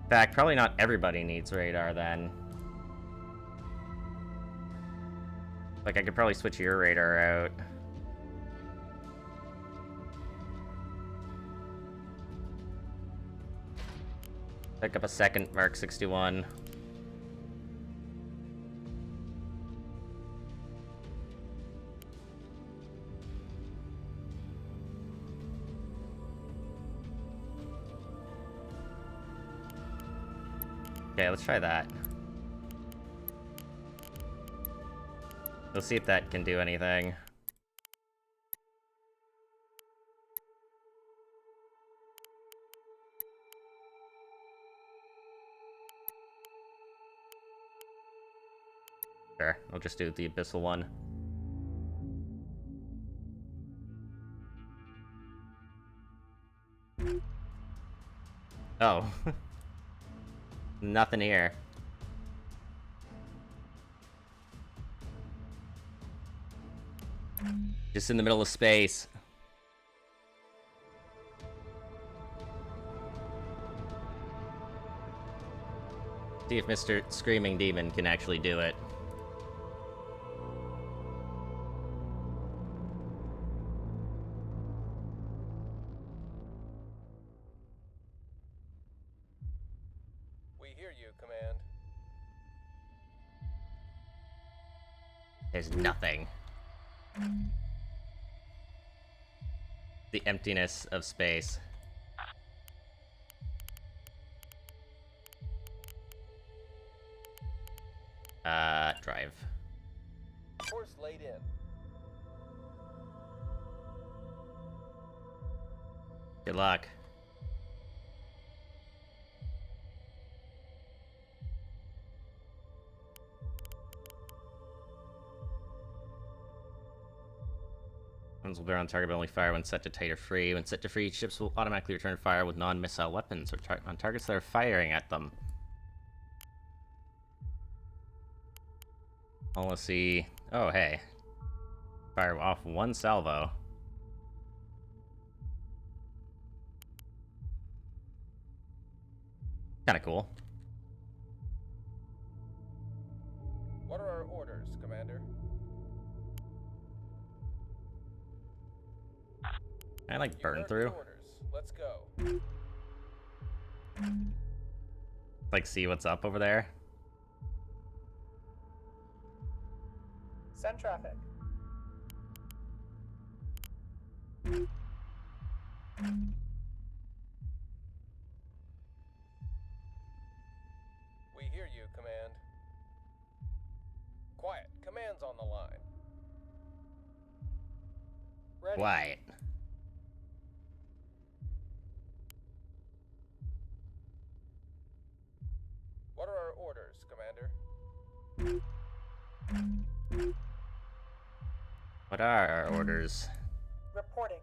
In fact, probably not everybody needs radar then. Like, I could probably switch your radar out. Pick up a second Mark 61. Okay, let's try that. We'll see if that can do anything. Sure, I'll just do the Abyssal one. Oh. Nothing here. Just in the middle of space. See if Mr. Screaming Demon can actually do it. We hear you, Command. There's nothing. The emptiness of space. Drive. Course laid in. Good luck. Guns will bear on target but only fire when set to tight or free. When set to free, ships will automatically return fire with non-missile weapons or on targets that are firing at them. I want to see... Oh, hey. Fire off one salvo. Kinda cool. What are our orders, Commander? I like You burn heard through. the orders. Let's go. Like, see what's up over there. Send traffic. We hear you, Command. Quiet. Command's on the line. Ready. Quiet. What are our orders, Commander? What are our orders? Reporting.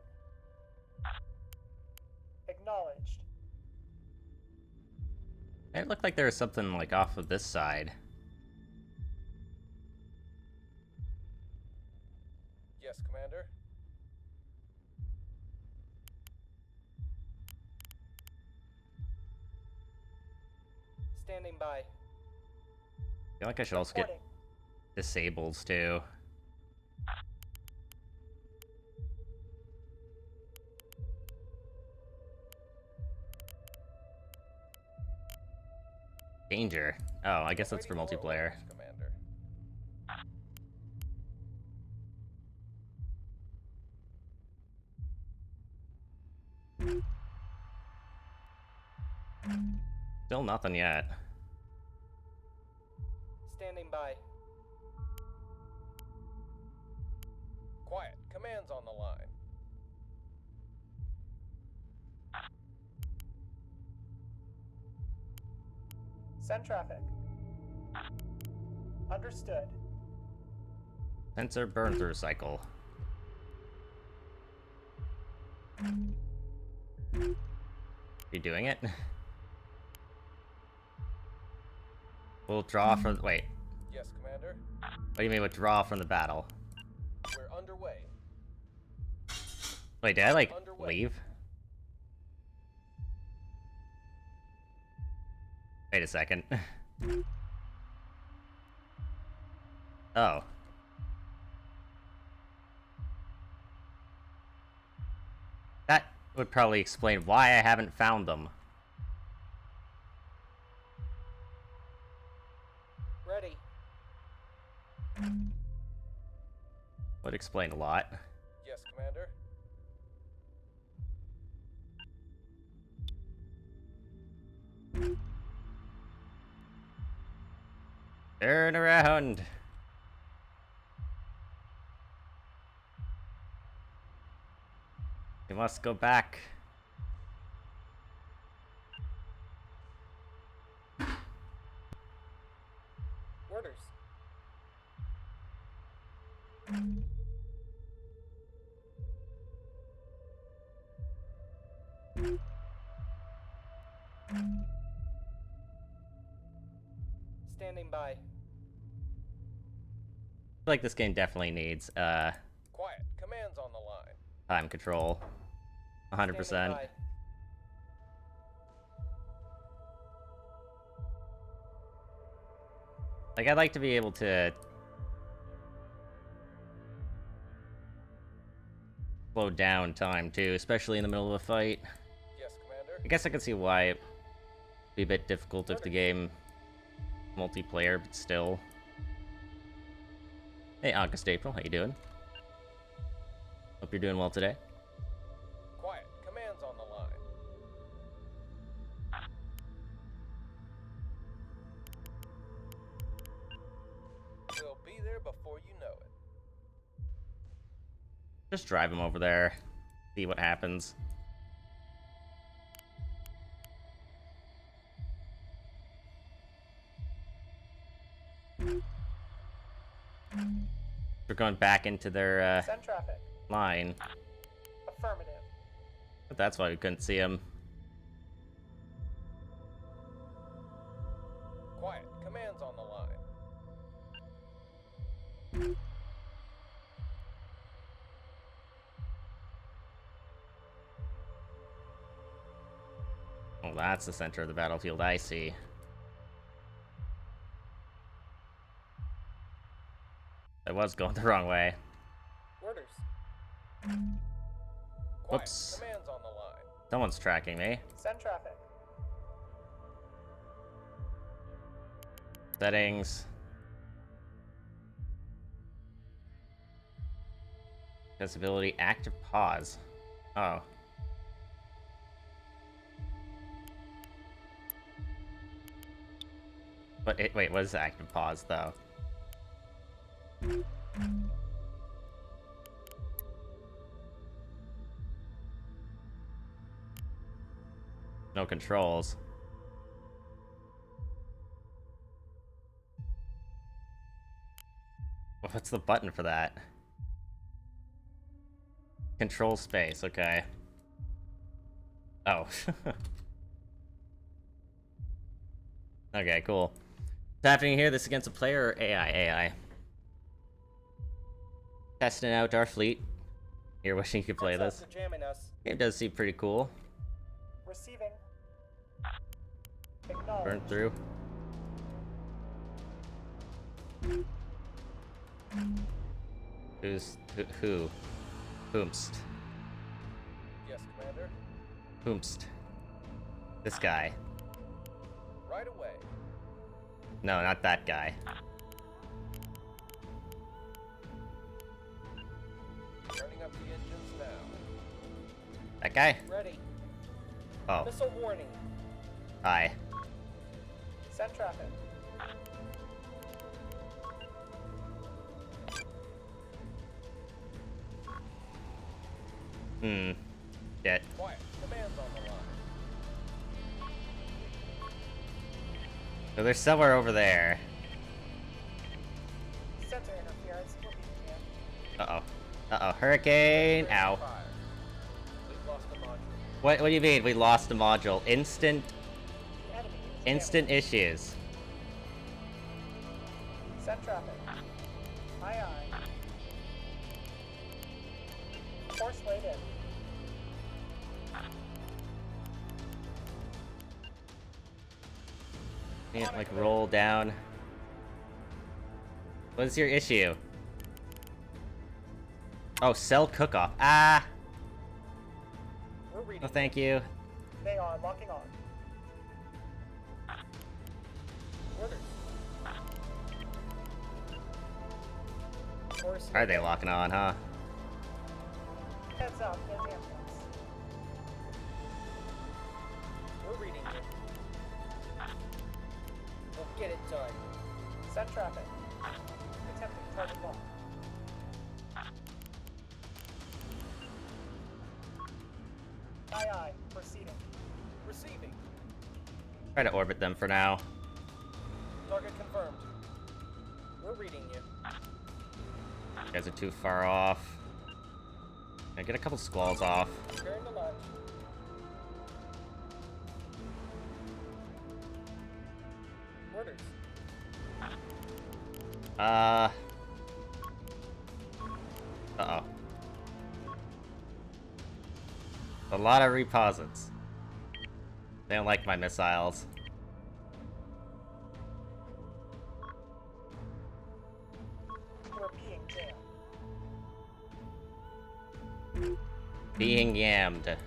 Acknowledged. It looked like there was something, like, off of this side. Yes, Commander. Standing by. I feel like I should also get Reporting. disables, too. Danger. Oh, I guess that's for Waiting multiplayer. orders, Commander. Still nothing yet. Standing by. Quiet. Command's on the line. Send traffic. Understood. Sensor burn through cycle. You doing it? We'll draw from... Wait. Yes, Commander. What do you mean withdraw from the battle? We're underway. Wait, did I, like, Underway. leave? Wait a second. Oh. That would probably explain why I haven't found them. Ready. Would explain a lot. Yes, Commander. Turn around. You must go back. Orders. Standing by. I feel like this game definitely needs Quiet. Command's on the line. time control. 100%. Standing by. Like, I'd like to be able to slow down time, too, especially in the middle of a fight. Yes, Commander. I guess I can see why it'd be a bit difficult if the game multiplayer, but still. Hey, August April, how you doing? Hope you're doing well today. Quiet. Command's on the line. We'll be there before you know it. Just drive him over there, see what happens. They're going back into their Send traffic. line. Affirmative. But that's why we couldn't see him. Quiet. Command's on the line. Oh, that's the center of the battlefield, I see. I was going the wrong way. Orders. Quiet. Whoops. Command's on the line. Someone's tracking me. Send traffic. Settings. Accessibility, active pause. Oh. But wait, what is the active pause though? No controls. What's the button for that? Control space, okay. Oh. Okay, cool. What's happening here? This against a player or AI? AI. Testing out our fleet. You're wishing you could play this. They're jamming us. Game does seem pretty cool. Receiving. Acknowledge. Burn through. Who? Whomst. Yes, Commander. Whomst. This guy. Right away. No, not that guy. Turning up the engines now. That guy? Ready. Oh, Missile warning. hi. Send traffic. Shit. Quiet. Command's on the line. So they're somewhere over there. Center interference. Will be jammed. Uh-oh. Uh-oh. Hurricane! Ow. Fire. We've lost the module. What do you mean we lost the module? Instant The enemy is instant issues. jamming. Send traffic. Aye aye. Force laid in. Can't like roll down. What is your issue? Oh, cell cook-off. Ah! We're reading. No, thank you. They are locking on. Orders. Force Are they locking on, huh? Heads up, enhancements. We're reading you. We'll get it done. Send traffic. Attempting target lock. Aye aye. Proceeding. Receiving. Try to orbit them for now. Target confirmed. We're reading you. You guys are too far off. I get a couple squalls off. Preparing to launch. Orders. Uh-oh. A lot of reposits. They don't like my missiles. Being yammed.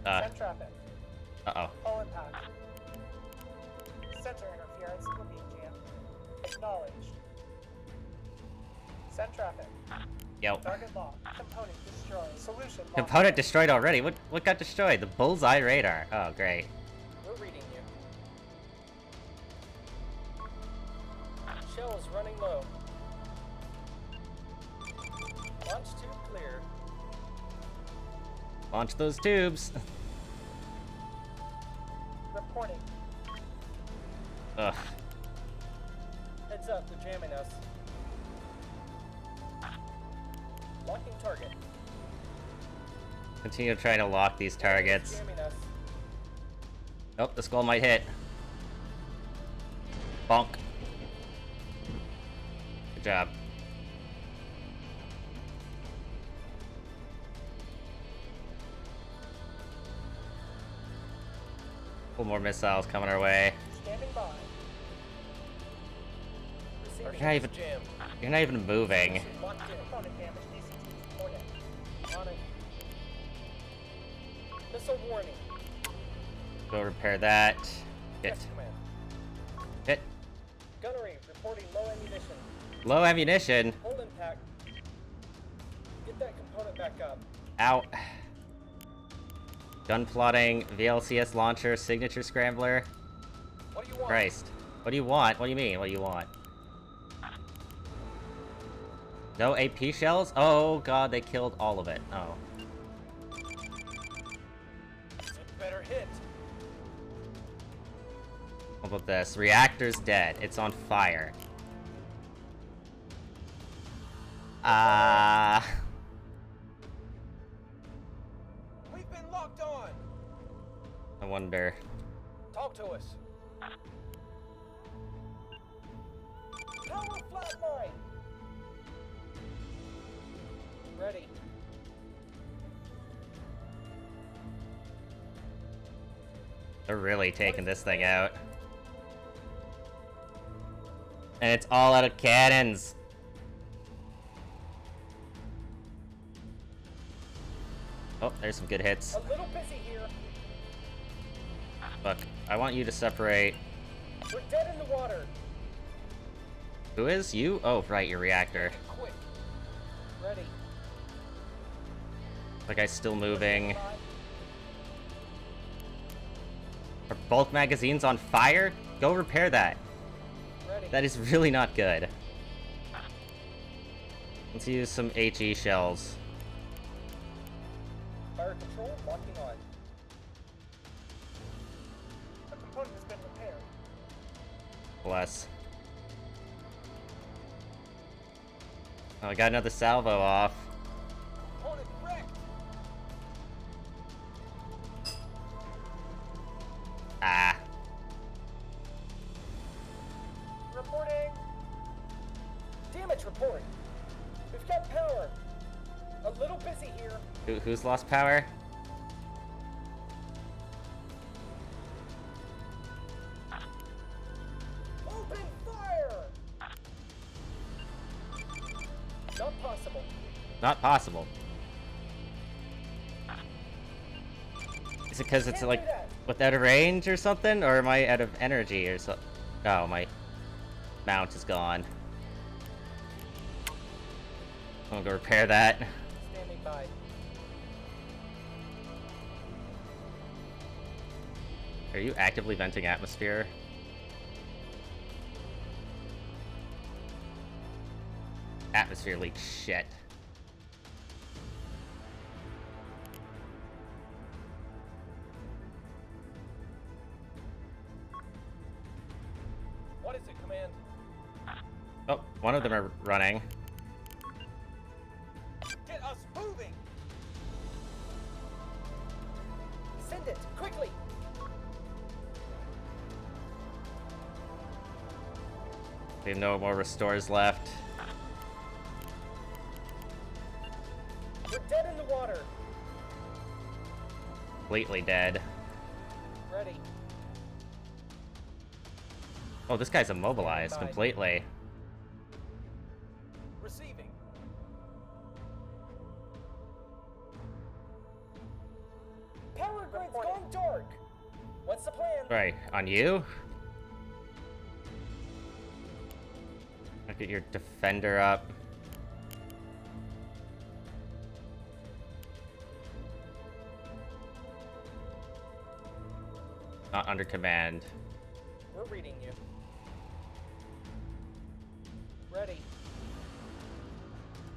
Send traffic. Uh-oh. All impact. Sensor interference will be jammed. Acknowledged. Send traffic. Yo. Target locked. Component destroyed. Solution locked. Component destroyed already? What got destroyed? The bullseye radar. Oh, great. We're reading you. Shell is running low. Launch tube clear. Launch those tubes. Reporting. Ugh. Heads up, they're jamming us. Locking target. Continue trying to lock these targets. Jamming us. Oh, the skull might hit. Bonk. Good job. Couple more missiles coming our way. Standing by. Receiving. You're not even, Jam. you're not even moving. Locked in. Component damage. DCT. Coordinate. On it. Missile warning. Go repair that. Hit. Yes, command. Hit. Gunnery reporting low ammunition. Low ammunition. Hold impact. Get that component back up. Out. Gun plotting, VLCS launcher, signature scrambler. What do you want? Christ. What do you want? What do you mean? What do you want? No AP shells? Oh god, they killed all of it. Oh. It better hit. What about this? Reactor's dead. It's on fire. We've been locked on. I wonder. Talk to us. Power flatline. Ready. They're really taking this thing out. And it's all out of cannons. Oh, there's some good hits. A little busy here. Look, I want you to separate. We're dead in the water. Who is? You? Oh, right, your reactor. Quick. Ready. The guy's still moving. Are bulk magazines on fire? Go repair that. Ready. That is really not good. Let's use some HE shells. Fire control locking on. The component has been repaired. Bless. Oh, I got another salvo off. Component wrecked. Ah. Reporting. Damage report. We've got power. A little busy here. Who's lost power? Open fire. Not possible. Not possible. Is it because it's Can't like do that. without a range or something? Or am I out of energy or so? Oh, my mount is gone. I'll go repair that. Standing by. Are you actively venting atmosphere? Atmosphere leak shit. What is it, command? Oh, one of them are running. Get us moving. Send it quickly. We have no more restores left. We're dead in the water. Completely dead. Ready. Oh, this guy's immobilized completely. Receiving. Power grid's gone dark. What's the plan? Right, on you? Get your defender up. Not under command. We're reading you. Ready.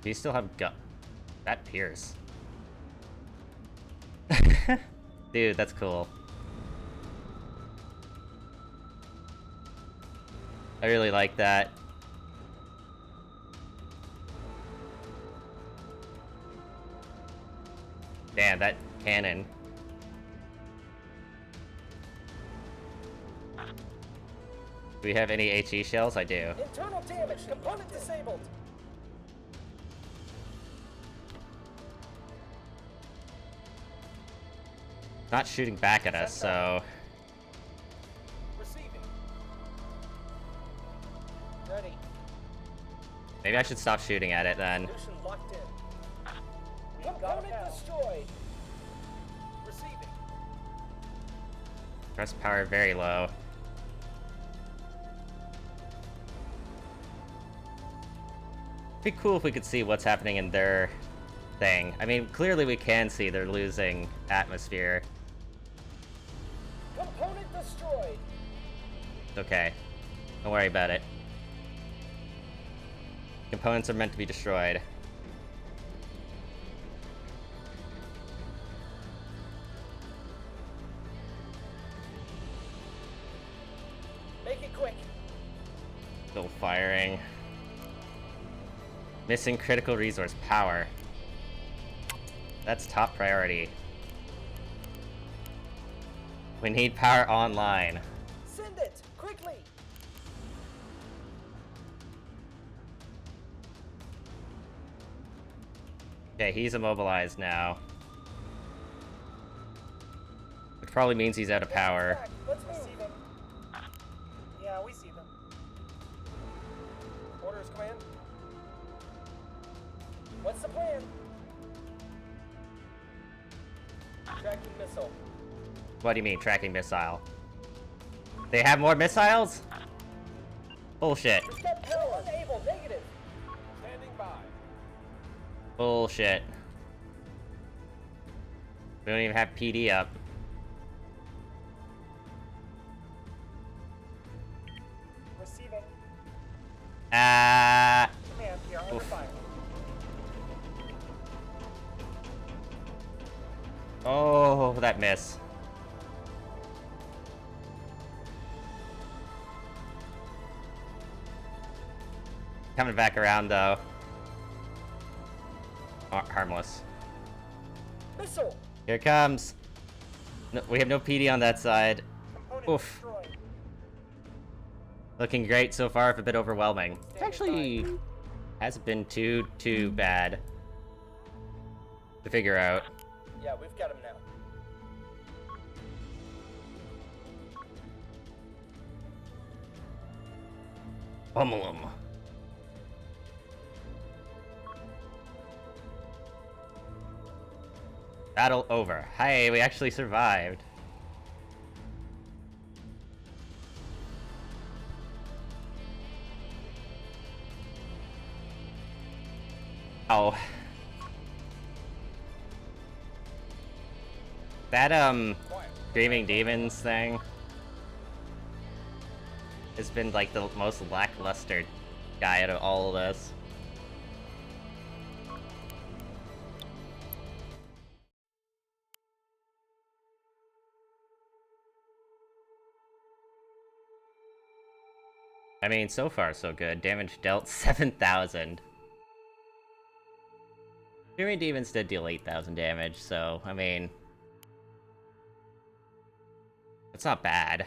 Do you still have gun? That Pierce. Dude, that's cool. I really like that. Damn, that cannon. Do we have any HE shells? I do. Internal damage. Component disabled. Not shooting back at us, so... Receiving. Ready. Maybe I should stop shooting at it then. Solution locked in. Component destroyed. Receiving. Press power very low. It'd be cool if we could see what's happening in their thing. I mean, clearly we can see they're losing atmosphere. Component destroyed. It's okay. Don't worry about it. Components are meant to be destroyed. Make it quick. Still firing. Missing critical resource power. That's top priority. We need power online. Send it quickly. Okay, he's immobilized now. Which probably means he's out of power. Let's move. Yeah, we see them. Orders, command. What's the plan? Tracking missile. What do you mean, tracking missile? They have more missiles? Bullshit. We've got power. Unable. Negative. Standing by. Bullshit. We don't even have PD up. Receiving. Ah. Command, we are under fire. Oh, that miss. Coming back around though. Harmless. Missile. Here it comes. No, we have no PD on that side. Component Oof. destroyed. Looking great so far, if a bit overwhelming. It actually hasn't been too bad to figure out. Yeah, we've got him now. Pummel 'em. Battle over. Hey, we actually survived. Oh. That, Screaming Demons thing has been, like, the most lackluster guy out of all of this. I mean, so far so good. Damage dealt 7,000. Screaming Demons did deal 8,000 damage, so, I mean... it's not bad.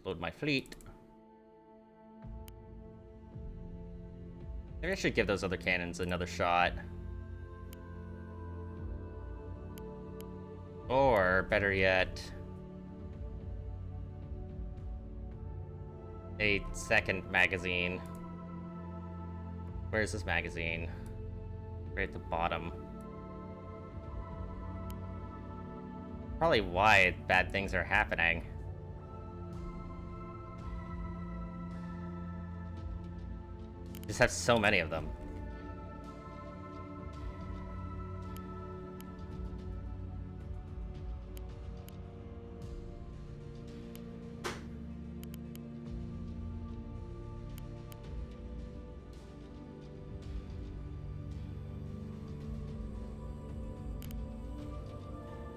Load my fleet. Maybe I should give those other cannons another shot. Or, better yet, a second magazine. Where's this magazine? Right at the bottom. Probably why bad things are happening. Just have so many of them.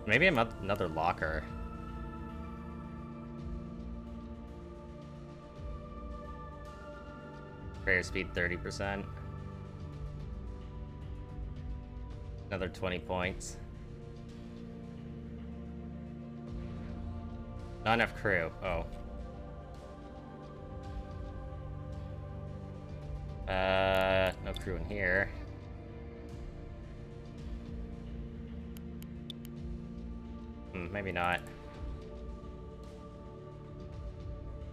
Maybe another locker. Prayer speed 30%. Another 20 points. Not enough crew. Oh. No crew in here. Maybe not.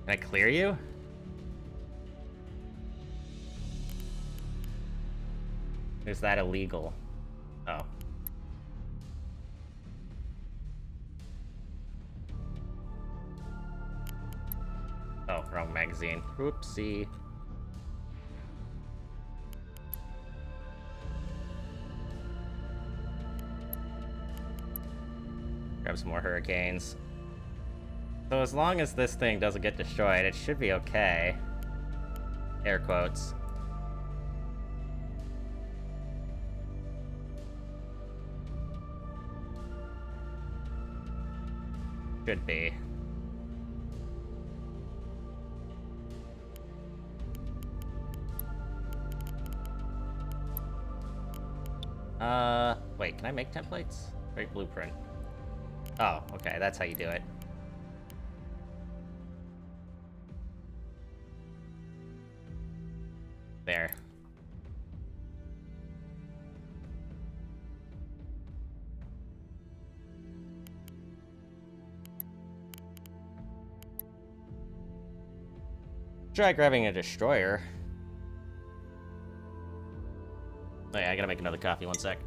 Can I clear you? Is that illegal? Oh. Oh, wrong magazine. Whoopsie. Grab some more hurricanes. So as long as this thing doesn't get destroyed, it should be okay. Air quotes. Should be. Wait, can I make templates? Great blueprint. Oh, okay, that's how you do it. There. Try grabbing a destroyer. Oh yeah, I gotta make another coffee, 1 sec.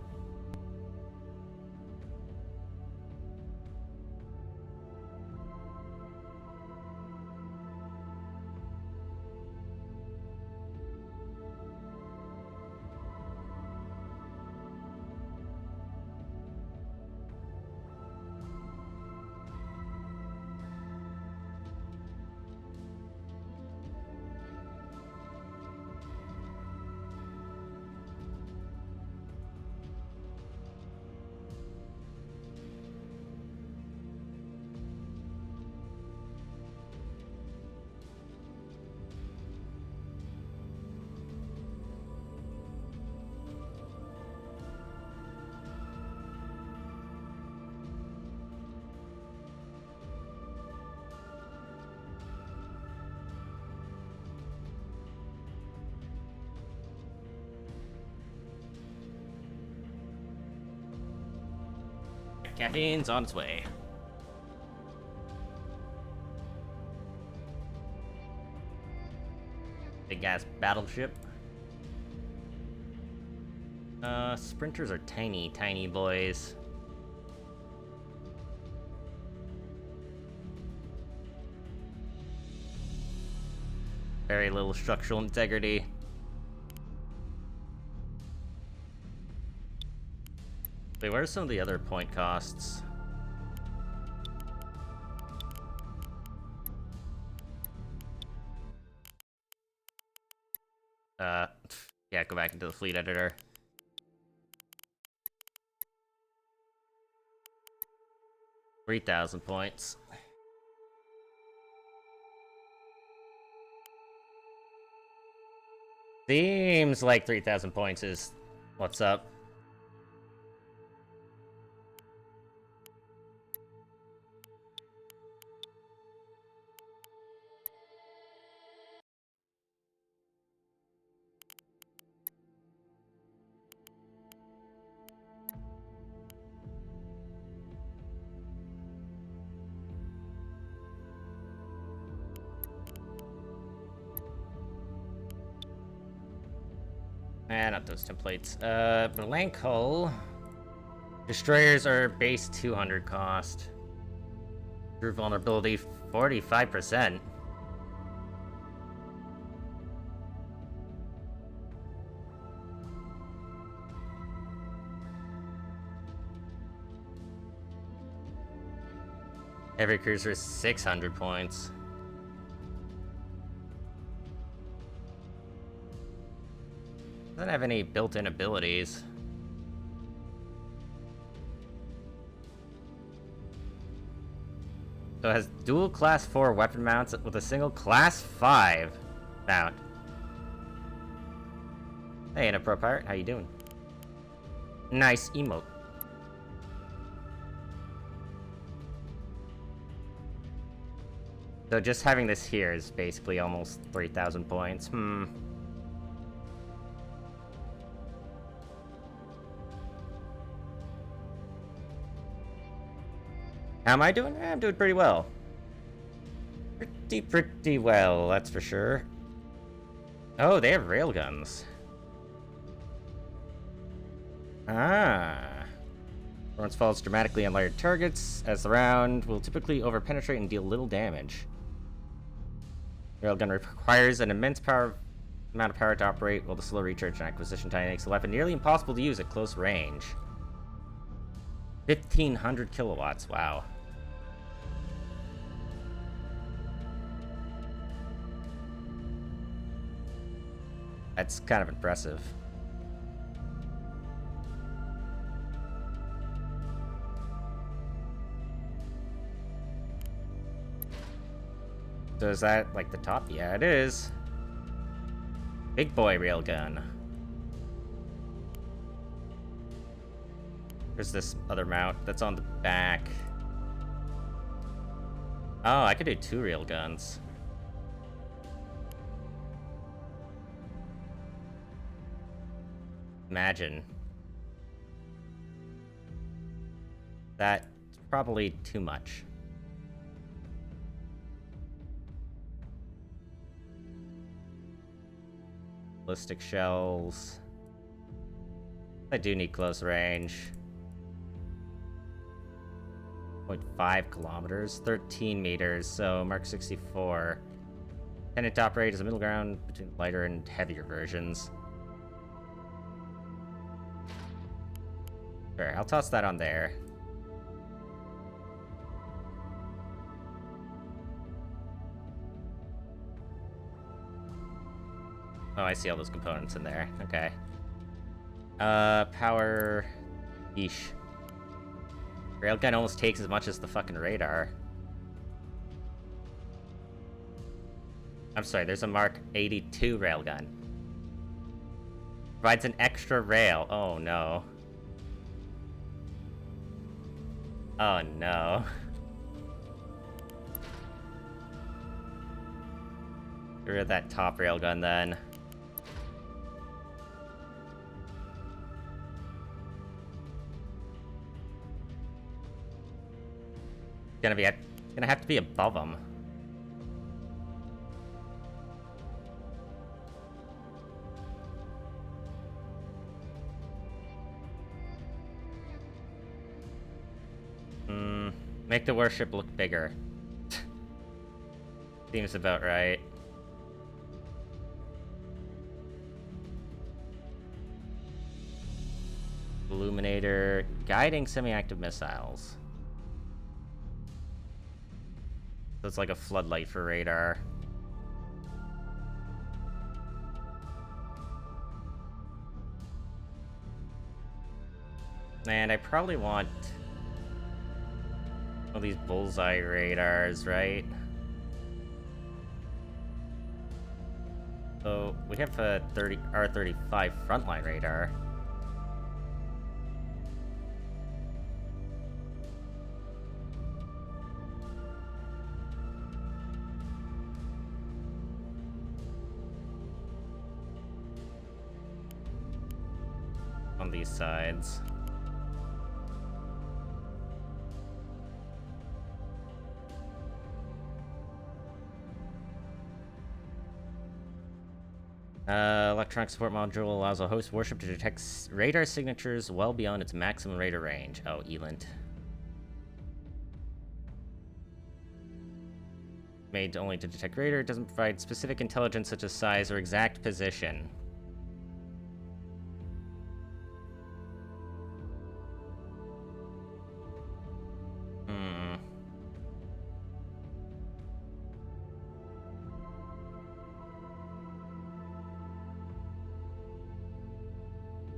Caffeine's on its way. Big ass battleship. Sprinters are tiny, tiny boys. Very little structural integrity. Wait, where's some of the other point costs? Yeah, go back into the fleet editor. $3,000 points. Seems like 3,000 points is what's up. Not those templates. Blank hull. Destroyers are base 200 cost. True vulnerability 45%. Every cruiser is 600 points. Doesn't have any built-in abilities. So it has dual class 4 weapon mounts with a single class 5 mount. Hey, Pro Pirate, how you doing? Nice emote. So just having this here is basically almost 3,000 points. How am I doing? I'm doing pretty well. Pretty well, that's for sure. Oh, they have railguns. Performance falls dramatically on lighter targets, as the round will typically overpenetrate and deal little damage. Railgun requires an immense amount of power to operate, while the slow recharge and acquisition time makes the weapon nearly impossible to use at close range. 1,500 kilowatts, wow. That's kind of impressive. So is that like the top? Yeah, it is. Big boy railgun. There's this other mount that's on the back. Oh, I could do 2 railguns. Imagine. That's probably too much. Ballistic shells. I do need close range. 0.5 kilometers, 13 meters, so Mark 64. Tended to operate as a middle ground between lighter and heavier versions. Sure, I'll toss that on there. Oh, I see all those components in there. Okay. Power... Yeesh. Railgun almost takes as much as the fucking radar. I'm sorry, there's a Mark 82 railgun. Provides an extra rail. Oh, no. Oh, no. Get rid of that top railgun, then. Gonna have to be above them. Make the warship look bigger. Seems about right. Illuminator, guiding semi-active missiles. So it's like a floodlight for radar. And I probably want one of these bullseye radars, right? So we have a R35 frontline radar. On these sides. Electronic support module allows a host warship to detect radar signatures well beyond its maximum radar range. Oh, ELINT. Made only to detect radar, it doesn't provide specific intelligence such as size or exact position.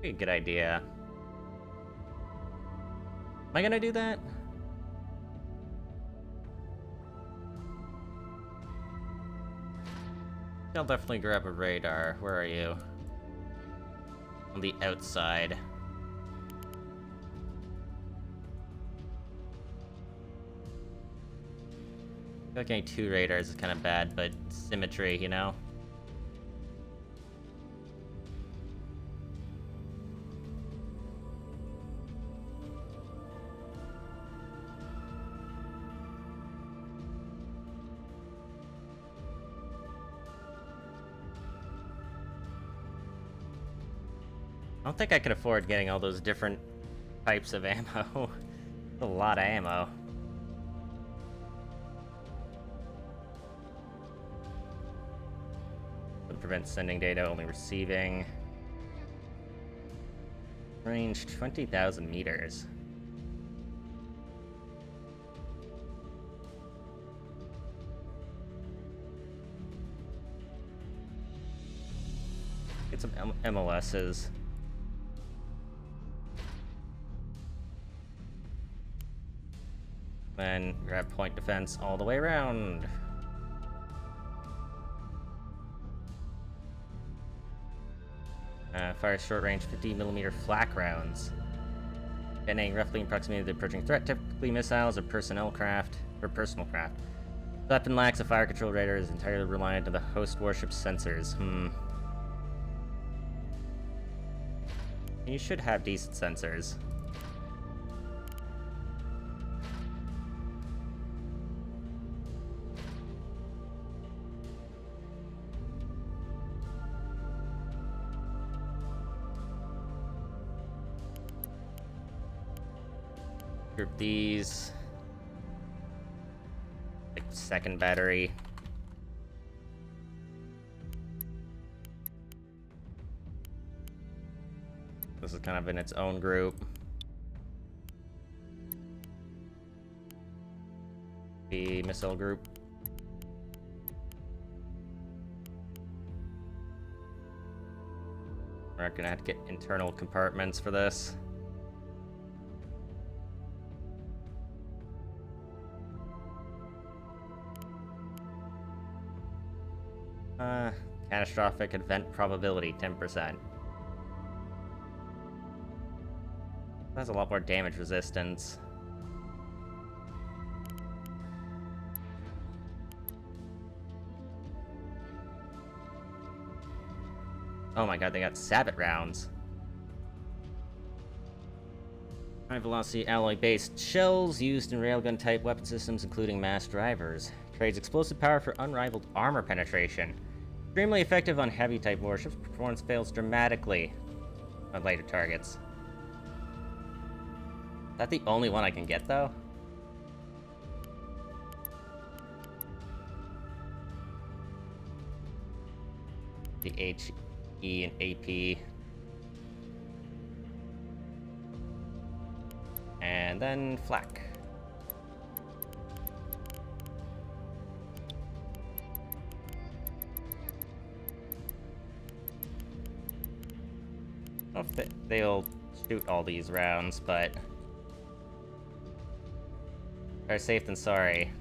Be a good idea. Am I gonna do that? I'll definitely grab a radar. Where are you? On the outside. I feel like getting 2 radars is kind of bad, but symmetry, you know? I don't think I can afford getting all those different types of ammo. A lot of ammo. Would prevent sending data, only receiving. Range 20,000 meters. Get some MLSs. Then grab point defense all the way around. Fire short range 50mm flak rounds. Detonating roughly in proximity to the approaching threat, typically missiles or personal craft. The weapon lacks a fire control radar, is entirely reliant on the host warship's sensors. You should have decent sensors. Group these. Like second battery. This is kind of in its own group. The missile group. We're gonna have to get internal compartments for this. Catastrophic event probability, 10%. That's a lot more damage resistance. Oh my god, they got Sabbat rounds. High velocity alloy based shells used in railgun type weapon systems, including mass drivers. Trades explosive power for unrivaled armor penetration. Extremely effective on heavy type warships, performance fails dramatically on lighter targets. Is that the only one I can get though? The H, E, and AP. And then flak. I don't know if they'll shoot all these rounds, but better safe than sorry.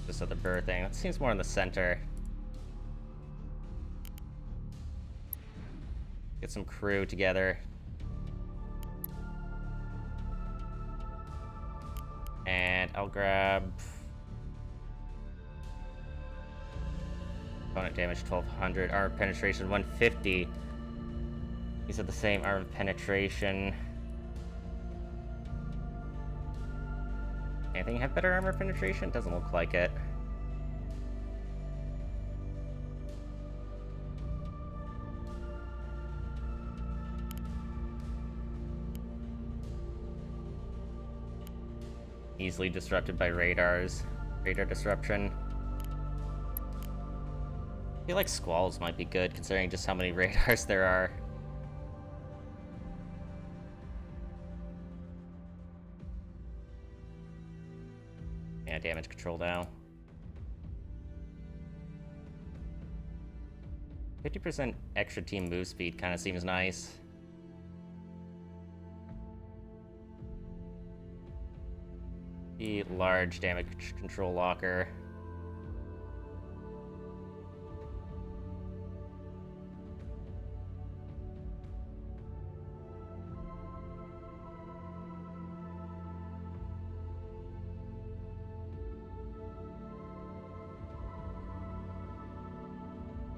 Just at the birthing. It seems more in the center. Get some crew together. And I'll grab opponent damage 1200, armor penetration 150. These are the same armor penetration. Anything have better armor penetration? Doesn't look like it. easily disrupted by radars. Radar disruption. I feel like squalls might be good, considering just how many radars there are. Yeah, damage control now. 50% extra team move speed kind of seems nice. The large damage control locker.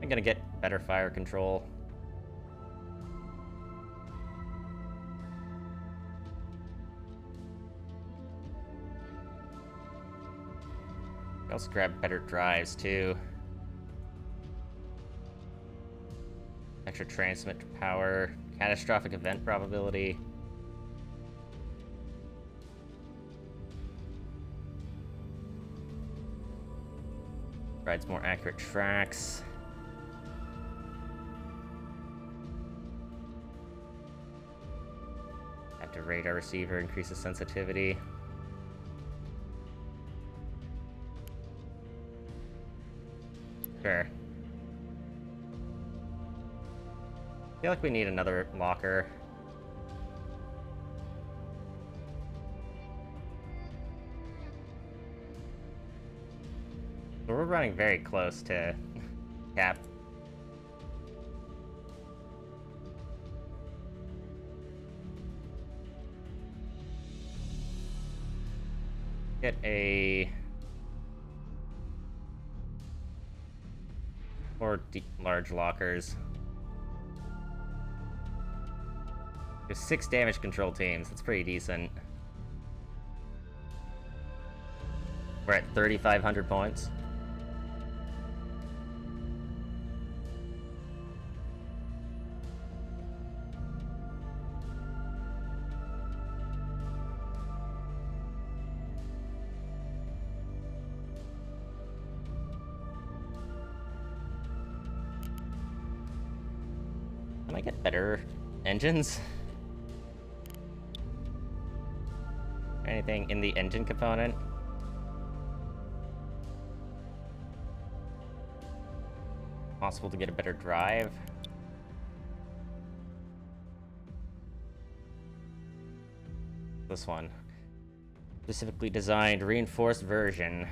I'm gonna get better fire control. I also grab better drives too. Extra transmit power, catastrophic event probability. Provides more accurate tracks. Active radar receiver increases sensitivity. Sure. I feel like we need another locker. So we're running very close to cap. Get a... or large lockers. There's 6 damage control teams. That's pretty decent. We're at 3,500 points. Can I get better engines? Anything in the engine component? Possible to get a better drive? This one. Specifically designed reinforced version.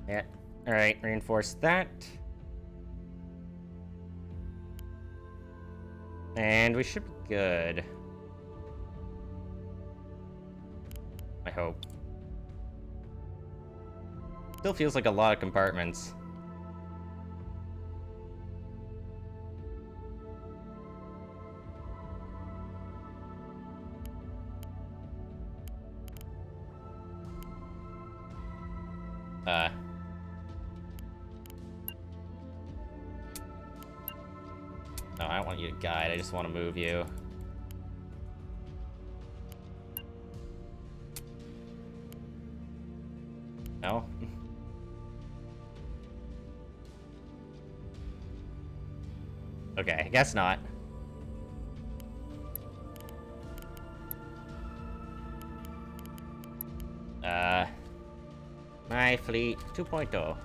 Yeah. Alright, reinforce that. And we should be good. I hope. Still feels like a lot of compartments. No, I don't want you to guide, I just want to move you. No? Okay, I guess not. My fleet 2.0.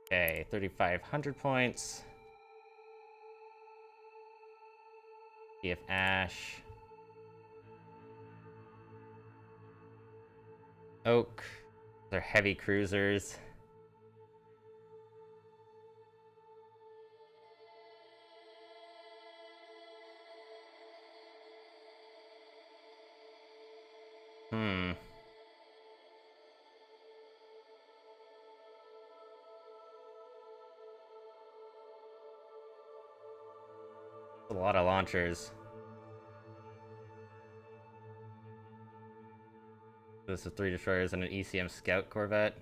Okay, 3,500 points. PF Ash. Oak. They're heavy cruisers. A lot of launchers. This is 3 destroyers and an ECM scout corvette.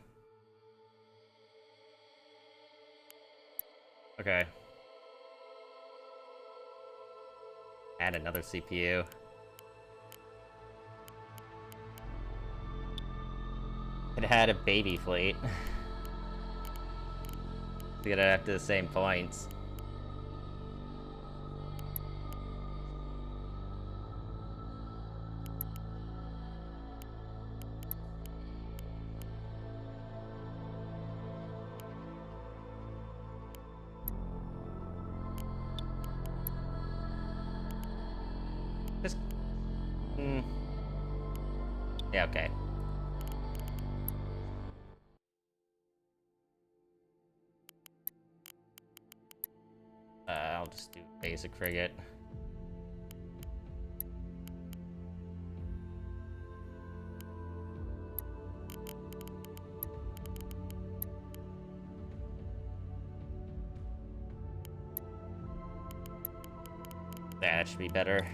Okay. Add another CPU. It had a baby fleet. To get it up to the same points. Just... Yeah, okay. I'll just do basic frigate. That should be better.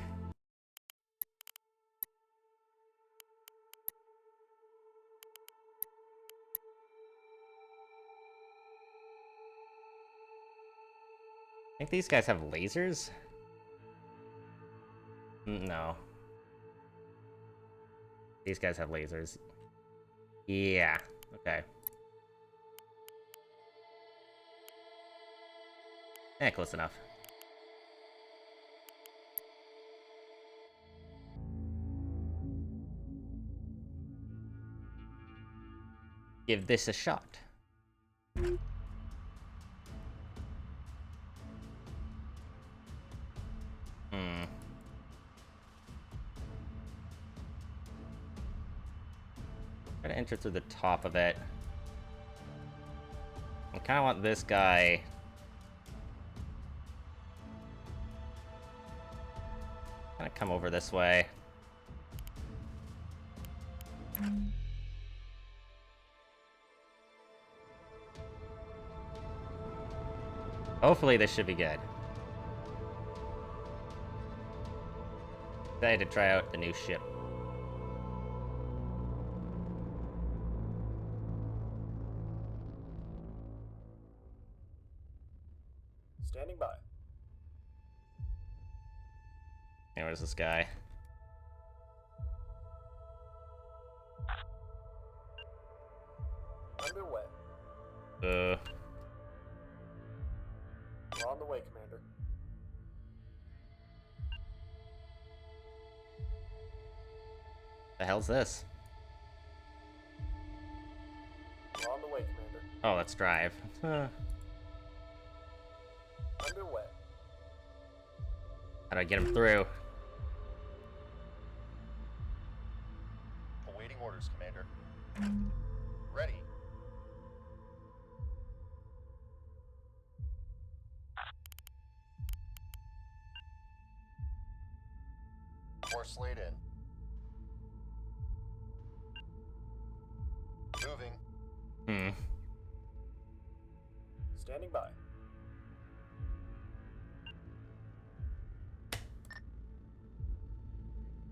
I think these guys have lasers? No. These guys have lasers. Yeah, okay. Close enough. Give this a shot. Try to enter through the top of it. I kind of want this guy. Kind of come over this way. Hopefully this should be good. Excited to try out the new ship. Standing by. Hey, where's this guy? Underway. Uh, We're on the way, Commander. the hell's this? We're on the way, Commander. Oh, let's drive. Underway. How do I get him through? Awaiting orders, Commander. Ready. Force laid in. Moving. Standing by.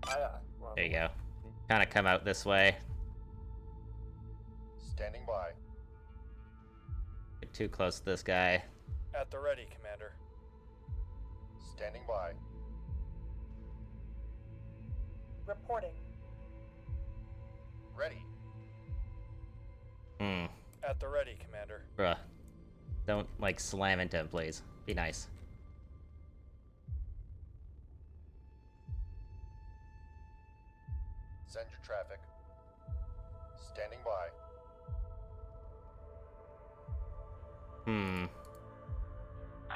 Aye, aye. We're on There the you way. go. Kind of come out this way. Standing by. Get too close to this guy. At the ready, Commander. Standing by. Reporting. Ready. At the ready, Commander. Bruh. Don't, like, slam into him, please. Be nice. Send your traffic. Standing by.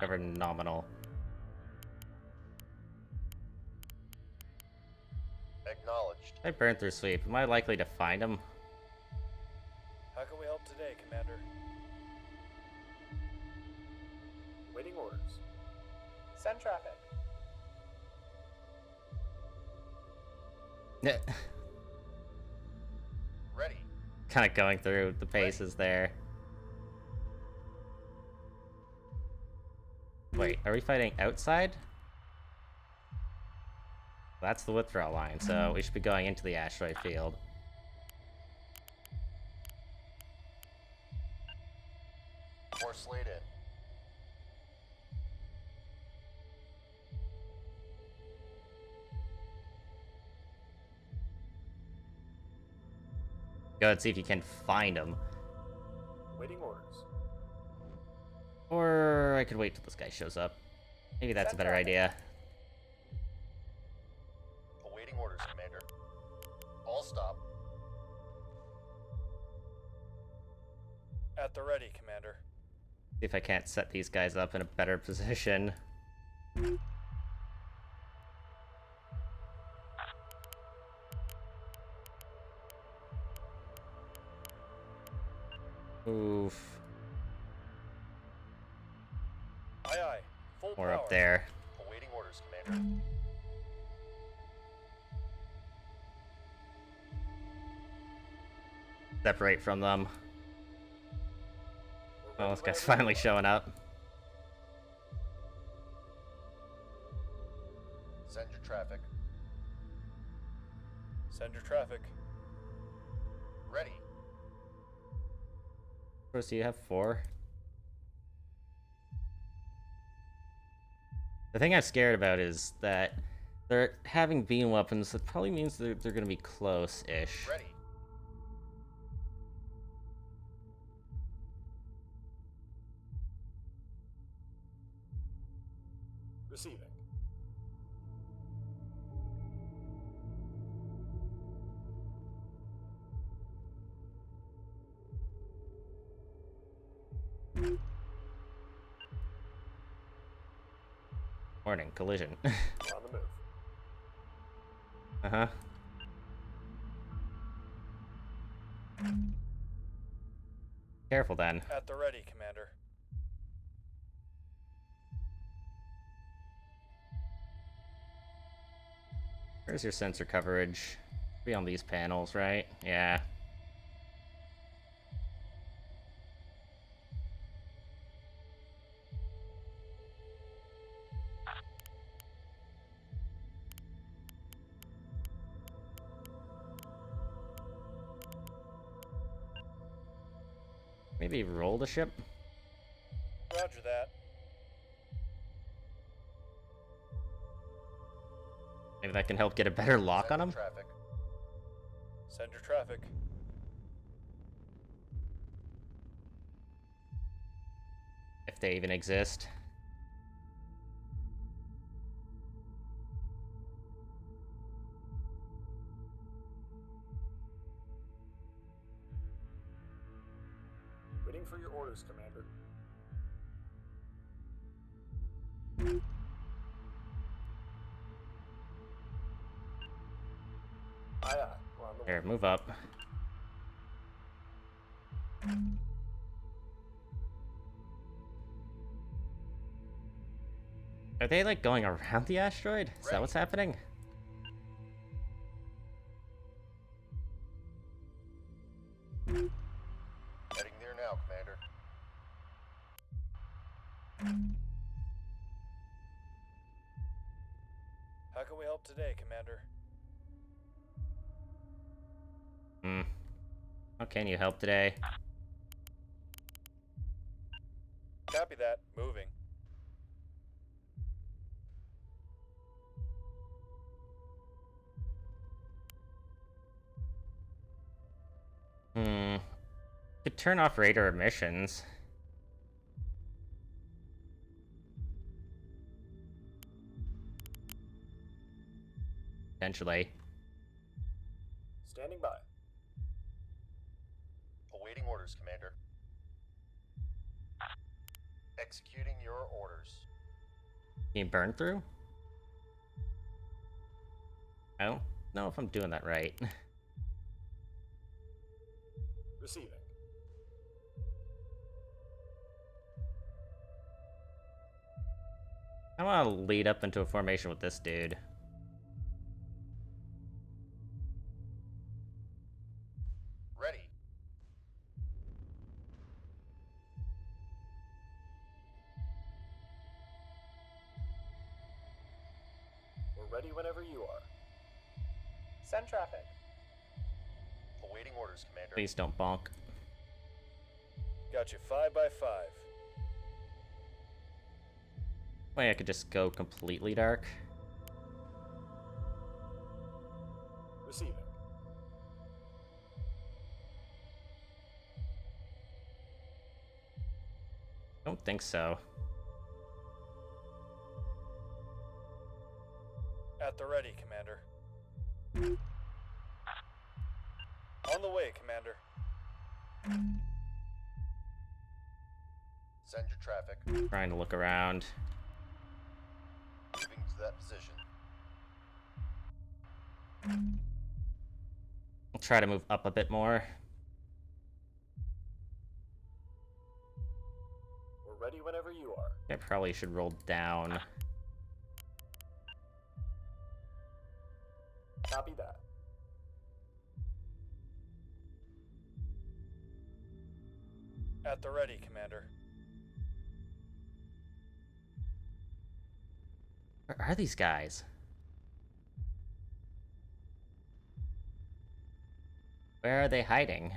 Never nominal. Acknowledged. I burned through sweep. Am I likely to find him? How can we help today, Commander? Waiting orders. Send traffic. Ready. Kind of going through the paces there. Wait, are we fighting outside? That's the withdrawal line, so we should be going into the asteroid field. Force laid in. Go and see if you can find him. Waiting orders. Or I could wait till this guy shows up. Maybe that's a better idea. Awaiting orders, Commander. All stop. At the ready, Commander. See if I can't set these guys up in a better position. Oof. Aye, aye. Full Or power. up there. Awaiting orders, Commander. Separate from them. We're Oh, ready this guy's whenever finally you are. showing up. Send your traffic. Send your traffic. Ready. Of do you have 4? The thing I'm scared about is that they're having beam weapons. That probably means they're going to be close-ish. Ready. Receiving. Warning, collision. On the move. Uh-huh. Careful then. At the ready, Commander. Where's your sensor coverage? Be on these panels, right? Yeah. Maybe roll the ship? Roger that. Maybe that can help get a better lock on Send him? your traffic. Send your traffic. If they even exist. Waiting for your orders, Commander. Aye, aye. We're on the way. Here, move up. Are they, like, going around the asteroid? Is that what's happening? Heading there now, Commander. How can we help today, Commander? How can you help today? Copy that. Moving. Could turn off radar emissions. Potentially. Standing by. Awaiting orders, Commander. Executing your orders. Can you burn through? I don't know if I'm doing that right. Receiving. I want to lead up into a formation with this dude. Ready. We're ready whenever you are. Send traffic. Awaiting orders, Commander. Please don't bonk. Got you 5 by 5. Wait, I could just go completely dark. Receiving. Don't think so. At the ready, Commander. On the way, Commander. Send your traffic. Trying to look around. Moving to that position. I'll try to move up a bit more. We're ready whenever you are. I probably should roll down. Copy that. At the ready, Commander. Where are these guys? Where are they hiding?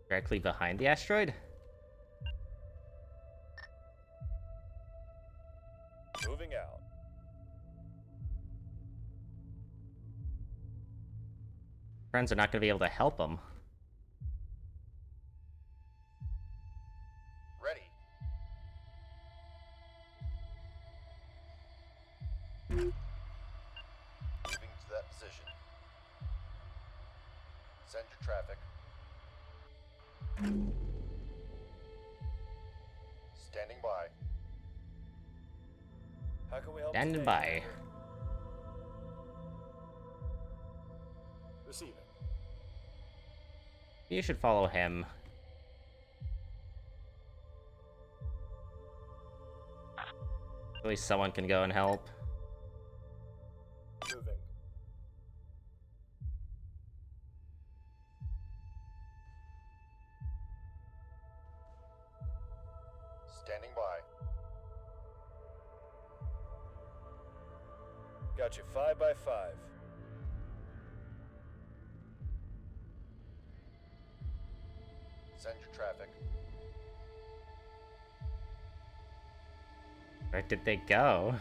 Directly behind the asteroid? Moving out. Friends are not going to be able to help them. Ready. Moving to that position. Send your traffic. Standing by. How can we help Standing today, by. Commander? Receiving. You should follow him. At least someone can go and help. Moving. Standing by. Got you 5 by 5. Send your traffic. Where did they go?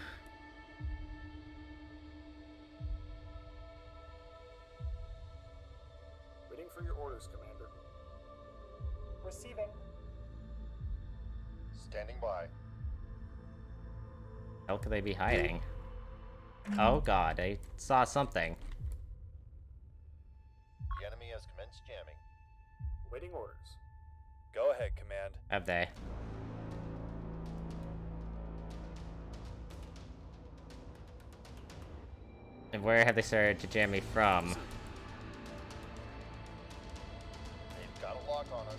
Waiting for your orders, Commander. Receiving. Standing by. How could they be hiding? Oh god, I saw something. The enemy has commenced jamming. Waiting orders. Go ahead, Command. Have they? And where have they started to jam me from? They've got a lock on us.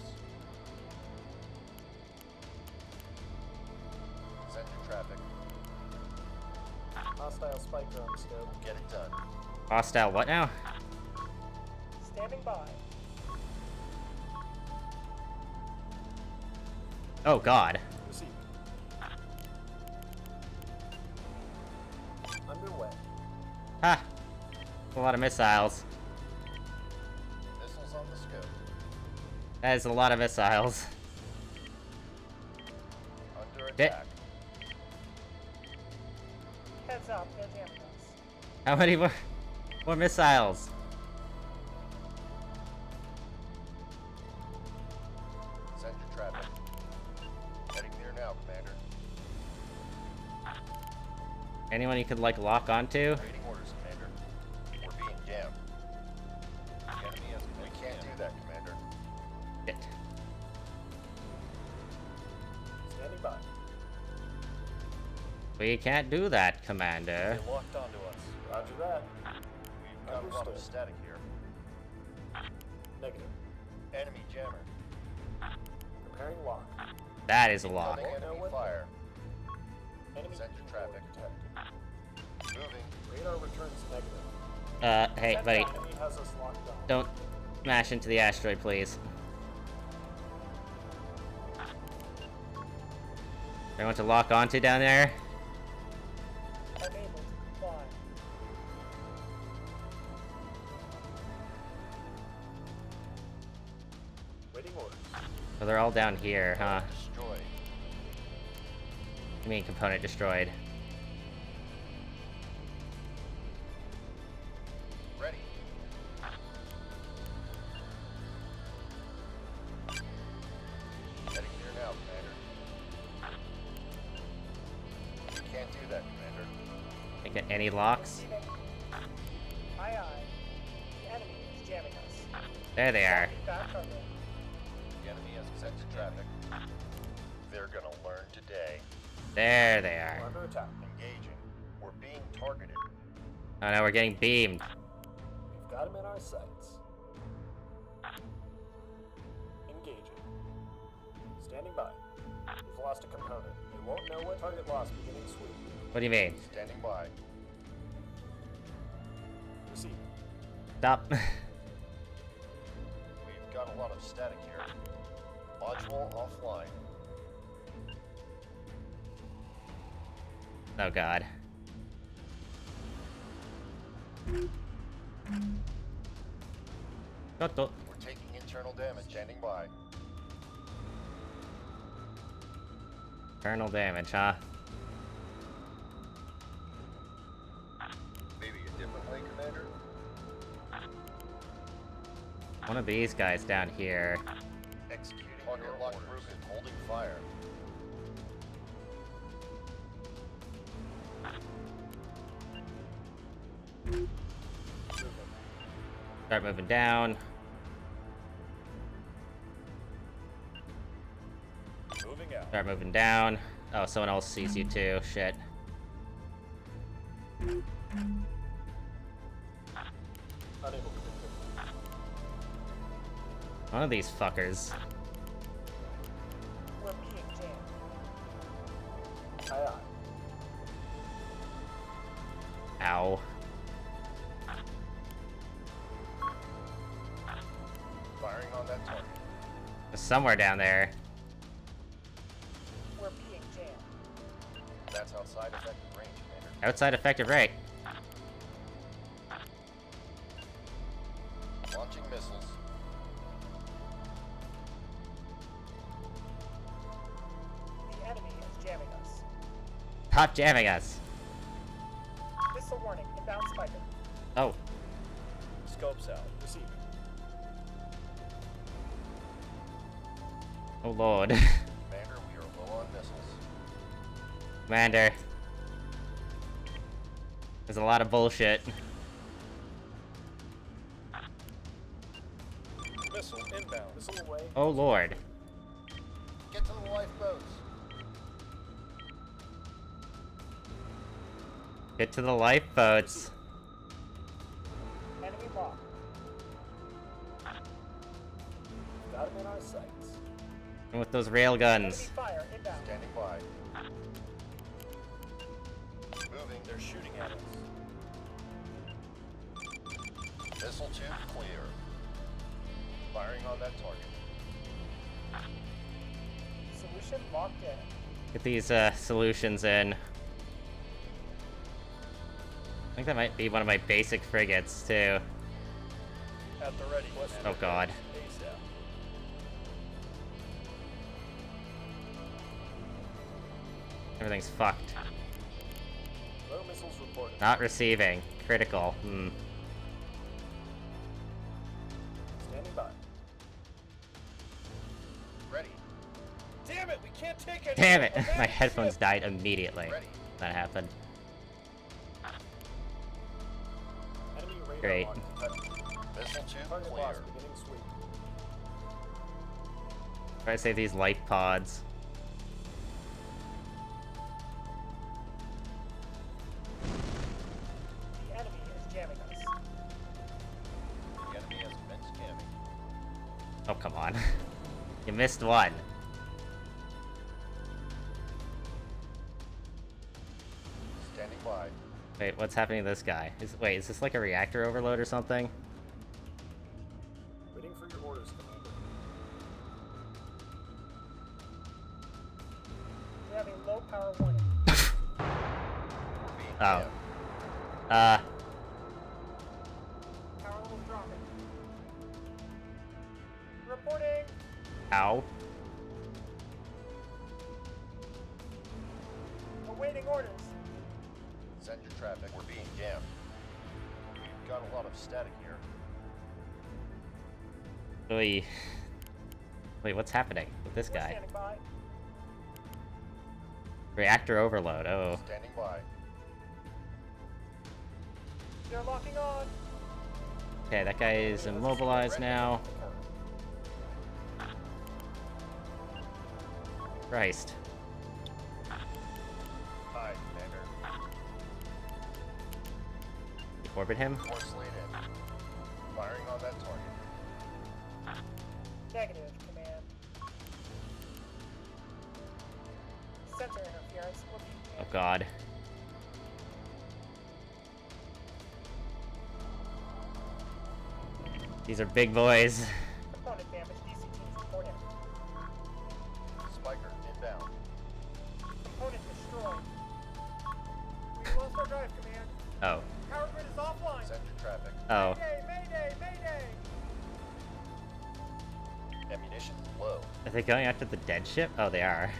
Send your traffic. Hostile spike drone scope. Get it done. Hostile what now? Standing by. Oh god. Receiving. Underway. Ha! A lot of missiles. Missiles on the scope. That is a lot of missiles. Under Hit. attack. Heads up, they're jamming us. How many more missiles? Send your traffic. Heading there now, Commander. Anyone you could like lock onto? Waiting orders, Commander. We're being jammed. The enemy has commenced. We can't do that, Commander. Shit. Standing by. We can't do that, Commander. They locked onto us. Roger that. We've got a lot of Understood. static here. Negative. Enemy jammer. Preparing lock. That is a lock. Incoming enemy fire. Enemy Send your traffic. detected. Moving. Radar returns negative. Hey, buddy. Enemy has us locked on. Don't smash into the asteroid, please. Anyone to lock onto down there? Unable to comply. So they're all down here, huh? Destroyed. I mean, component destroyed. Ready. Heading there now, Commander. You can't do that, Commander. Can't get any locks? Receiving. Aye, aye. The enemy is jamming us. There they are. Back on them. The enemy has set to traffic. They're gonna learn today. There they are. We're under attack. Engaging. We're being targeted. Oh no, we're getting beamed. We've got him in our sights. Engaging. Standing by. We've lost a component. You won't know what target loss beginning sweep. What do you mean? Standing by. Receiving. Stop. We've got a lot of static here. Module offline. Oh god. Got the We're taking internal damage. Standing by. internal damage, huh? Maybe a different way, Commander? One of these guys down here. Executing target lock broken. Holding fire. Start moving down. Moving out. Start moving down. Oh, someone else sees you too. Shit. Unable to confirm. One of these fuckers. We're being jammed. Aye, aye. Ow. Firing on that target. Somewhere down there. We're being jammed. That's outside effective range, Commander. Outside effective rate. Launching missiles. The enemy is jamming us. Stop jamming us. Missile warning. Inbound spiker. Oh. Scopes out. Receiving. Oh lord. Commander, we are low on missiles. Commander. There's a lot of bullshit. Missile inbound. Missile away. Oh lord. Get to the lifeboats. Get to the lifeboats. Enemy locked. Got him in our sights. And with those rail guns. Enemy fire inbound. Standing by. Moving. They're shooting at us. Missile 2 clear. Firing on that target. Solution locked in. Get these solutions in. I think that might be one of my basic frigates too. At the ready. Oh god. ASAP. Everything's fucked. Low missiles reported. Not receiving. Critical. Standing by. Ready. Damn it! We can't take it. Damn it! My headphones died immediately. Ready. That happened. Enemy radar Great. locked. Missile 2 Target clear. loss beginning sweep. Try to save these life pods. The enemy is jamming us. The enemy has commenced jamming. Oh, come on. You missed one. Standing by. Wait, what's happening to this guy? Wait, is this like a reactor overload or something? Waiting for your orders, Commander. We're having low power warning. Being Oh. jammed. Uh, Power level dropping. Reporting. ow. Awaiting orders. Send your traffic. We're being jammed. We've got a lot of static here. Wait, what's happening with this We're guy? standing by. Reactor overload, oh. Standing by. They're locking on. Okay, that guy is immobilized now. Christ. Hi, Commander. Orbit him? Force lead in. Firing on that target. Negative, command. Sensor interference. Looking. Oh god. These are big boys. Component damage. DCT's important. Spiker inbound. Component destroyed. We lost our drive, command. Oh. Power grid is offline. Send your traffic. Oh. Mayday! Ammunition low. Are they going after the dead ship? Oh, they are.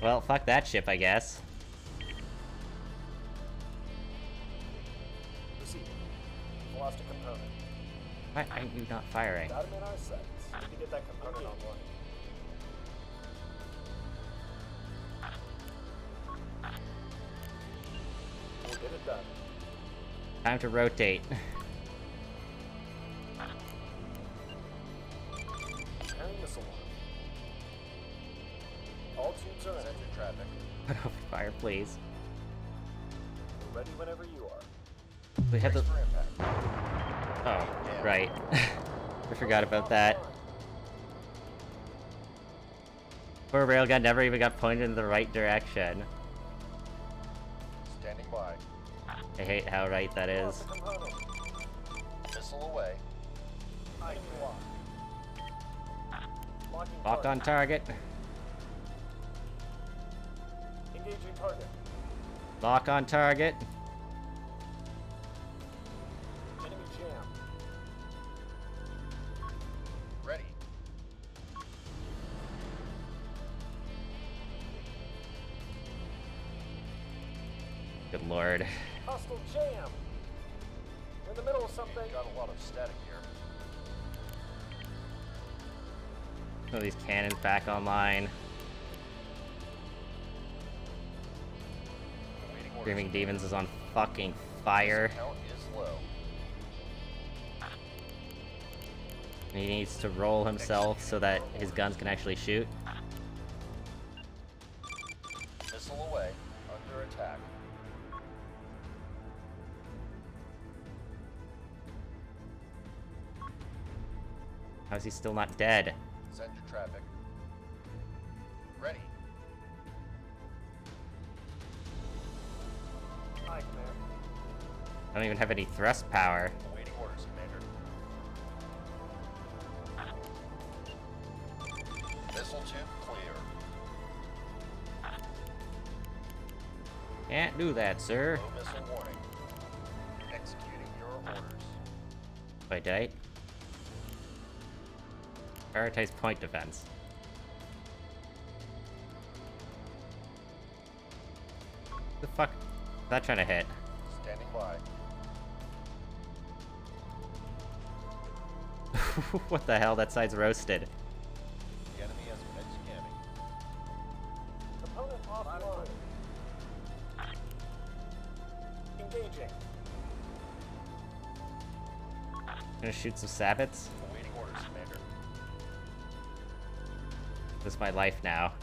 Well, fuck that ship, I guess. Receive. We've lost a component. Why are you not firing? Got him in our sights. Need to get that component online. We'll get it done. Time to rotate. Preparing missile launch. All tubes are in. Send your traffic. Put open fire, please. We're ready whenever you are. We had the. Brace for impact. Oh, right. I forgot about that. Poor railgun never even got pointed in the right direction. Standing by. I hate how right that is. Lost a component. Missile away. I can lock. Locking Lock on target. target. Engaging target. Lock on target. Enemy jam. Ready. Good lord. Hostile jam. We're in the middle of something. Got a lot of static here. Some of these cannons back online. Awaiting orders. Screaming Demons is on fucking fire. Count is low. He needs to roll himself so that his guns can actually shoot. Missile away. Under attack. How is he still not dead? Send your traffic. Ready. Hi, Commander. I don't even have any thrust power. Awaiting orders, Commander. Missile tube clear. Can't do that, sir. Low missile warning. Executing your orders. Wait, did I? Prioritize point defense. The fuck? Is that trying to hit? Standing by. What the hell? That side's roasted. The enemy has been scanning. Component offline. Engaging. Gonna shoot some sabots. Awaiting orders, Commander. This is my life now.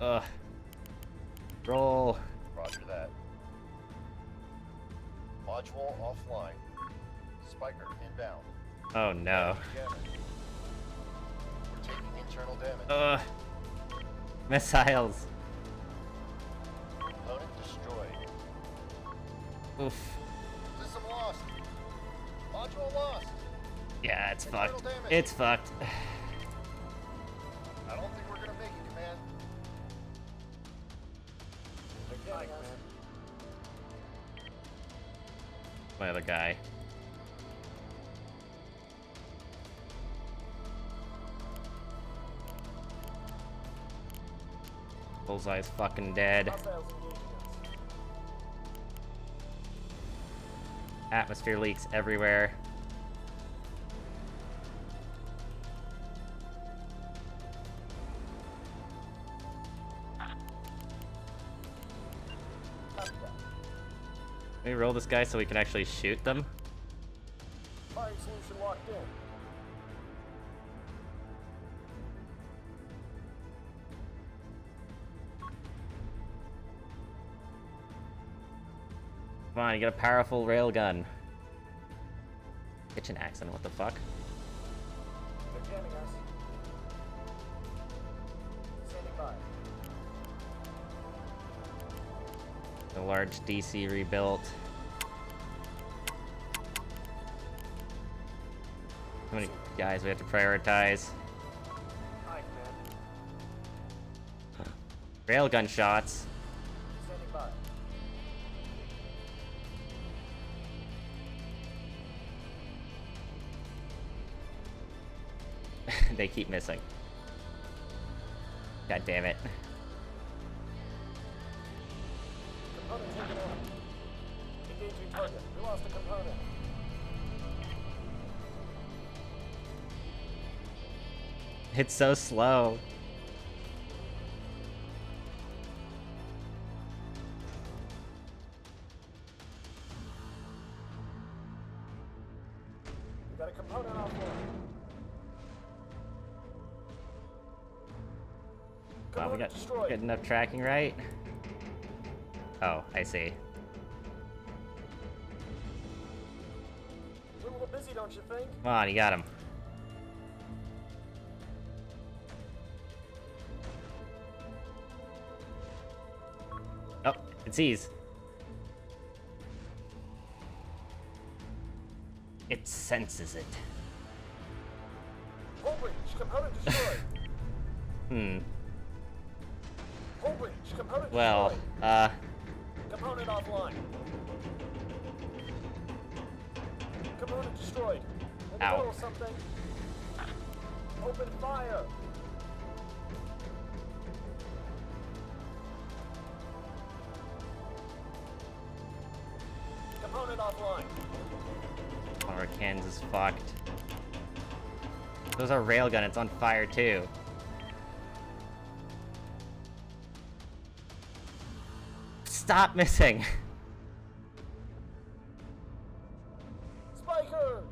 Ugh. Roll. Roger that. Module offline. Spiker inbound. Oh no. Jamming. We're taking internal damage. Ugh. Missiles. Component destroyed. Oof. System lost. Module lost. Yeah, it's Internal fucked. damage. It's fucked. I don't think we're gonna make it, Command. Hi, Commander. My other guy. Bullseye's fucking dead. Hostiles engaging us. Atmosphere leaks everywhere. Copy that. Can we roll this guy so we can actually shoot them? Firing solution locked in. Come on, you got a powerful railgun. Kitchen accident, what the fuck? They're jamming us. Standing by. The large DC rebuilt. How many guys we have to prioritize? Aye, command. Railgun shots. Standing by. They keep missing. God damn it. Component taken out. Engaging target. We lost a component. It's so slow. We got a component offline. Wow, we Component got destroyed. good enough tracking, right? Oh, I see. We're a little busy, don't you think? Come on, you got him. Oh, it sees. It senses it. Hull breach. Component destroyed. Hmm. Hull breach. Component Well, destroyed. Component offline. Component destroyed. In the Ow. middle of something. Open fire. Component offline. our cans is fucked. Those are railgun, it's on fire too. Stop missing! Spiker!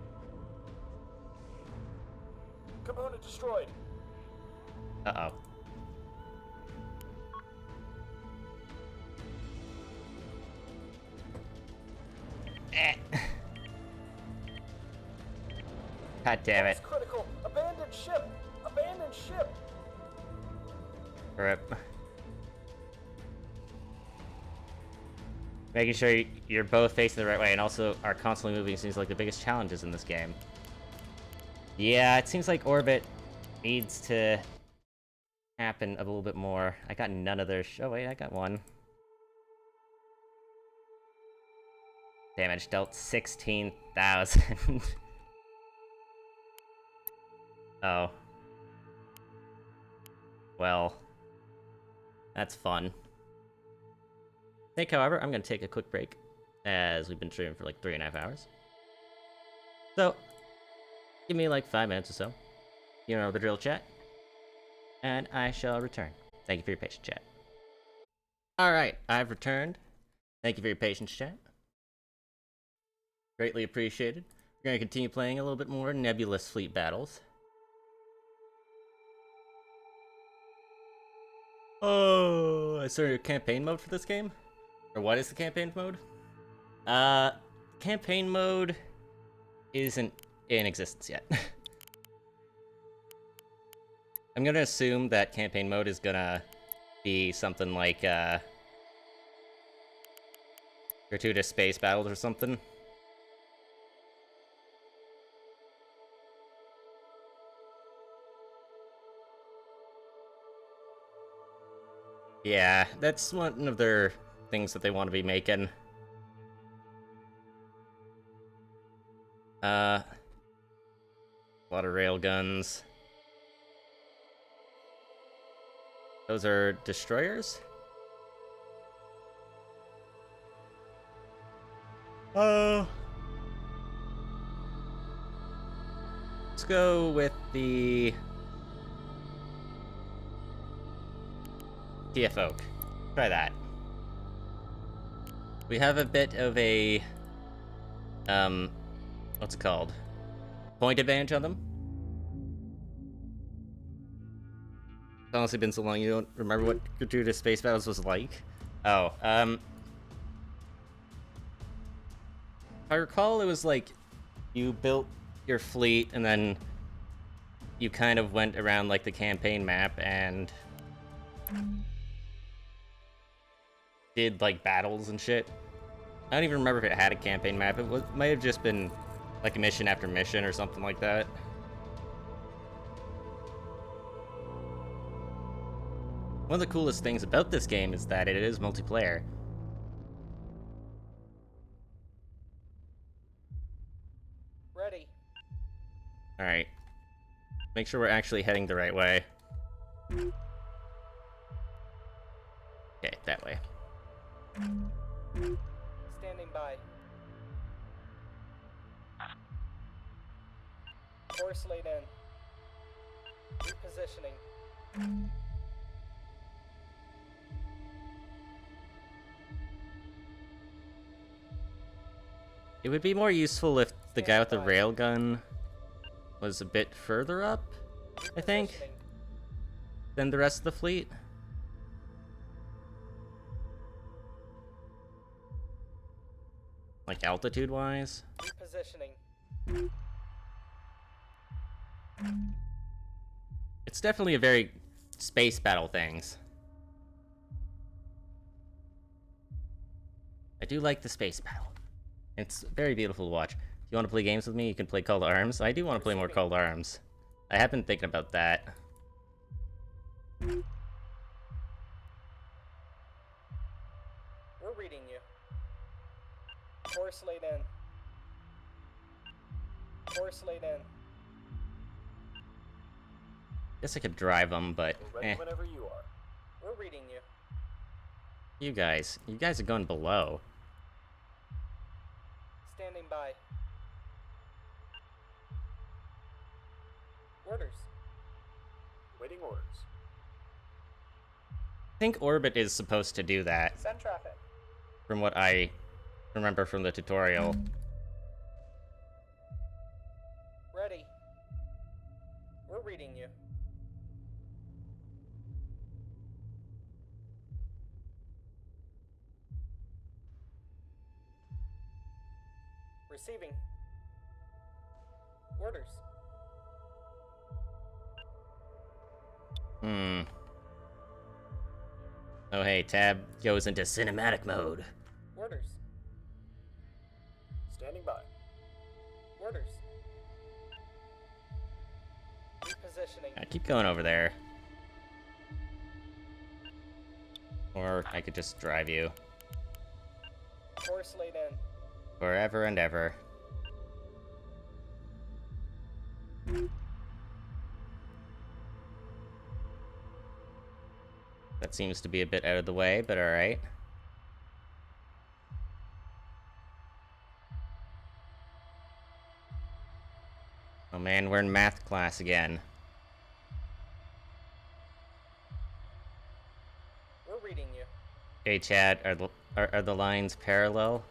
Component destroyed. Uh-oh. Eh. God damn it. It's critical. Abandoned ship. Abandoned ship. Rip. Making sure you're both facing the right way and also are constantly moving seems like the biggest challenges in this game. Yeah, it seems like orbit needs to happen a little bit more. I got none of their oh wait, I got one. Damage dealt 16,000. Oh. Well. That's fun. I think, however, I'm going to take a quick break, as we've been streaming for like 3.5 hours. So, give me like 5 minutes or so. You know the drill, chat. And I shall return. Thank you for your patience, chat. Alright, I've returned. Thank you for your patience, chat. Greatly appreciated. We're going to continue playing a little bit more Nebulous fleet battles. Oh, is there a campaign mode for this game? Or what is the campaign mode? Campaign mode isn't in existence yet. I'm gonna assume that campaign mode is gonna be something like, Gratuitous space battles or something. Yeah, that's one of their things that they want to be making. A lot of railguns. Those are destroyers? Oh. Let's go with the TF Oak. Try that. We have a bit of a what's it called? Point advantage on them. It's honestly been so long you don't remember what Gratuitous Space Battles was like. Oh, if I recall, it was like you built your fleet and then you kind of went around like the campaign map and did like battles and shit. I don't even remember if it had a campaign map. It might have just been like mission after mission or something like that. One of the coolest things about this game is that it is multiplayer. Ready. Alright. Make sure we're actually heading the right way. Okay, that way. Standing by. Course laid in. Repositioning. It would be more useful if the guy with the Stand by. railgun was a bit further up, I think, Repositioning. than the rest of the fleet. Like altitude-wise. Repositioning. It's definitely a very space battle things. I do like the space battle. It's very beautiful to watch. If you want to play games with me, you can play Call to Arms. I do want to play more Call to Arms. I have been thinking about that. We're reading you. Course laid in. Course laid in. Guess I could drive them, but We're ready whenever you are. We're reading you. you guys are going below. Standing by. Orders. Waiting orders. I think Orbit is supposed to do that, Send traffic. from what I remember from the tutorial. Ready. We're reading you. Receiving. Orders. Oh hey, Tab goes into cinematic mode. Orders. Standing by. Orders. Repositioning. I keep going over there. Or I could just drive you. Course laid in. Forever and ever. That seems to be a bit out of the way, but alright. Oh man, we're in math class again. We're reading you. Hey Chad, are the lines parallel?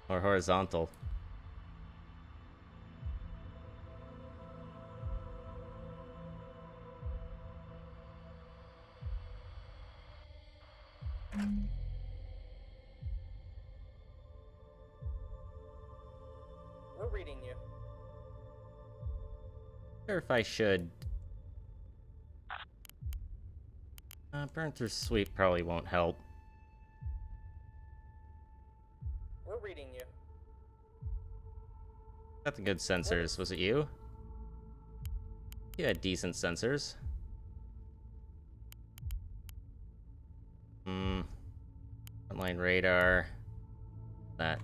Or horizontal? We're reading you. Or if I should... burn through sweep probably won't help. We're reading you. Got the good sensors. Was it you? You had decent sensors. Frontline radar. That.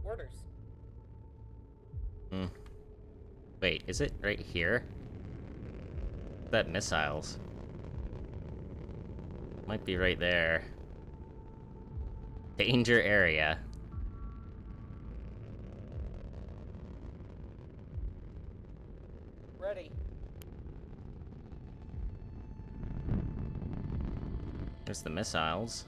Orders. Wait, is it right here? That missiles. Might be right there. Danger area. Ready. There's the missiles.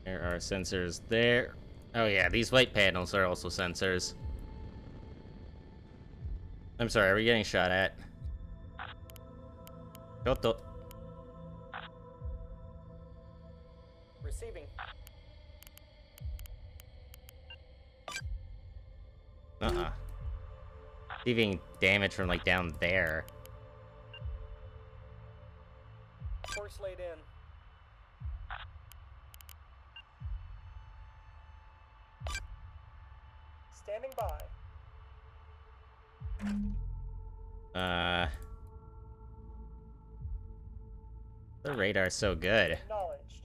There are sensors there. Oh yeah, these white panels are also sensors. I'm sorry, are we getting shot at? Goto. Receiving. Receiving damage from like down there. Course laid in. Standing by. The radar's so good. Acknowledged.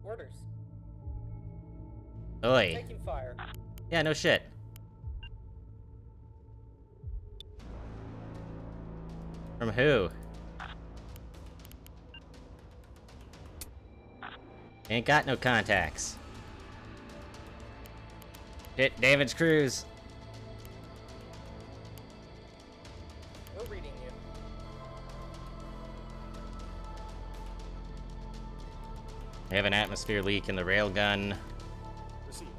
Orders. Oi. Taking fire. Yeah, no shit. From who? Ain't got no contacts. Shit, damage cruise. We're reading you. We have an atmosphere leak in the railgun. Receiving.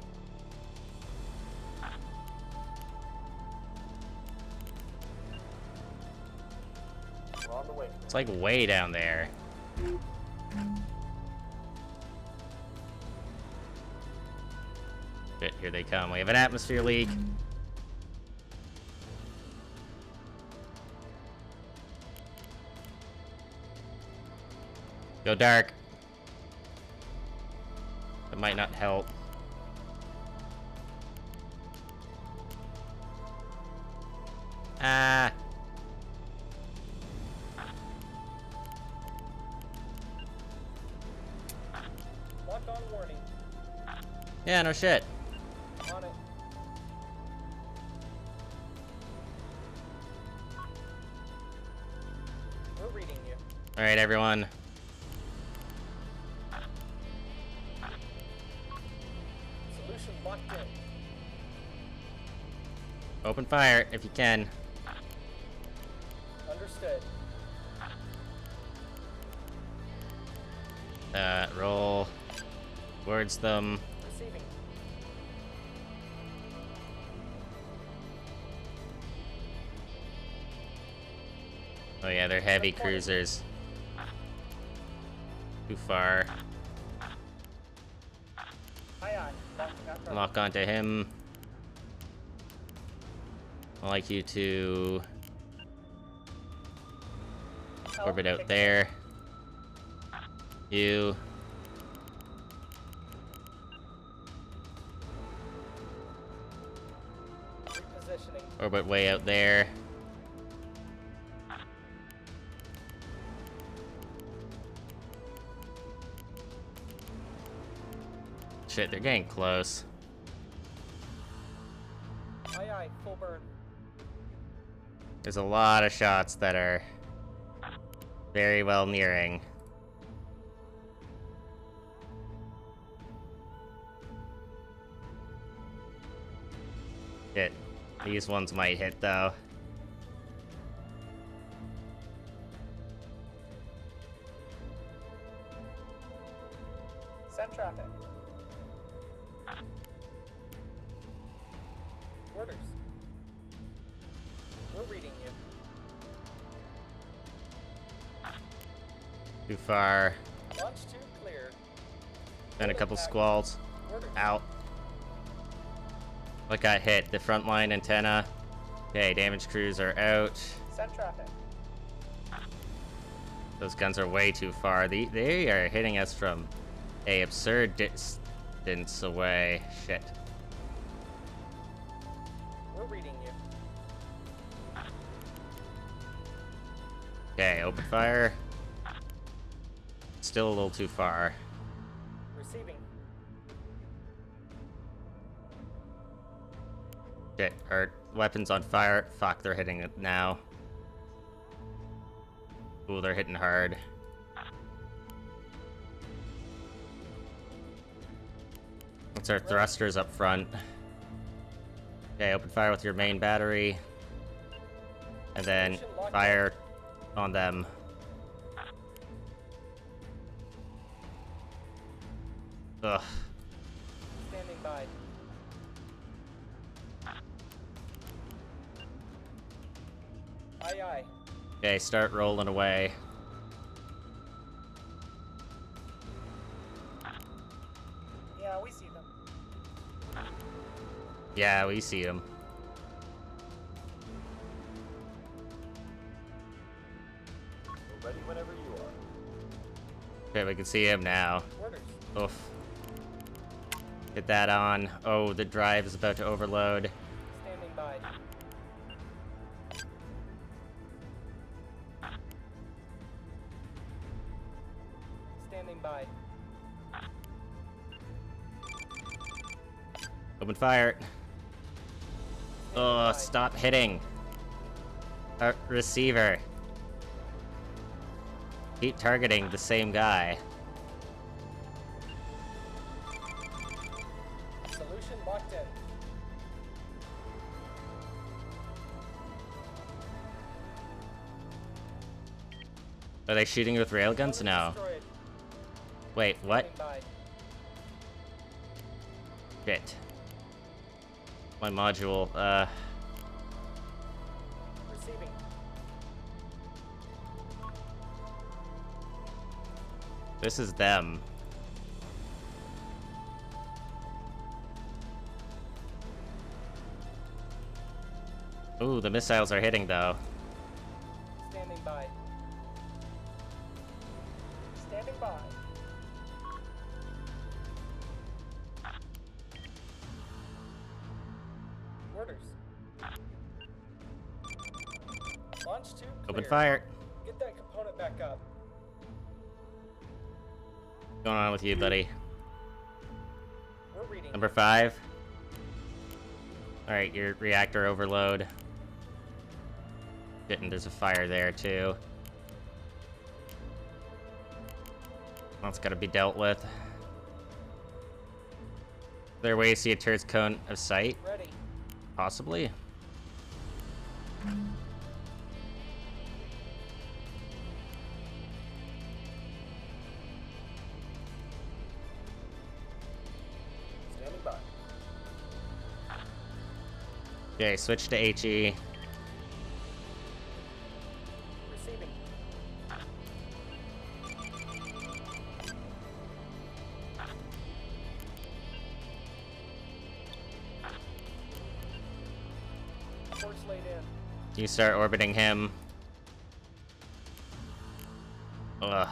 We're on the way. It's like way down there. Shit, here they come. We have an atmosphere leak. Go dark. That might not help. Ah. Lock on warning. Yeah, no shit. On it. We're reading you. Alright, everyone. Solution locked in. Open fire if you can. Understood. Roll towards them. Receiving. Oh yeah, they're heavy cruisers. Too far. Aye aye. Locking up front. Lock onto him. I'd like you to Help orbit out kick there. You. Repositioning. Orbit way out there. Shit, they're getting close. Aye aye. Full burn. There's a lot of shots that are very well nearing. Shit. These ones might hit though. Send traffic. Orders. We're reading you. Too far. Launch tube clear. Then a couple squalls. Orders. Out. What got hit? The front line antenna. Okay, damage crews are out. Send traffic. Those guns are way too far. They are hitting us from a absurd distance away. Shit. We're reading you. Okay, open fire. Still a little too far. Receiving. Shit, our weapon's on fire. Fuck, they're hitting it now. Ooh, they're hitting hard. What's our thrusters up front? Okay, open fire with your main battery. And then fire on them. Ugh. Standing by. Aye, aye. Okay, start rolling away. Yeah, we see them. Yeah, we see him. We're ready whenever you are. Okay, we can see him now. Orders. Oof. Get that on. Oh, the drive is about to overload. Standing by. Standing by. Open fire. Oh, stop hitting. Receiver. Keep targeting the same guy. Solution locked in. Are they shooting with railguns? No. Destroyed. Wait, what? Standing by. Shit. My module, Receiving. this is them. Ooh, the missiles are hitting though. Standing by. Standing by. Orders. Launch 2 clear. Open fire. Get that component back up. What's going on with you, buddy? We're reading. Number 5. Alright, your reactor overload. Shit, and there's a fire there too. That's gotta be dealt with. Is there a way to see a turret's cone of sight? Ready. Possibly. Standing by. Okay, switch to HE. Receiving. Force laid in. You start orbiting him. Ugh.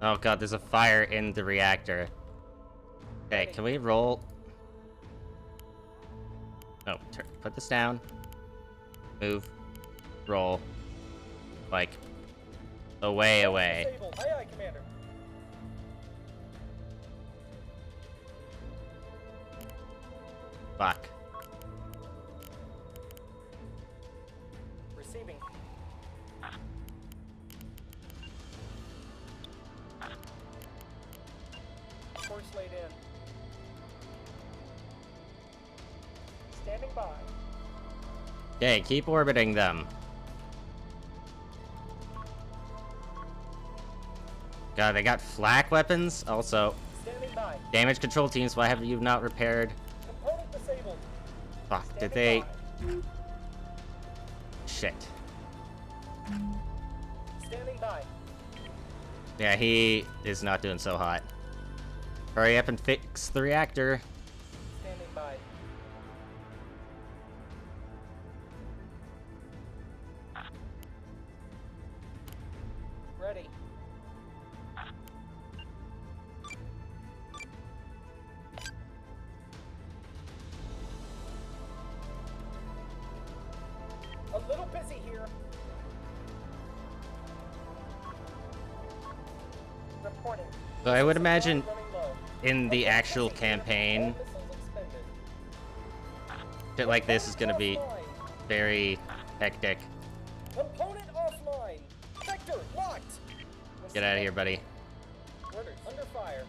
Oh god, there's a fire in the reactor. Okay, can we roll? Oh, put this down. Move. Roll. Like, away. Disabled. Aye, aye, Commander. Fuck. Receiving. Force laid in. Standing by. Okay, keep orbiting them. God, they got flak weapons? Also, Standing by. damage control teams, why have you not repaired? Component disabled. Fuck, did Standing they? by. Shit. Standing by. Yeah, he is not doing so hot. Hurry up and fix the reactor. Standing by. Ready. A little bit busy here. Reporting. So I would imagine Running low. in the Okay, actual busy here. campaign, All missiles expended. shit like this is gonna be Offline. very hectic. Component offline. Vector locked. Get out of here, buddy. Orders under fire.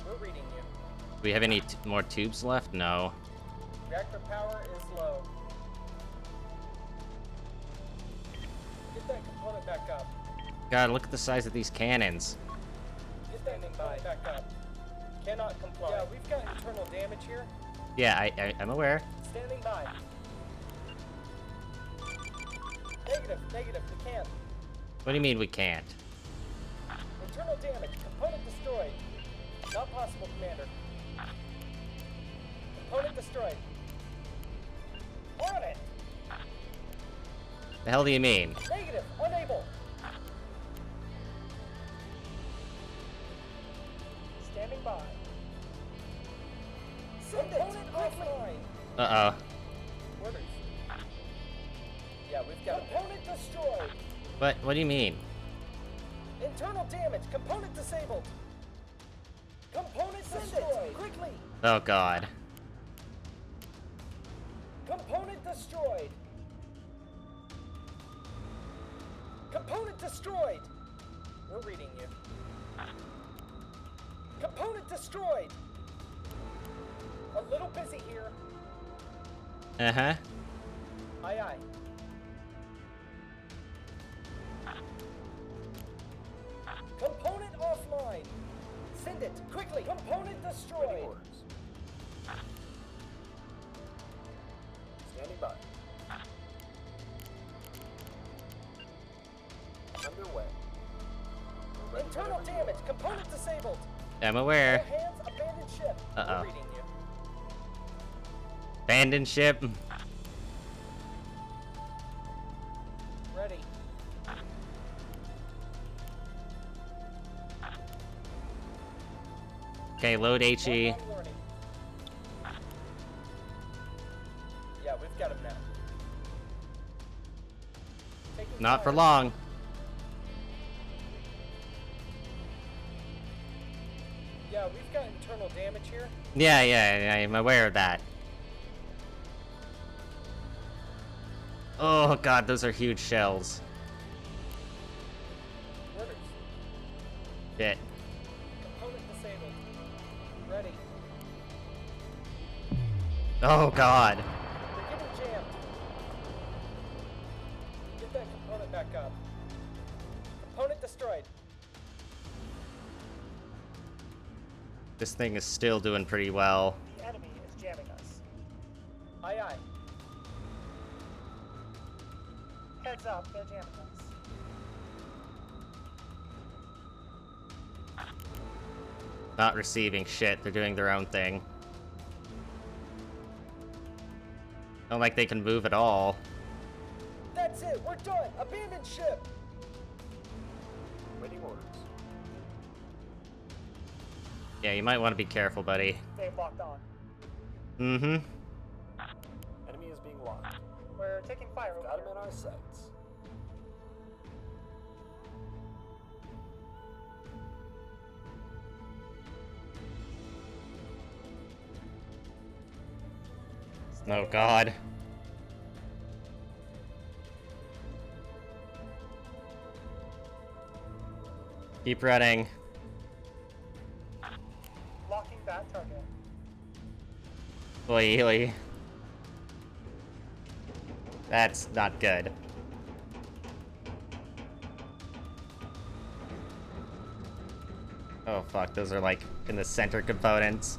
We're reading you. Do we have any more tubes left? No. Reactor power is low. Get that component back up. God, look at the size of these cannons. Get that component back up. Cannot comply. Yeah, we've got internal damage here. Yeah, I'm aware. Standing by. Negative, negative, we can't. What do you mean we can't? Internal damage, component destroyed. Not possible, Commander. Component destroyed. On it! The hell do you mean? Negative, unable. Standing by. Send component offline. Uh-oh. Orders. Yeah, we've got component destroyed. What do you mean? Internal damage, component disabled. Component destroyed. Quickly. Oh god. Component destroyed. Component destroyed. We're reading you. Component destroyed. A little busy here. Uh-huh. Aye, aye. Component offline. Send it quickly. Component destroyed. Waiting orders. Standing by. Underway. We're ready Internal whenever you damage. Component disabled. I'm All aware. hands abandoned ship. Uh-oh. We're reading you. Abandoned ship. Ready. Okay, load HE. One warning. Yeah, we've got him now. Taking Not for fire. long. Yeah, we've got internal damage here. Yeah, I'm aware of that. Oh god, those are huge shells. Orders. Shit. Component disabled. Ready. Oh god. We're getting jammed. Get that component back up. Component destroyed. This thing is still doing pretty well. The enemy is jamming us. Aye, aye. Heads up, they're jamming us. Not receiving shit, they're doing their own thing. Don't like they can move at all. That's it, we're done. Abandoned ship. Waiting orders. Yeah, you might want to be careful, buddy. They've locked on. Mm-hmm. Enemy is being locked. We're taking fire over Got him here. in our sights. Oh god. Keep running. Locking that target. Oy, oy. That's not good. Oh fuck, those are like in the center components.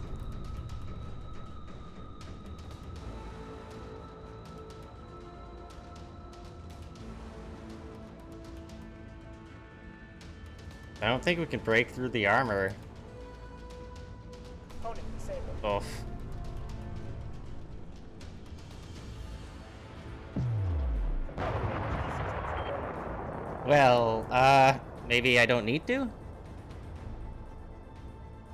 I don't think we can break through the armor. Opponent disabled. Oof. Well, maybe I don't need to?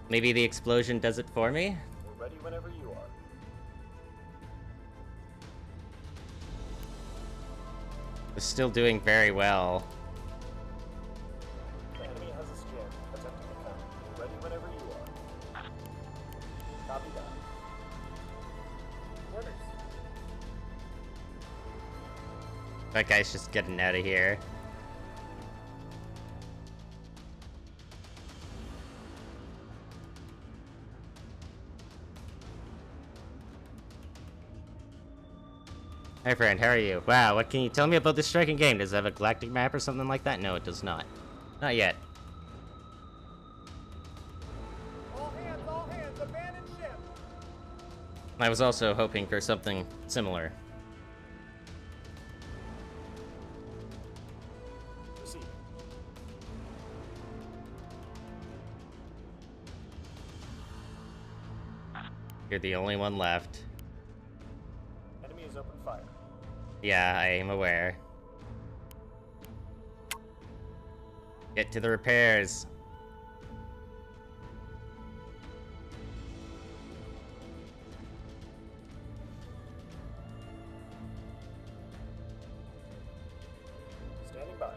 Maybe the explosion does it for me? We're ready whenever you are. We're still doing very well. The enemy has a scan attempting to come. You're ready whenever you are. Copy that. Orders. That guy's just getting out of here. Hi friend, how are you? Wow, what can you tell me about this striking game? Does it have a galactic map or something like that? No, it does not. Not yet. All hands, abandon ship. I was also hoping for something similar. Proceed. You're the only one left. Enemy is open fire. Yeah, I am aware. Get to the repairs. Standing by.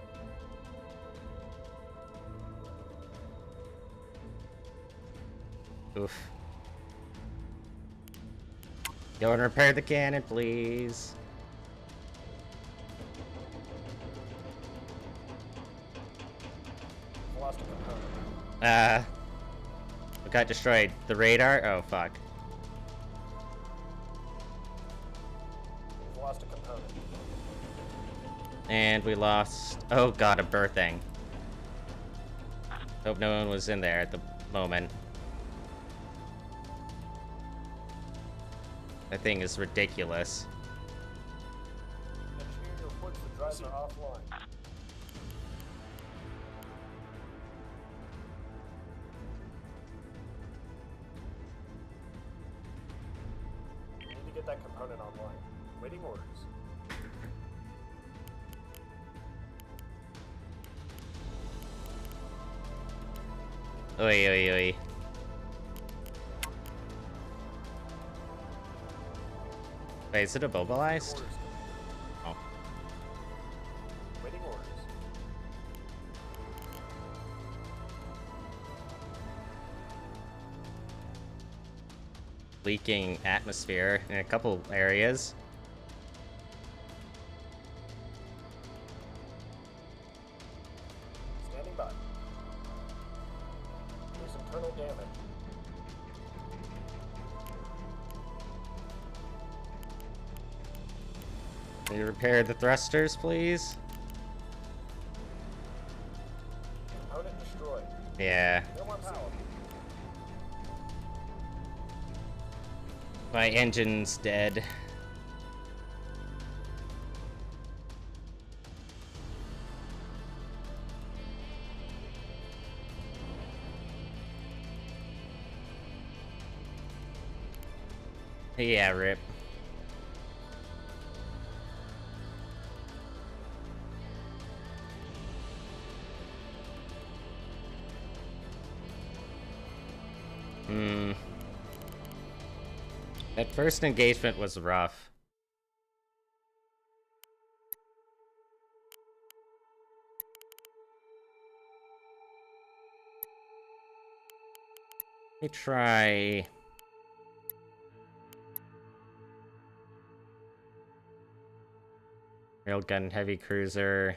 Oof. Go and repair the cannon, please. We've lost a component. What got destroyed? The radar? Oh, fuck. We've lost a component. And we lost... Oh god, a birthing. Hope no one was in there at the moment. That thing is ridiculous. Engineering reports the drives are offline. We need to get that component online. Waiting orders. Oi, oi, oi. Wait, is it immobilized? Orders. Oh. Waiting orders. Leaking atmosphere in a couple areas. Standing by. There's internal damage. Can you repair the thrusters, please? Component destroyed. Yeah. No more power. My engine's dead. Yeah, rip. That first engagement was rough. Let me try... Railgun heavy cruiser.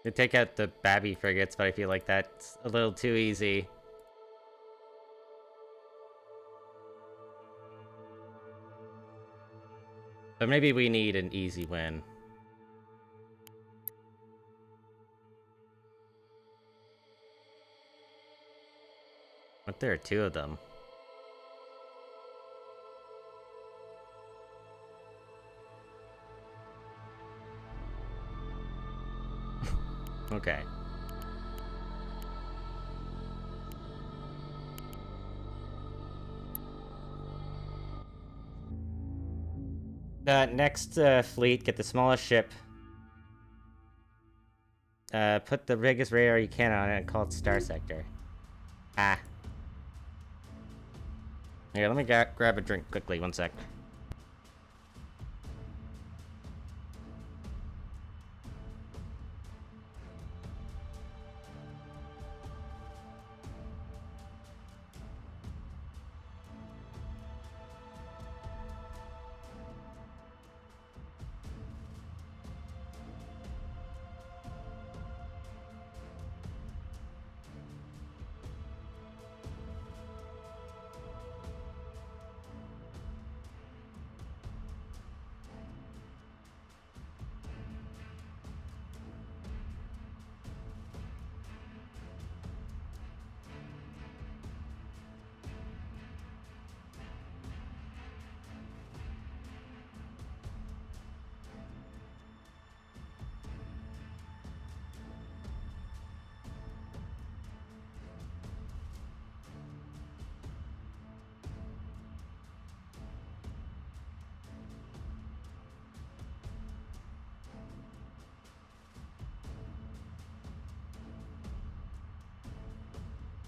You take out the Babby frigates, but I feel like that's a little too easy. But maybe we need an easy win. But there are two of them. Okay. Next fleet, get the smallest ship. put the biggest radar you can on it and call it Star Sector. Ah. Here, let me grab a drink quickly, 1 sec.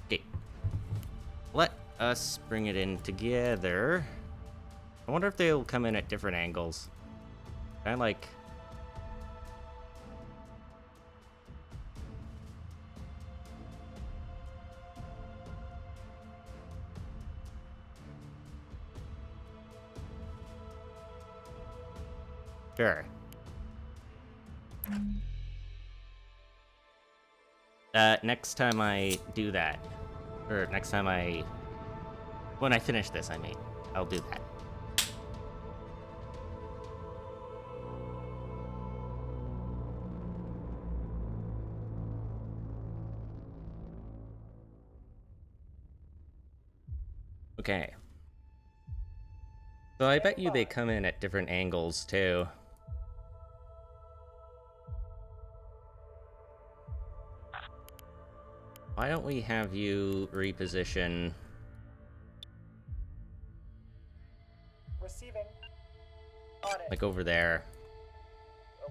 Okay. Let us bring it in together. I wonder if they'll come in at different angles. I like... Sure. Next time I do that, or next time when I finish this, I mean, I'll do that. Okay. So I bet you they come in at different angles, too. Why don't we have you reposition... Receiving. On it. like over there.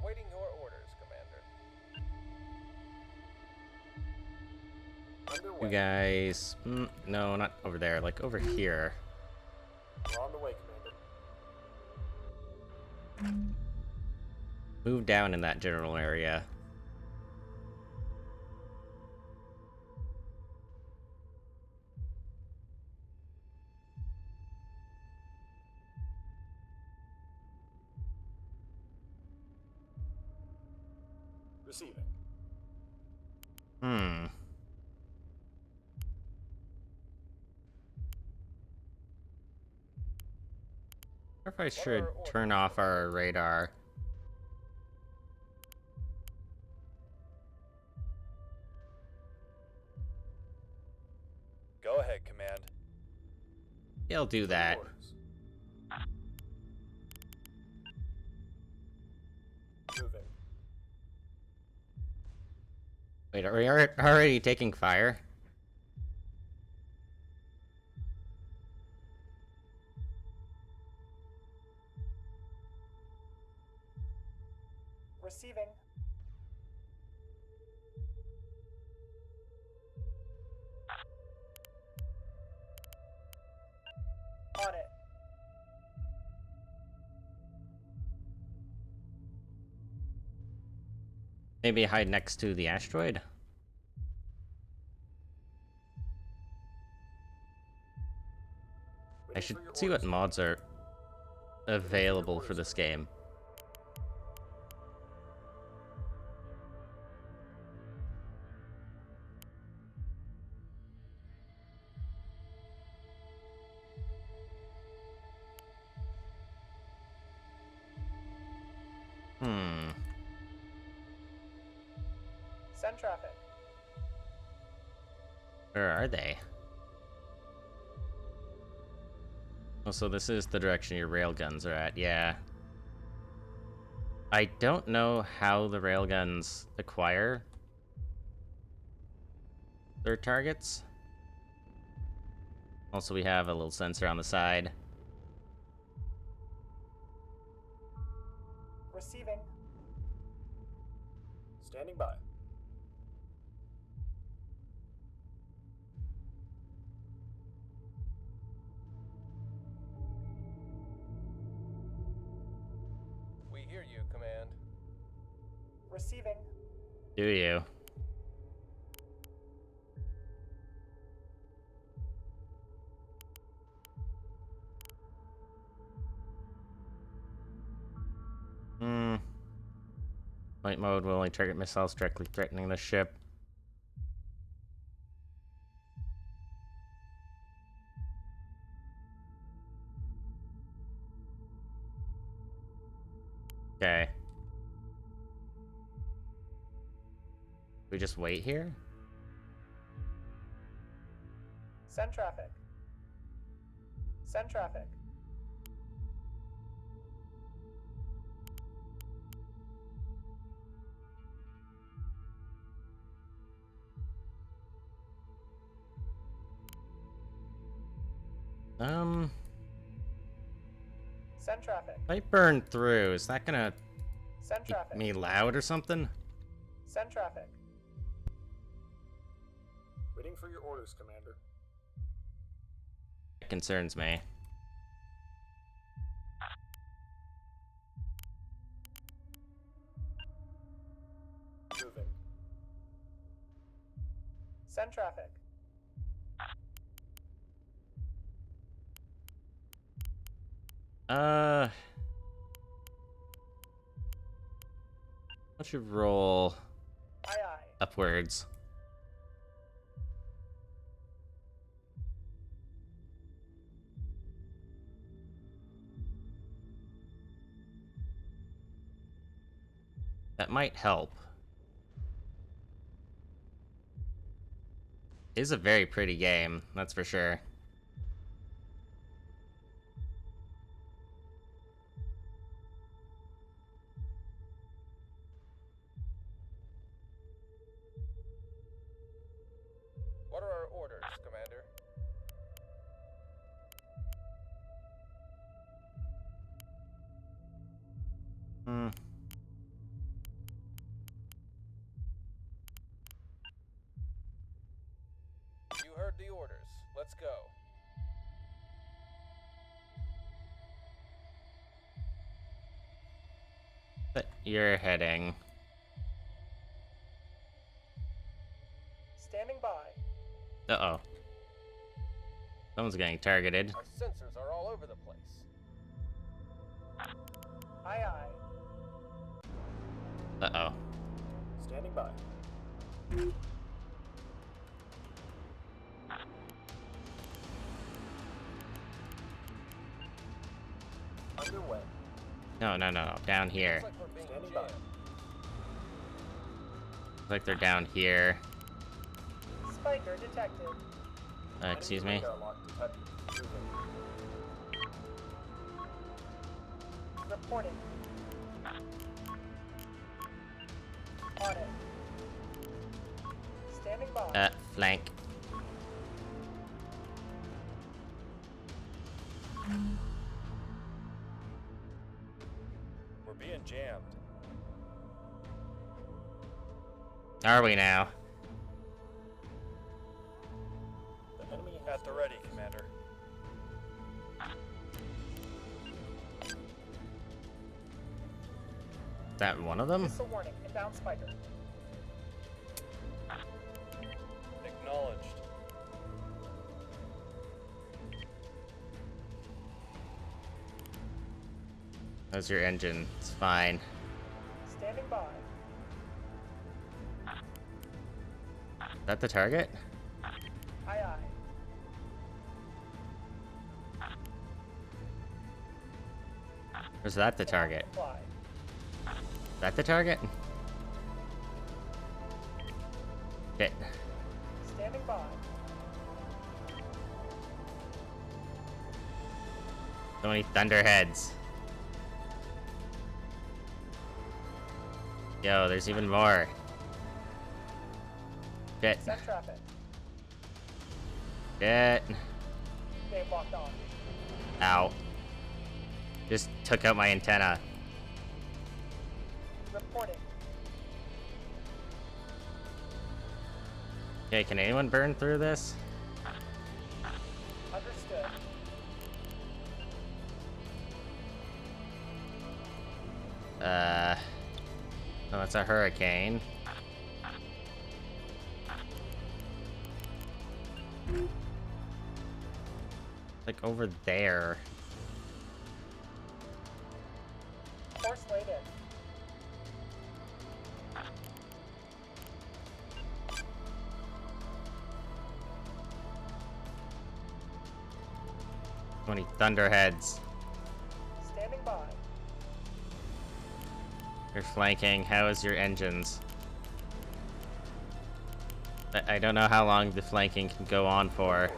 Awaiting your orders, Commander. You guys... no, not over there. Like over here. We're on the way, Commander. Move down in that general area. Receiving. Hmm. I wonder if I should turn off our radar. Go ahead, Command. Yeah, I'll do that. Orders. Moving. Wait, are we already taking fire? Receiving. On it. Maybe hide next to the asteroid? I should see what mods are available for this game. Send traffic. Where are they? Oh, so this is the direction your railguns are at, yeah. I don't know how the railguns acquire their targets. Also, we have a little sensor on the side. Receiving. Standing by. Receiving. Do you? Flight mode will only target missiles directly threatening the ship. Okay. We just wait here? Send traffic. Send traffic. Send traffic. Might burn through. Is that gonna Send make traffic. me loud or something? Send traffic. Waiting for your orders, Commander. It concerns me. Moving. Send traffic. I should roll Aye aye. upwards. That might help. It is a very pretty game, that's for sure. What are our orders, Commander? You heard the orders. Let's go. But you're heading. Standing by. Uh-oh. Someone's getting targeted. Our sensors are all over the place. Aye aye. Uh-oh. Standing by. Underway. No. Down here. Looks like we're being Standing by. jammed. Looks like they're down here. Spiker detected. Excuse Enemy me. radar lock detected. Moving. Reporting. On it. Standing by. Flank. We're being jammed. Are we now? The enemy at the ready, Commander. Is that one of them? Missile warning. Inbound Spiker. Acknowledged. How's your engine? It's fine. Standing by. Is that the target? Aye aye. Or is that the target? Comply. Is that the target? Shit. Standing by. So many thunderheads. Yo, there's even more. Shit. Send traffic. Shit. They've locked on. Ow. Just took out my antenna. Reporting. Okay, can anyone burn through this? Understood. That's a hurricane. Like over there. Force laid in. How many thunderheads? Standing by. You're flanking. How is your engines? I don't know how long the flanking can go on for.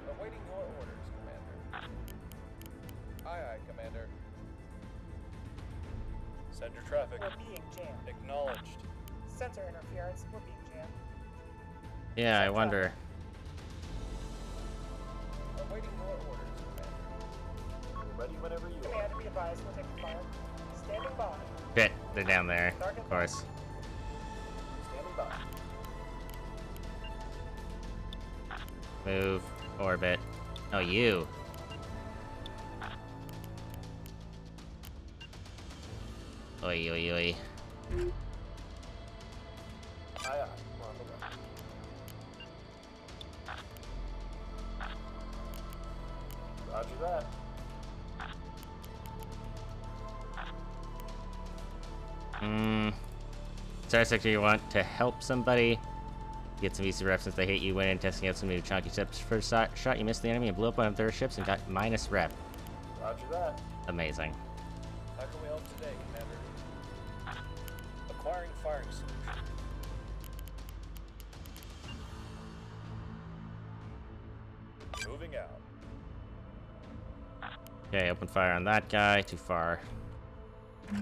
Awaiting your orders, Commander. Aye, aye, Commander. Send your traffic. We're being jammed. Acknowledged. Sensor interference. We're being jammed. Yeah, I wonder. Awaiting your orders, Commander. We're ready whenever you are. Command, be advised. We're taking fire. Standing by. Shit, they're down there, of course. Standing by. Move, orbit. Oh, you. Oi, oi, oi. Aye, aye. We're on the way. Roger that. Star Sector, you want to help somebody? Get some easy rep since they hate you. Went in testing out some new chunky ships. First shot, you missed the enemy and blew up one of their ships and got minus rep. Roger that. Amazing. How can we help today, Commander? Acquiring firing solution. Moving out. Okay, open fire on that guy. Too far. We're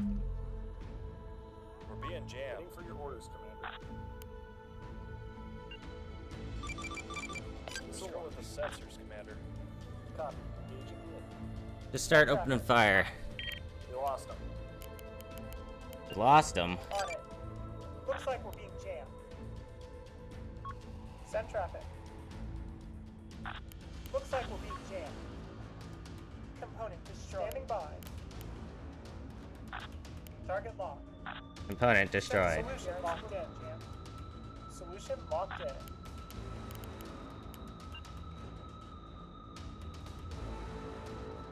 being jammed. Waiting for your orders, Commander. Destroy with the sensors, Commander. Copy. Engaging in. Just start opening fire. We lost them. Lost him. On it. Looks like we're being jammed. Send traffic. Looks like we're being jammed. Component destroyed. Standing by. Target locked. Component destroyed. Solution locked in, Jam. Solution locked in.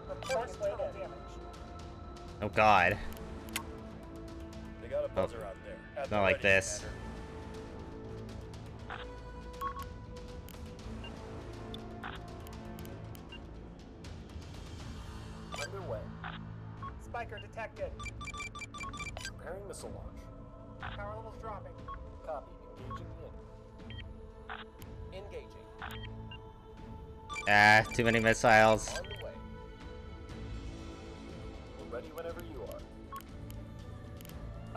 Report internal damage. Oh god. They got a buzzer out there. At the Not like ready, this. Commander. Underway. Spiker detected. Preparing missile launch. Power levels dropping. Copy. Engaging in. Engaging. Ah, too many missiles. On the way. We're ready whenever you are.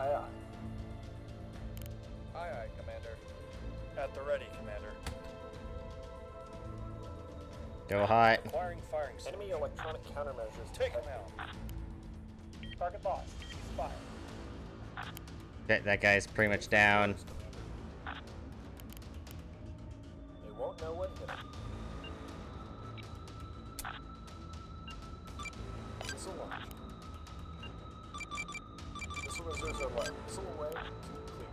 Aye, aye. Aye, aye, Commander. At the ready, Commander. Go hot. Acquiring firing solution. Enemy electronic countermeasures. Take him detected. out. Target lost. Cease fire. That guy's pretty much down. They won't know what hit them. Missile launch. Missile reserves are low. Missile away. Clear.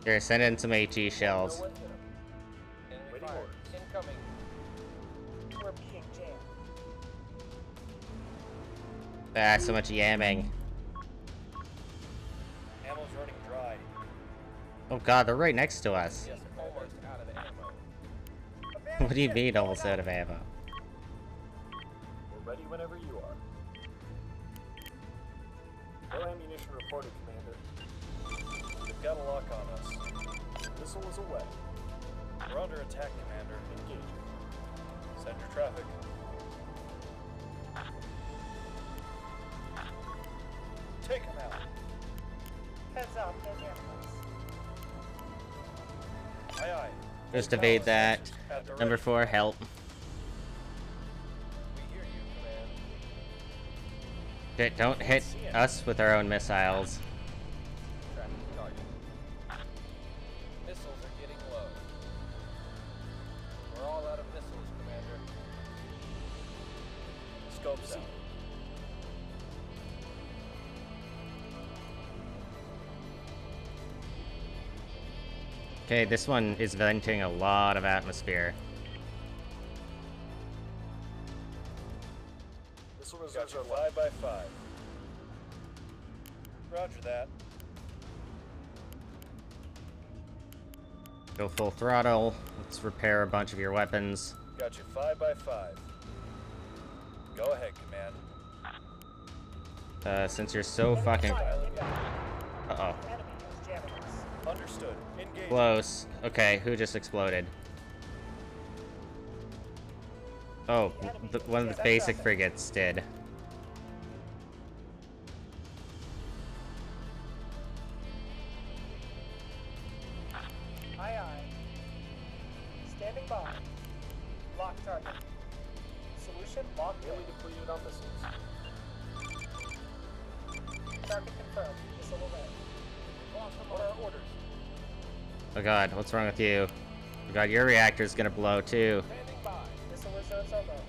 Here, send in some HE shells. Know what hit 'em. Enemy Waiting fire. orders. Incoming. We're being jammed. Ah, so much yamming. Ammo's running dry. Oh god, they're right next to us. Yes, almost out of ammo. What do you mean almost out of ammo? We're ready whenever you are. No ammunition reported, Commander. They've got a lock on us. Missile is away. We're under attack, Commander. Engaging. Send your traffic. Take him out. Heads up. No damage. Aye, aye. Just evade that. At the ready. Number 4, help. We hear you, Command. Shit, don't hit us with our own missiles. Tracking target. Missiles are getting low. out. Okay, this one is venting a lot of atmosphere. Missile Got reserves you are 5 by 5. Roger that. Go full throttle. Let's repair a bunch of your weapons. Got you 5 by 5. Go ahead, command. Since you're so fucking... Uh-oh. Enemy is jamming us. Understood. Engage. Close. Okay, who just exploded? Oh, one of the basic frigates did. Aye, aye. Standing by. Lock target. Solution locked in. nearly depleted on missiles. Target confirmed. Missile away. What are orders? Oh god, what's wrong with you? Oh god, your reactor's gonna blow too. Standing by. Missile reserves are low.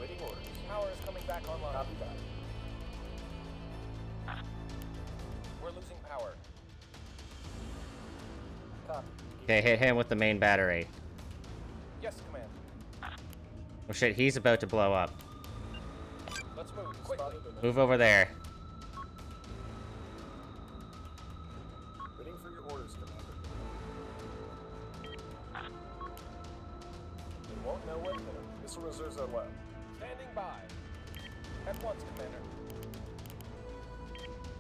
Waiting orders. Power is coming back online. Copy that. We're losing power. Copy. Okay, hit him with the main battery. Yes, command. Oh shit, he's about to blow up. Let's move quickly. Spotted and Move over there. waiting for your orders, Commander. They won't know what hit 'em. Missile reserves are low. Standing by. At once, commander.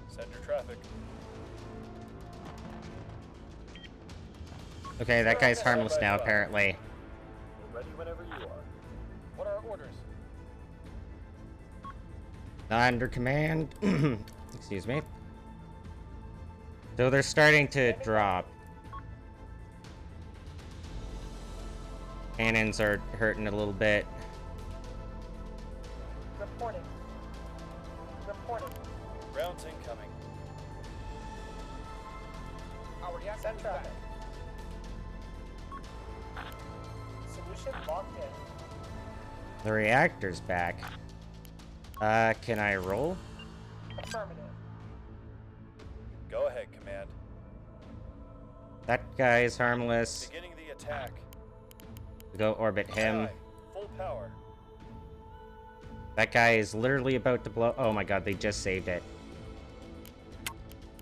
Send your traffic. Okay, that guy's harmless now, apparently. We're ready whenever you are. What are orders? Under command. Excuse me. So they're starting to drop. Cannons are hurting a little bit. Reporting. Reporting. Rounds incoming. Our reactor Send is back. traffic. Solution locked in. The reactor's back. Can I roll? Affirmative. Go ahead, command. That guy's harmless. Beginning the attack. Go orbit him. Aye. Full power. That guy is literally about to blow. Oh my god, they just saved it.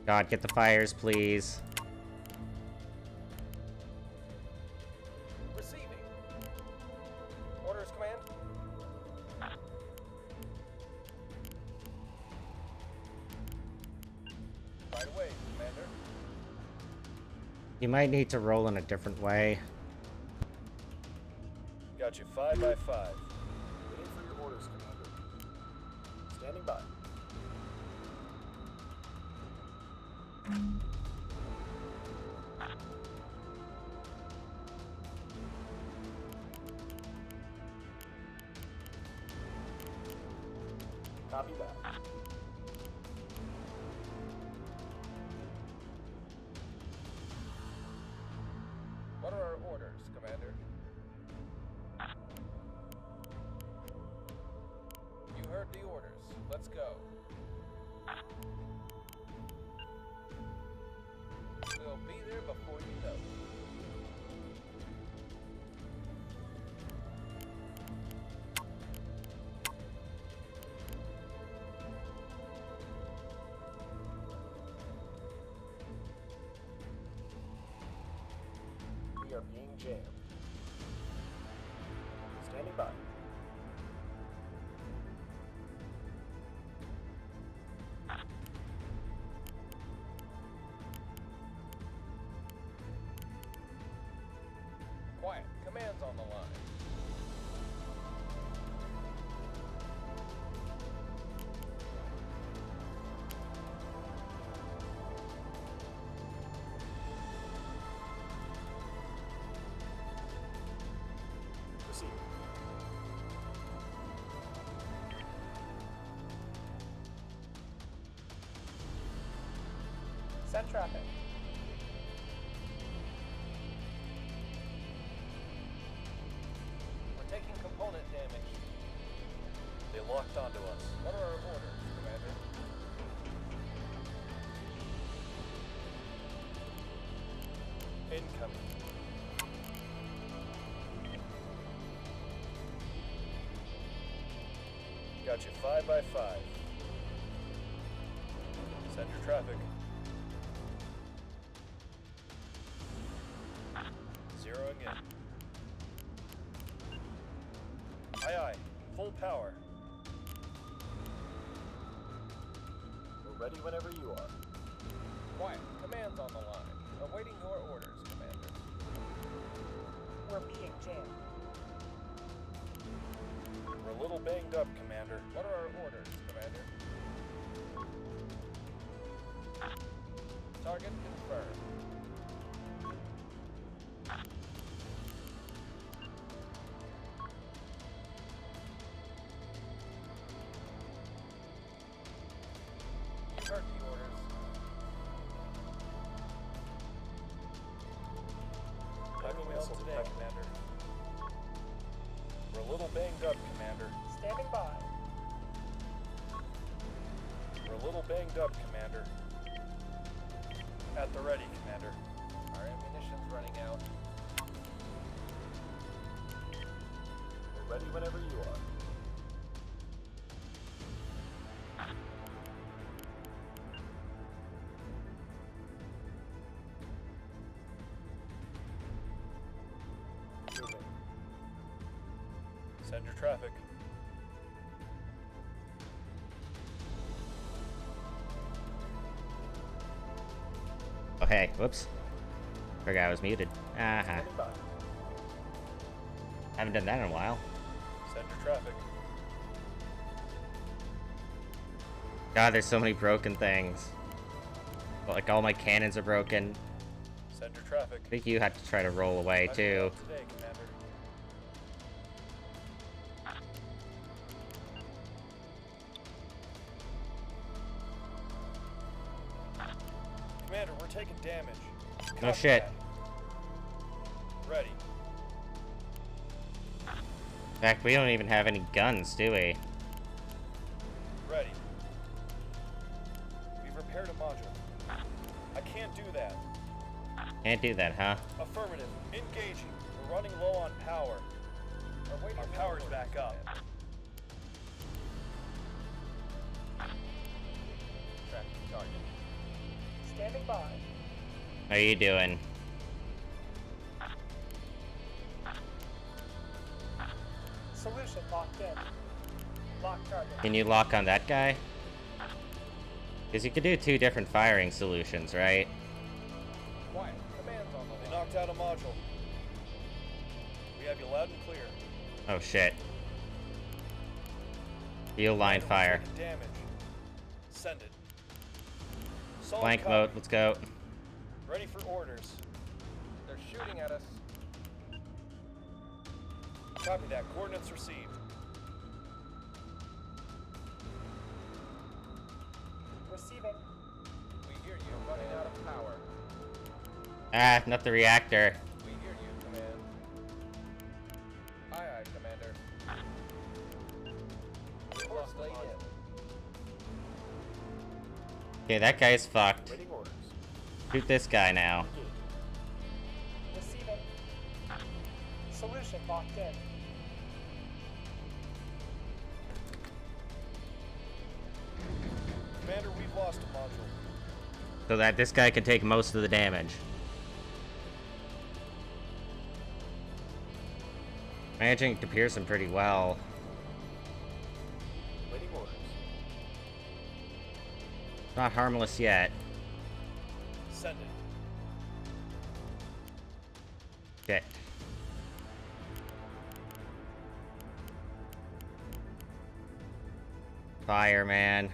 God, get the fires, please. Receiving. Orders, command. Right away, commander. You might need to roll in a different way. Got you 5 by 5. Waiting for your orders, Commander. Standing by. Copy that. What are our orders, commander? You heard the orders. Let's go. We'll be there before you know. We are being jammed. Standing by. Quiet. Command's on the line. Proceed. Send traffic. We're taking component damage. locked onto us. What are our orders, Commander? Incoming. Got you 5 by 5. Send your traffic. Zeroing in. Aye aye. Full power. We're ready whenever you are. Quiet. Command's on the line. Awaiting your orders, Commander. We're being jammed. We're a little banged up, Commander. What are our orders, Commander? Target confirmed. You've heard the orders. Enemy missile today, Commander. We're a little banged up, Commander. Standing by. We're a little banged up, Commander. At the ready, Commander. Our ammunition's running out. We're ready whenever you are. Moving. Send your traffic. Oh, hey, whoops. Forgot I was muted. Aha. Standing by. Haven't done that in a while. Send your traffic. God, there's so many broken things. Like, all my cannons are broken. Send your traffic. I think you had to try to roll away, too. Today, Commander. Commander, we're taking damage. No Copy shit. that. Ready. In fact, we don't even have any guns, do we? Ready. We've repaired a module. I can't do that. Can't do that, huh? Affirmative. Engaging. We're running low on power. Awaiting Our your power's orders, back up. Commander. Tracking target. Standing by. How are you doing? Solution locked in. Lock target. Can you lock on that guy? Because you could do 2 different firing solutions, right? Quiet. Command's on They the line. knocked out a module. We have you loud and clear. Oh shit. Field line Commander, we're fire. taking damage. Send it. Solid Blank copy. mode, let's go. Ready for orders. They're shooting at us. Copy that. Coordinates received. Receiving. We hear you. Running out of power. Ah, not the reactor. We hear you, Command. Aye, aye, Commander. Force laid in. Okay, that guy's fucked. Waiting orders. Shoot this guy now. Receiving. Solution locked in. Commander, we've lost a module. So that this guy can take most of the damage. Managing to pierce him pretty well. Waiting orders. Not harmless yet. Send it. Shit. Fire, man.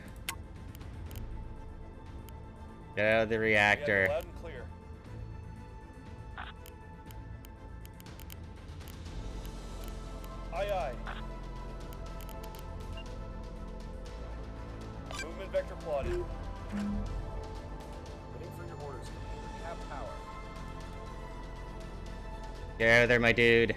Get out of the We have reactor. you loud and clear. Aye, aye. Movement vector plotted. Waiting for your orders. We have power. Get out of there, my dude.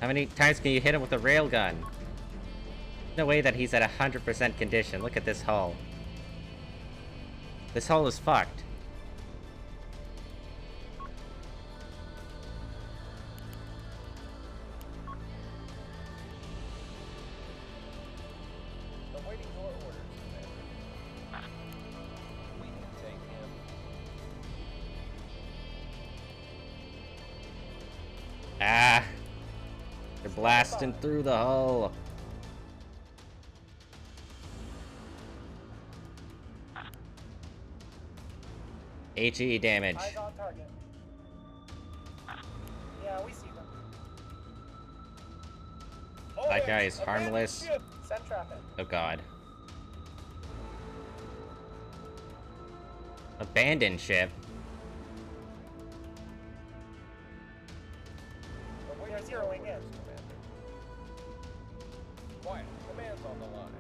How many times can you hit him with a railgun? No way that he's at 100% condition. Look at this hull. This hull is fucked. Awaiting your orders, Commander. We can take him. Ah! They're blasting through the hull. HE damage. Eyes on target. Yeah, we see them. That guy is harmless. Send traffic. Oh god. Abandoned ship. They're zeroing in. Commander. Quiet. Command's on the line.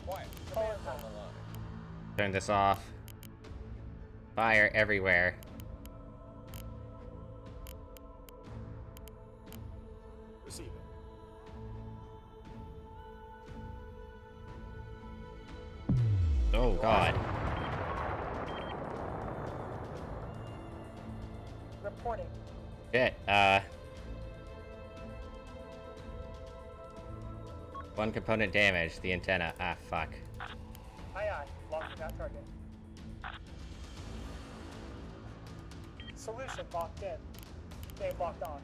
Quiet. Command's on the line. Turn this off. Fire everywhere. Receiving. Oh god. Reporting. Shit, one component damaged, the antenna. Ah, fuck. Aye aye. Launching that target. Solution locked in. Game locked on.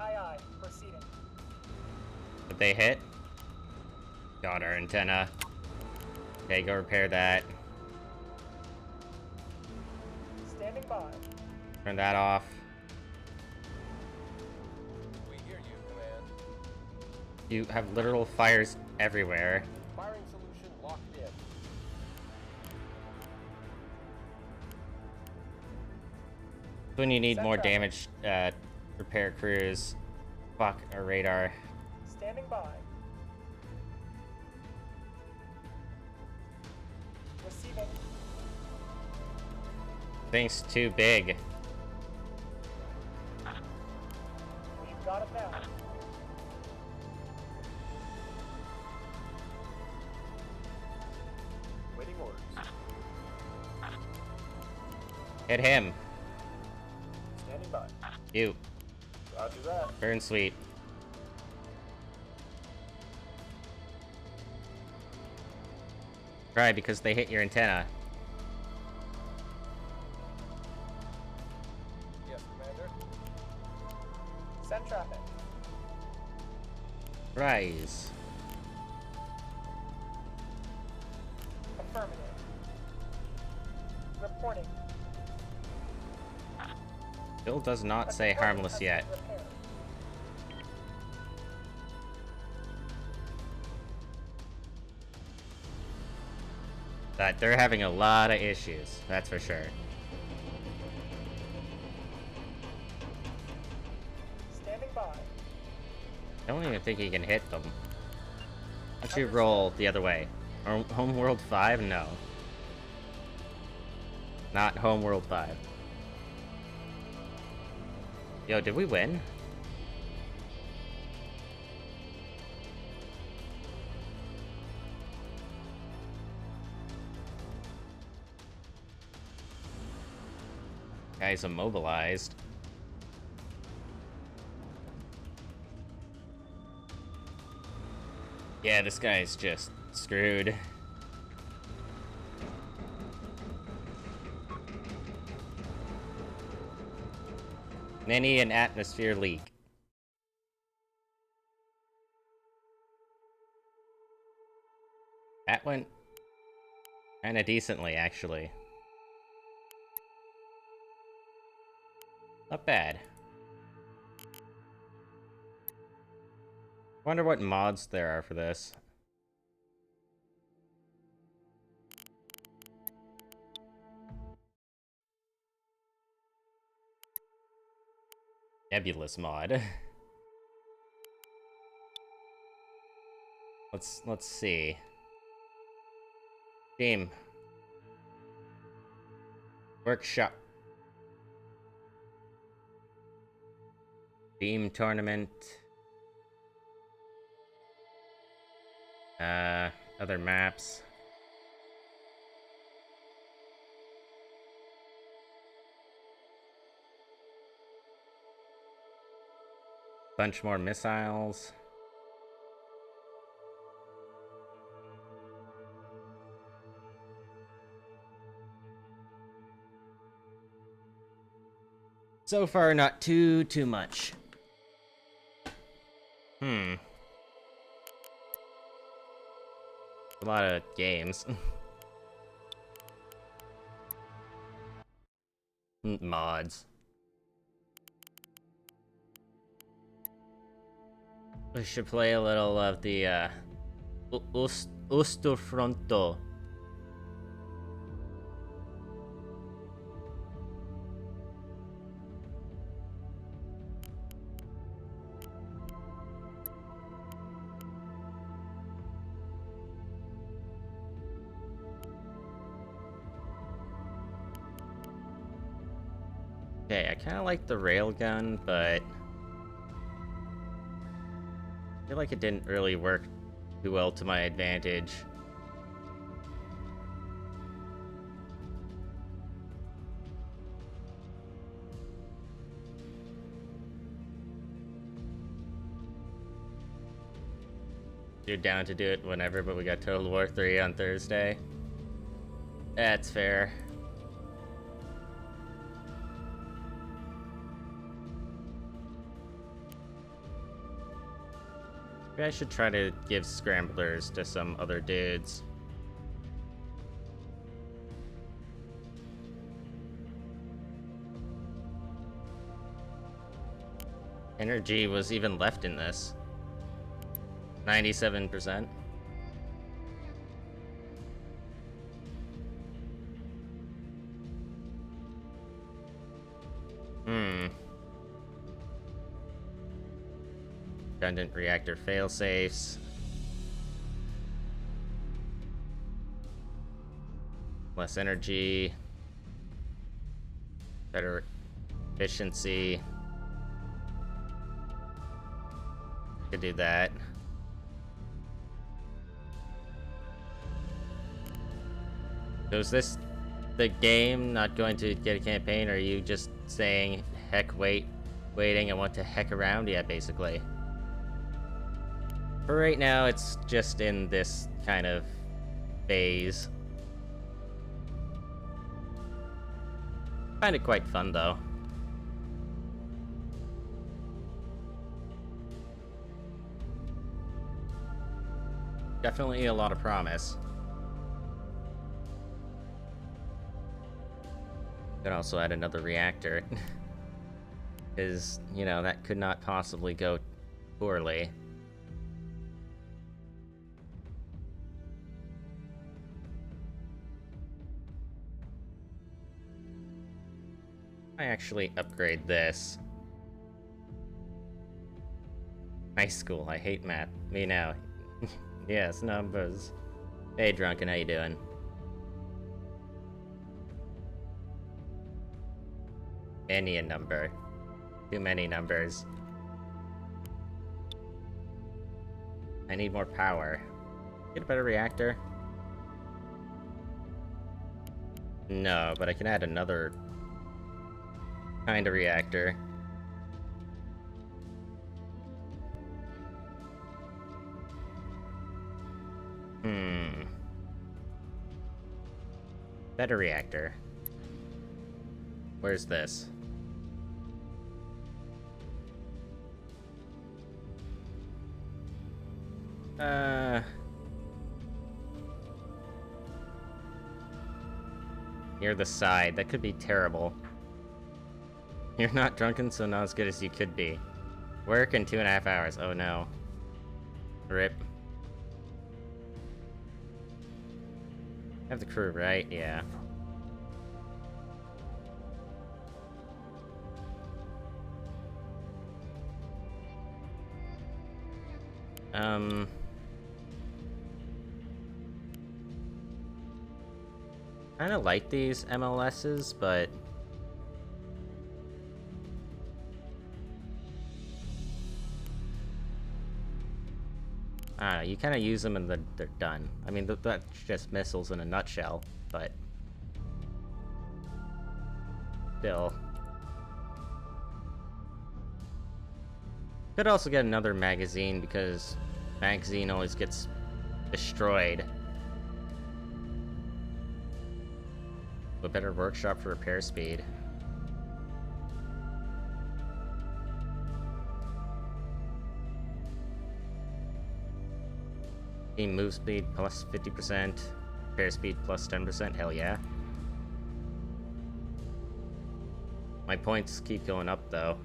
Aye aye. Proceeding. Did they hit? Got our antenna. Okay, go repair that. Standing by. Turn that off. We hear you, Command. You have literal fires everywhere. Firing solution locked in. When you need Send more traffic. damage, repair crews. Fuck our radar. Standing by. Receiving. Thing's too big. We've got it now. Waiting orders. Hit him. Standing by. You. Roger that. Burn sweet. Right, because they hit your antenna. Yes, Commander. Send traffic. Rise. Affirmative. Reporting. Bill does not say Component harmless has yet. been repaired. But they're having a lot of issues, that's for sure. Standing by. I don't even think he can hit them. Why don't you roll the other way? Homeworld 5? No. Not Homeworld 5. Yo, did we win? Guy's immobilized. Yeah, this guy's just screwed. Many an atmosphere leak. That went kinda decently, actually. Not bad. Wonder what mods there are for this. Nebulous mod. Let's see. Game. Workshop. Team tournament. Other maps. Bunch more missiles. So far, not too much. A lot of games. Mods. We should play a little of the Osterfronto. Okay, I kind of like the railgun, but I feel like it didn't really work too well to my advantage. You're down to do it whenever, but we got Total War 3 on Thursday. That's fair. Maybe I should try to give scramblers to some other dudes. Energy was even left in this. 97%. Redundant reactor failsafes. Less energy. Better efficiency. Could do that. So is this the game not going to get a campaign, or are you just saying heck waiting and want to heck around? Yeah, basically. For right now, it's just in this kind of phase. Find it quite fun, though. Definitely a lot of promise. Could also add another reactor. Because, you know, that could not possibly go poorly. I actually upgrade this. High school, I hate math. Me now. Yes, numbers. Hey, Drunken, how you doing? Any a number. Too many numbers. I need more power. Get a better reactor? No, but I can add another kind of reactor. Better reactor. Where's this? Near the side. That could be terrible. You're not drunken, so not as good as you could be. Work in 2.5 hours. Oh no. Rip. Have the crew, right? Yeah. kind of like these MLSs, but I don't know, you kind of use them and then they're done. I mean, that's just missiles in a nutshell, but still. Could also get another magazine because magazine always gets destroyed. A better workshop for repair speed. Team move speed plus 50%, repair speed plus 10%, hell yeah. My points keep going up though.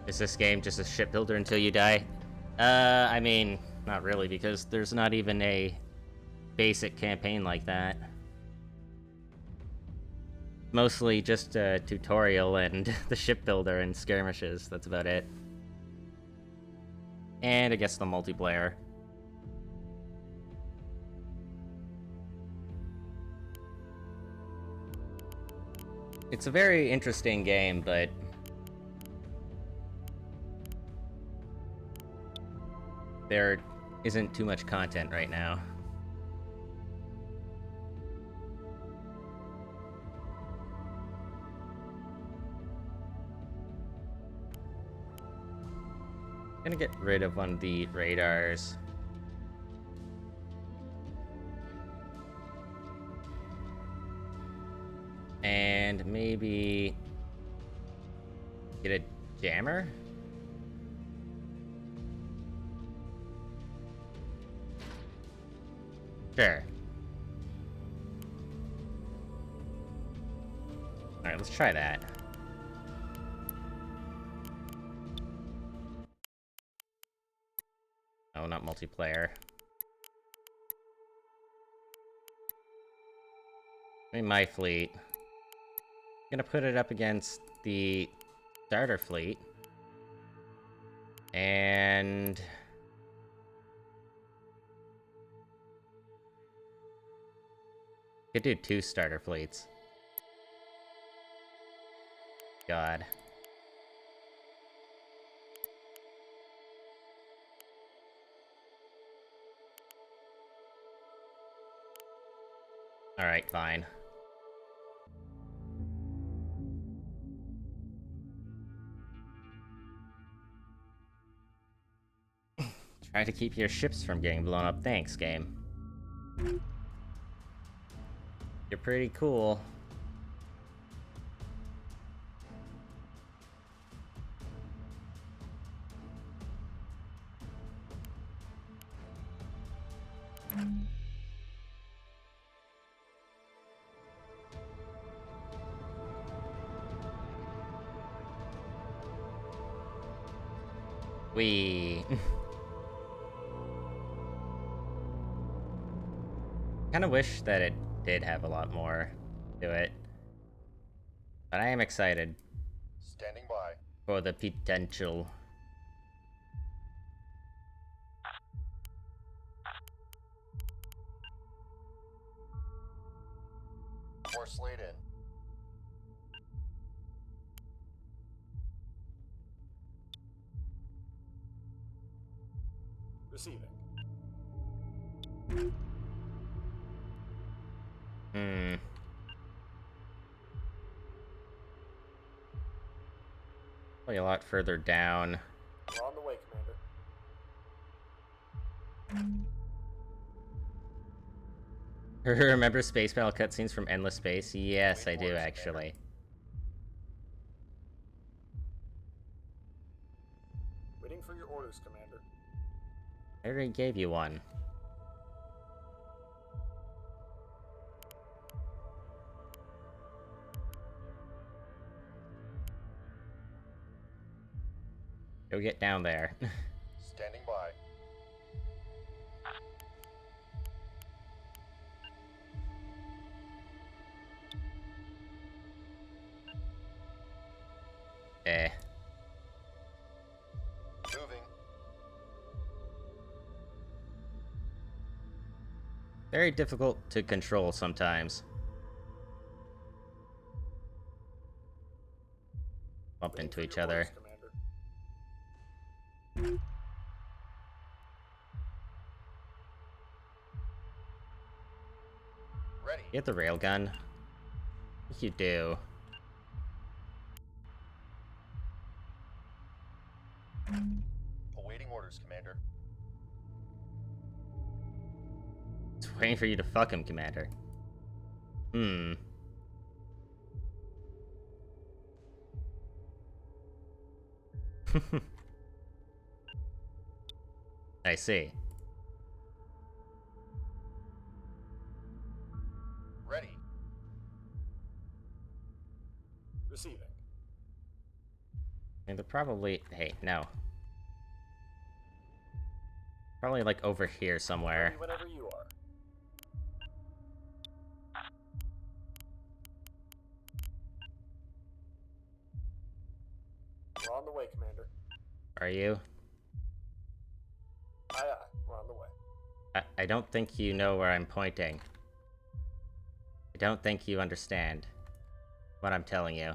Is this game just a shipbuilder until you die? I mean, not really, because there's not even a basic campaign like that. Mostly just a tutorial and the shipbuilder and skirmishes, that's about it. And I guess the multiplayer. It's a very interesting game, but there isn't too much content right now. Gonna get rid of one of the radars. And maybe get a jammer? Sure. Alright, let's try that. Oh, not multiplayer. Maybe my fleet. I'm gonna put it up against the starter fleet. And could do 2 starter fleets. God. Alright, fine. Try to keep your ships from getting blown up. Thanks, game. You're pretty cool. We kind of wish that it did have a lot more to it. But I am excited Standing by. for the potential. Force laid in. Receiving. Hmm. Probably a lot further down. We're on the way, Commander. Remember space battle cutscenes from Endless Space? Yes, I do, actually. Waiting for your orders, Commander. I already gave you one. Go get down there. Standing by. Eh. Moving. Very difficult to control sometimes. Bump Waiting into for each your other. orders, Commander. Ready. You have the railgun? I think you do. Awaiting orders, Commander. It's waiting for you to fuck him, Commander. Hmm. I see. Ready. Receiving. And they're probably... Hey, no. Probably, like, over here somewhere. Ready whenever you are. We're on the way, Commander. Are you? Aye, aye. We're on the way. I don't think you know where I'm pointing. I don't think you understand what I'm telling you.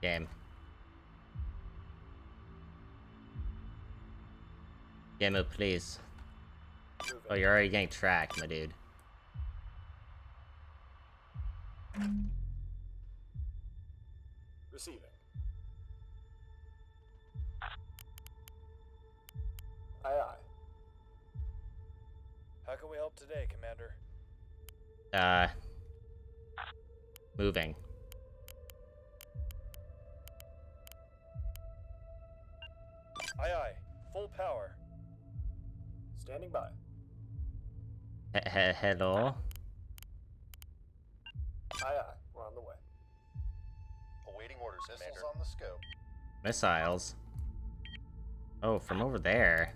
Game. Game, please. Moving. Oh, you're already getting tracked, my dude. Receiving. Aye, aye. How can we help today, Commander? Moving. Aye, aye. Full power. Standing by. Hello? Aye, aye. We're on the way. Awaiting orders, Commander. Missiles on the scope. Missiles? Oh, from over there.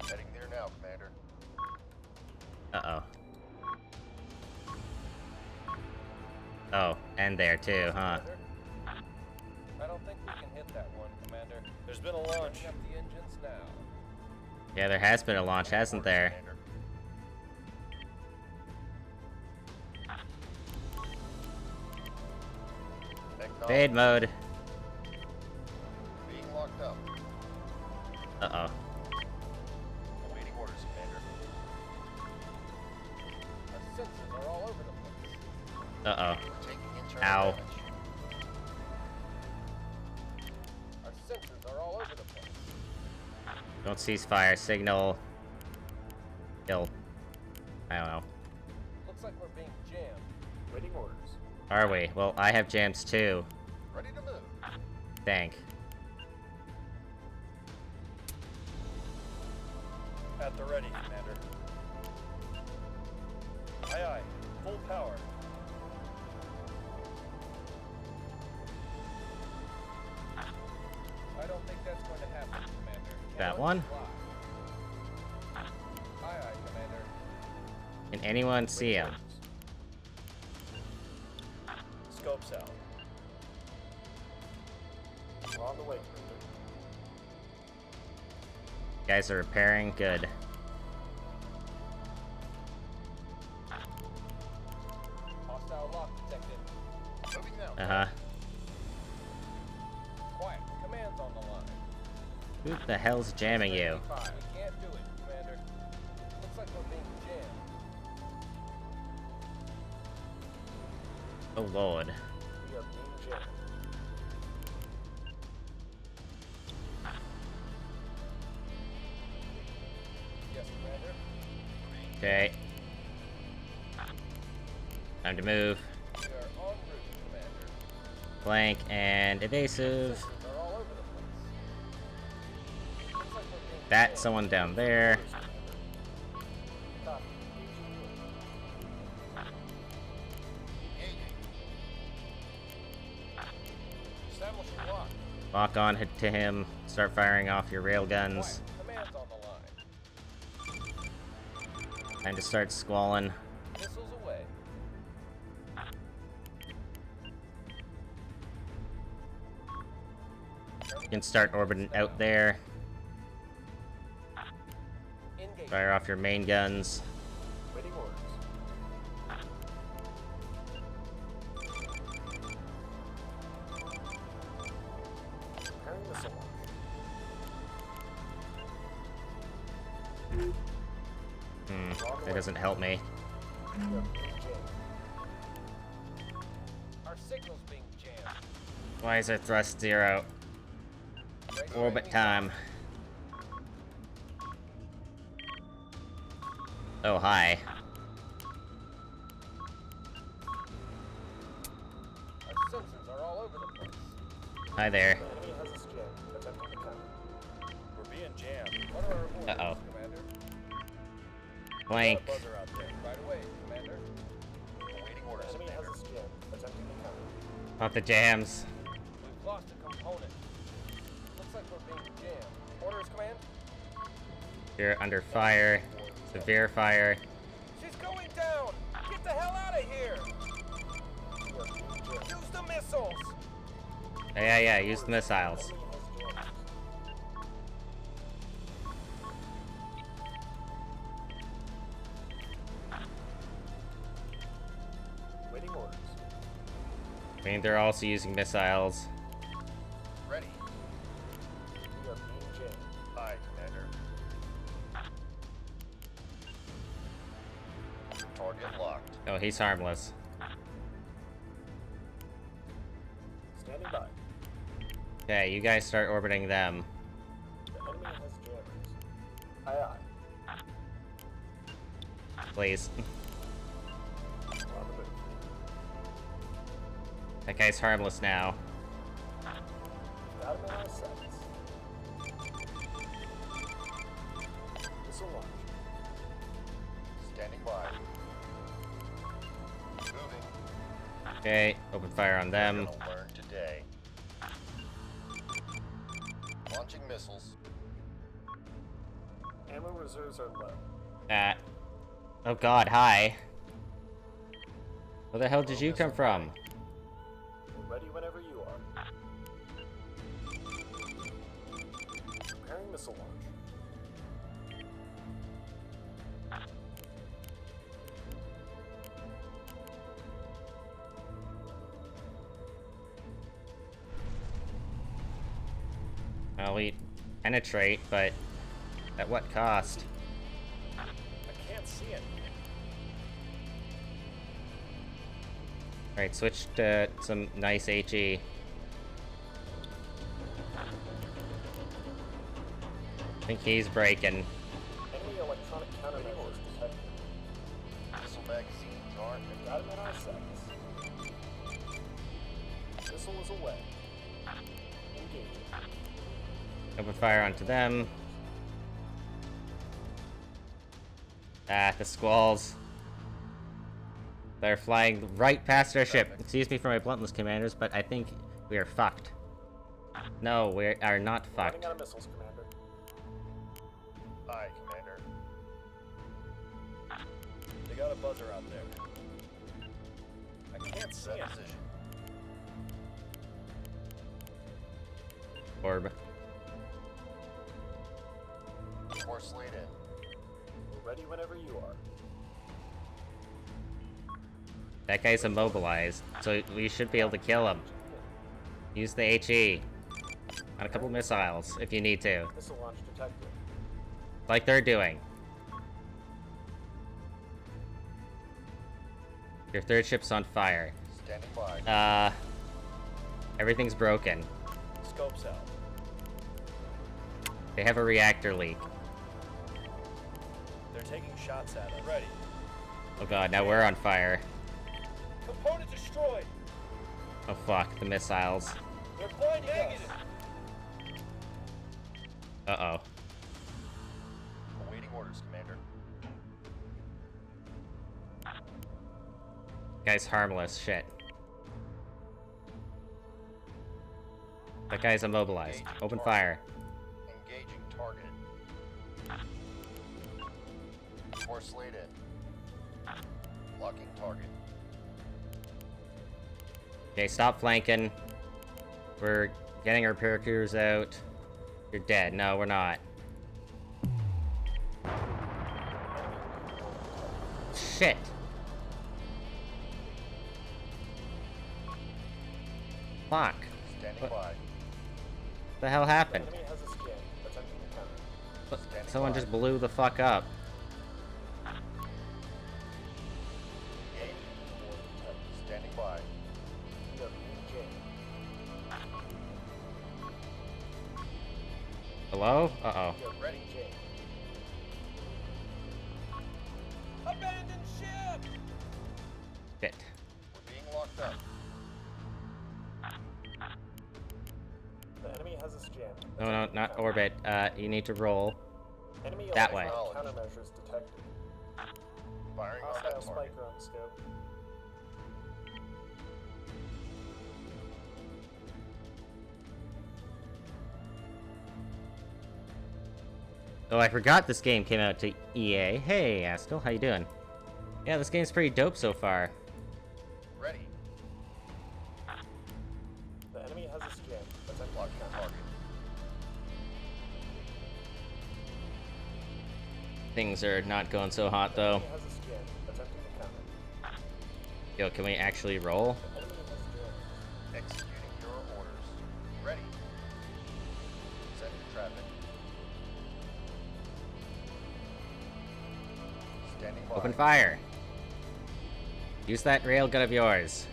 Heading there now, Commander. Uh-oh. Oh, and there too, huh? Commander? I don't think we can hit that one, Commander. There's been a launch. Turning up the engines now. Yeah, there has been a launch, hasn't there? Commander. Fade mode. Being locked up. Uh-oh. Awaiting orders, Commander. Our sensors are all over the place. Uh-oh. We're taking internal Ow. damage. Our sensors are all over the place. Don't ceasefire, signal. Kill. I don't know. Looks like we're being jammed. Waiting orders. Are we? Well, I have jams too. Ready to move. Thank. At the ready, Commander. Aye, aye. Full power. I don't think that's going to happen, Commander. That one? Fly. Aye, aye, Commander. Can anyone see him? Scopes out. We're on the way, Commander. Guys are repairing? Good. Hostile lock detected. Moving now. Uh-huh. Quiet. Command's on the line. Who the hell's jamming you? Fire. We can't do it, Commander. Looks like we're being jammed. Oh lord. We are being jammed. Yes, Commander. Okay. Time to move. We are en route, Commander. Flank and evasive. Sensors are all over the place. Looks like we're being That's jammed. someone down there. Copy. Establishing lock. Lock on to him. Start firing off your railguns. Quiet. Command's on the line. Time to start squalling. Missiles away. You can start orbiting out there. Fire off your main guns. Waiting orders. Preparing missile launch. That doesn't help me. Our signal's being jammed. Why is our thrust 0? Orbit time. Oh, hi. Our sensors are all over the place. Hi there. The enemy has us jammed. Attempting to counter. We're being jammed. What are our orders, Uh-oh. Commander? Blank. Got a buzzer out there. Right away, Commander. Awaiting orders, The enemy has Commander. us jammed. Attempting to counter. Pump the jams. We've lost a component. Looks like we're being jammed. Orders, Command? You're under fire. Severe fire. She's going down! Get the hell out of here! We are being jammed. Use the missiles! Yeah, use the missiles. The enemy has jammed. Waiting orders. I mean, they're also using missiles. Ready. We are being jammed. Aye, Commander. Target locked. Oh, he's harmless. Standing by. Okay, you guys start orbiting them. The enemy has jammers. Aye aye. Please. On the move. That guy's harmless now. Got him in our sights. Missile launch. Standing by. Moving. Okay, open fire on them. Gonna learn today. Launching missiles. Ammo reserves are low. Oh god, hi. Where the hell did you come from? We're ready whenever you are. Preparing missile launch. Well, we penetrate, but at what cost? I can't see it. Alright, switch to some nice HE. I think he's breaking. Enemy electronic countermeasures detected. Missile magazines aren't. Got him in our sights. Missile is away. Engaging. Open fire onto them. The squalls. They're flying right past our ship. Excuse me for my bluntness, commanders, but I think we are fucked. No, we are not Running fucked. out of missiles, Commander. Aye, Commander. They got a buzzer out there. I can't see Set it. position. Orb. Force lead in. We're ready whenever you are. That guy's immobilized, so we should be able to kill him. Use the HE. On a couple missiles, if you need to. Missile launch detected. Like they're doing. Your third ship's on fire. Standing by. Everything's broken. Scopes out. They have a reactor leak. They're taking shots at us. Ready. Oh god, now we're on fire. Component destroyed. Oh fuck, the missiles. They're blinding us. Uh-oh. Awaiting orders, Commander. Guy's harmless, shit. That guy's immobilized. Open fire. Engaging target. Force lead in. Locking target. Okay, stop flanking. We're getting our paracrews out. You're dead. No, we're not. shit. Fuck. Standing What by. the hell happened? Enemy has a scan. Attempting to counter. What- Standing Someone by. just blew the fuck up. Engage. War detected. Standing by. We are being jammed. Hello? Uh-oh. We are Ready. being jammed. Abandon ship! Shit. We're being locked up. The enemy has us jammed. No, no, Attempting to not counter. orbit. You need to roll. Enemy That electronic way. countermeasures detected. Firing on Hostile that target. spiker on scope. Oh, I forgot this game came out to EA. Hey, Askel, how you doing? Yeah, this game's pretty dope so far. Ready. The enemy has us jammed. Attempting Locking to counter. target. Things are not going so hot, though. Enemy has us jammed. Attempting to counter. Yo, can we actually roll? The enemy has jammed. Executing your orders. Ready. Set your traffic. Standing by. Open fire. Use that railgun of yours.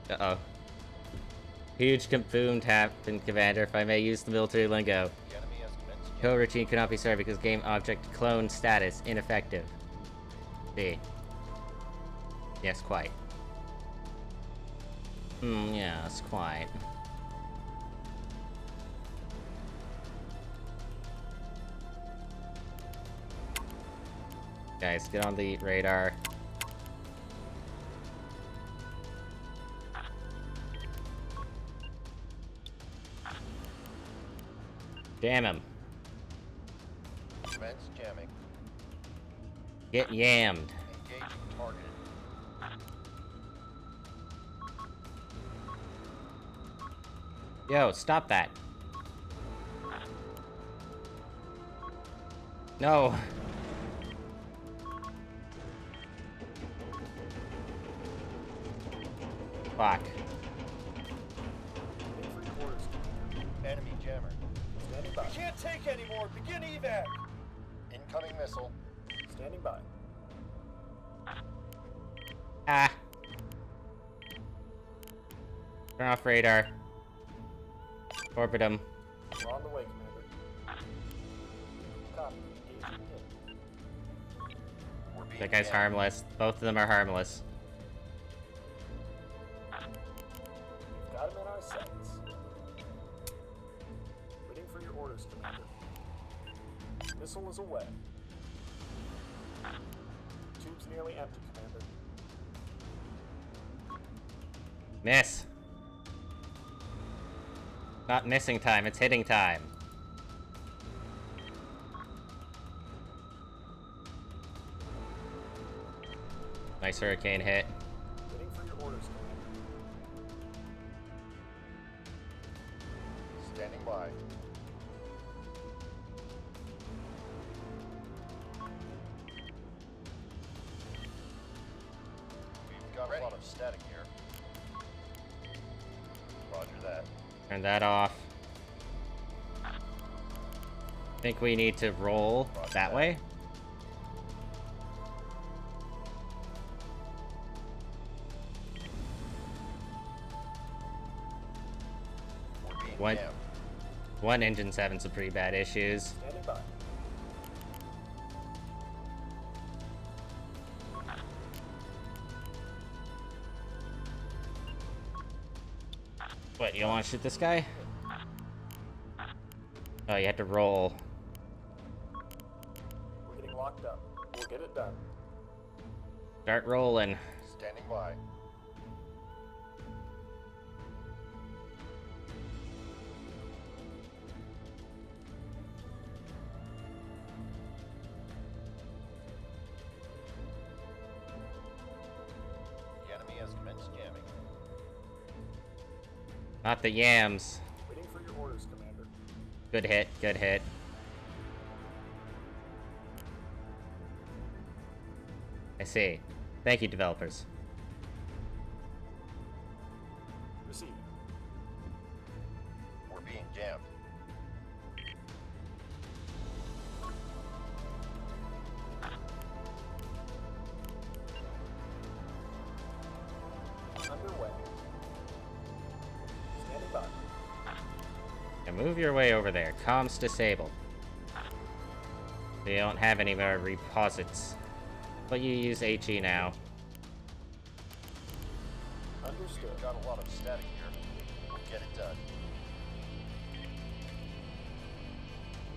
Uh-oh. Huge kaboom happened, Commander, if I may use the military lingo. The enemy has commenced. Kill routine cannot be started because game object clone status ineffective. B. Yes, quite. Yes, quite. Guys, get on the radar. Damn him. Commence jamming. Get yammed. Engaging targeted. Yo, stop that. No. Fuck. Waiting for your orders. Enemy jammer. Standing by. We can't take anymore. Begin evac. Incoming missile. Standing by. Ah. Turn off radar. Orbit him. We're on the way, Commander. Copy. Engaging in. We're being That guy's jammed. harmless. Both of them are harmless. We've got him in our sights. Waiting for your orders, Commander. Missile is away. Tube's nearly empty, Commander. Miss. Not missing time, it's hitting time. Nice hurricane hit. Waiting for your orders, Commander. Standing by. We've got a lot of static here. Roger that. Turn that off. Think we need to roll that way? We're being What? jammed. One engine 7 some pretty bad issues. Standing by. What, you don't want to shoot this guy? Oh, you have to roll. We're getting locked up. We'll get it done. Start rolling. Standing by. The enemy has commenced jamming. Not the yams. Waiting for your orders, Commander. Good hit, good hit. I see. Thank you, developers. Received. We're being jammed. Underway. Standing by. Now move your way over there. Comms disabled. They don't have any more reposits. But you use HE now. Understood. Got a lot of static here. We'll get it done.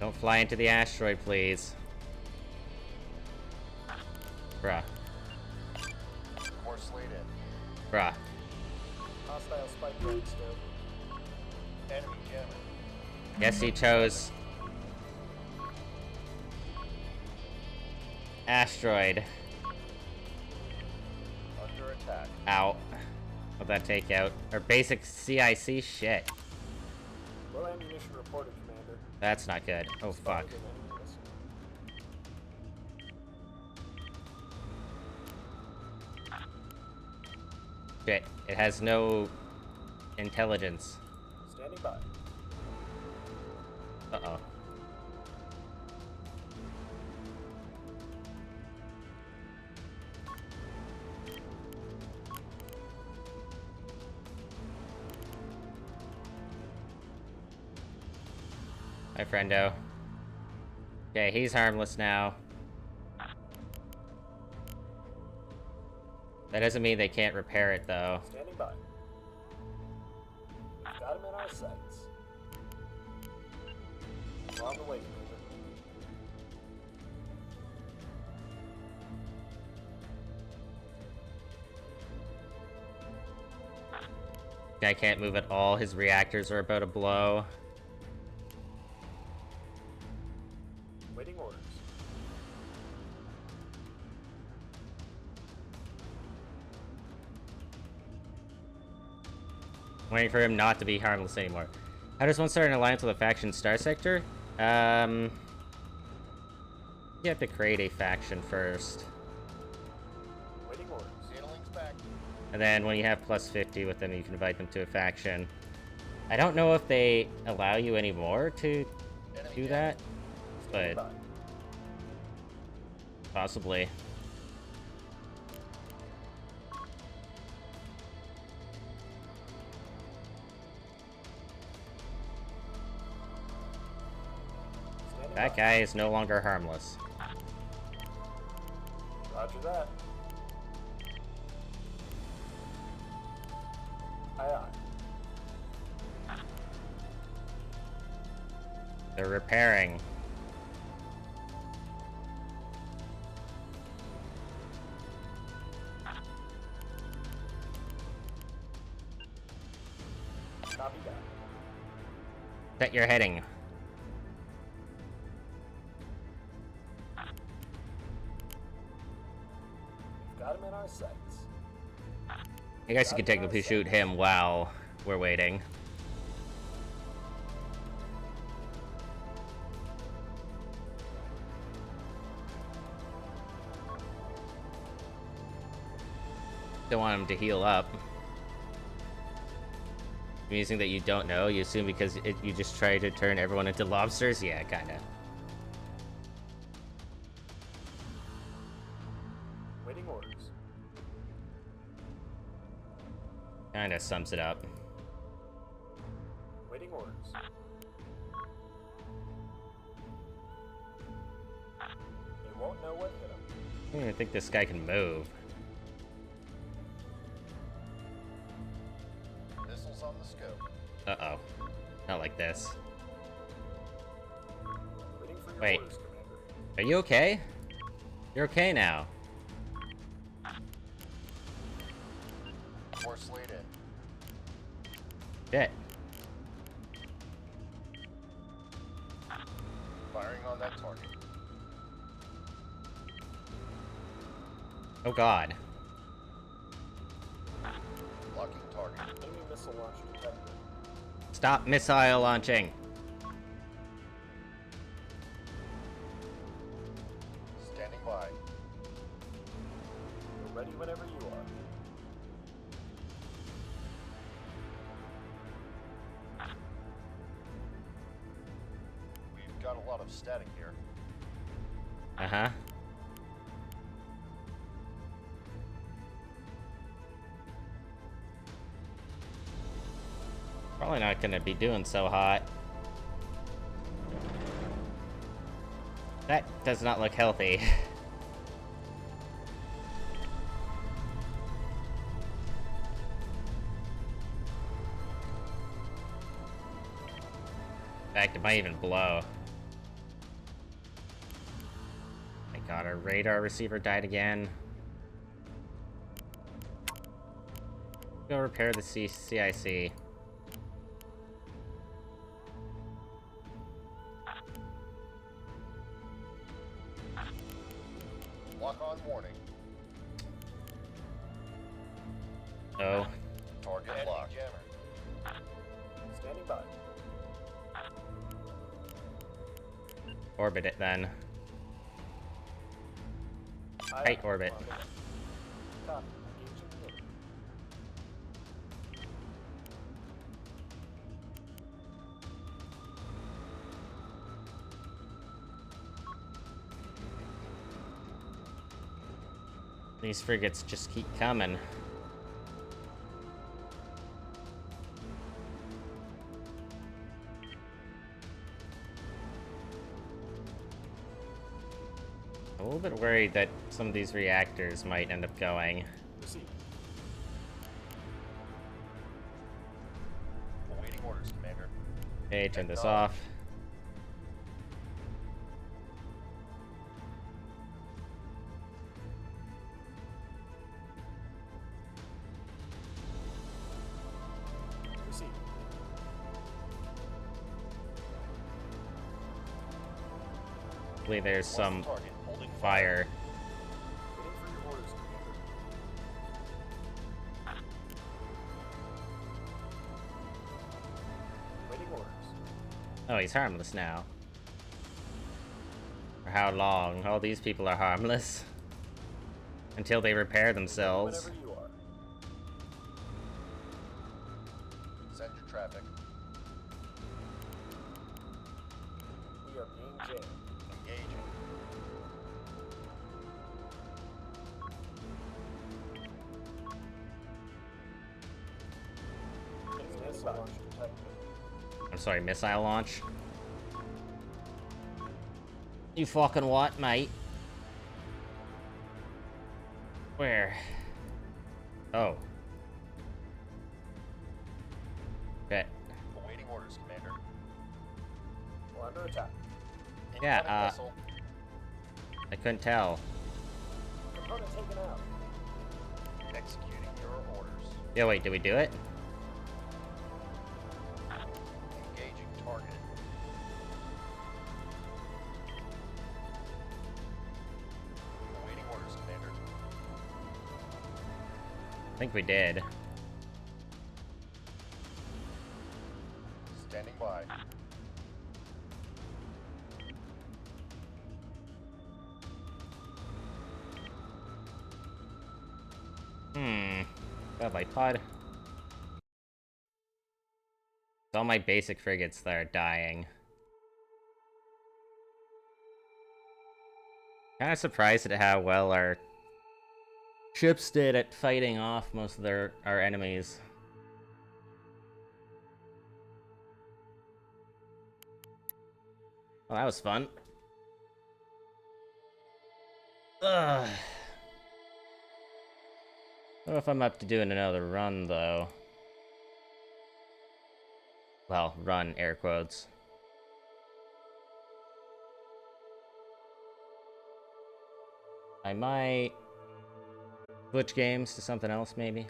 Don't fly into the asteroid, please. Bruh. Course laid in. Bruh. Hostile spike drone stowed. Enemy jamming. Yes, he chose asteroid. Under attack. Out. What'd that take out? Our basic CIC shit. Low ammunition reported, Commander. That's not good. Oh, fuck. Spotted an enemy missile. Shit. It has no intelligence. Standing by. Uh-oh. Hi, friendo. Okay, he's harmless now. That doesn't mean they can't repair it, though. Standing by. We've got him in our sights. We're on the way, Commander. Guy can't move at all. His reactors are about to blow. Waiting orders. Waiting for him not to be harmless anymore. How does one start an alliance with a faction Star Sector? You have to create a faction first. Waiting orders. Sailing's back. And then when you have plus 50 with them, you can invite them to a faction. I don't know if they allow you anymore to Enemy do jamming. that, Standing but by. possibly. Standing That by. guy is no longer harmless. Roger that. Aye, aye. They're repairing. Copy that. Set your heading. We've got him in our sights. I guess you could technically shoot him while we're waiting. Don't want him to heal up. Amusing that you don't know. You assume because you just try to turn everyone into lobsters? Yeah, kinda. Waiting orders. Kinda sums it up. Waiting orders. They won't know what hit them. I don't even think this guy can move. Missiles on the scope. Uh-oh. Not like this. Waiting for your Wait. orders, Commander. Are you okay? You're okay now. Course laid in. Shit. Firing on that target. Oh god. Blocking target. Enemy missile launch detected. Stop missile launching. Standing by. We're ready whenever you are. We've got a lot of static here. Uh-huh. Probably not gonna be doing so hot. That does not look healthy. In fact, it might even blow. My god, our radar receiver died again. Go repair the CIC. Lock on warning. Oh. Target locked. Jammer. Standing by. Orbit it then. Tight orbit. Copy. Engaging the order. These frigates just keep coming. I'm a little bit worried that some of these reactors might end up going. Receive. Awaiting orders, Commander. Okay, turn this off. Receive. Hopefully there's Lost some the target. Holding fire. Waiting for your orders, Commander. Waiting orders. Oh, he's harmless now. For how long? All these people are harmless. Until they repair themselves. Whenever you are. Send your traffic. We are being jammed. Engaging. Standing by. Launch detected. I'm sorry, missile launch? You fucking what, mate? Where? Oh. Okay. Awaiting orders, Commander. We're under attack. Yeah, Incoming missile. I couldn't tell. Component taken out. Executing your orders. Yeah, wait, did we do it? Engaging target. Awaiting orders, Commander. I think we did. Standing by. Got my pod. It's all my basic frigates that are dying. Kind of surprised at how well our ships did at fighting off most of our enemies. Well, that was fun. Ugh. I don't know if I'm up to doing another run, though. Well, run, air quotes. I might switch games to something else, maybe.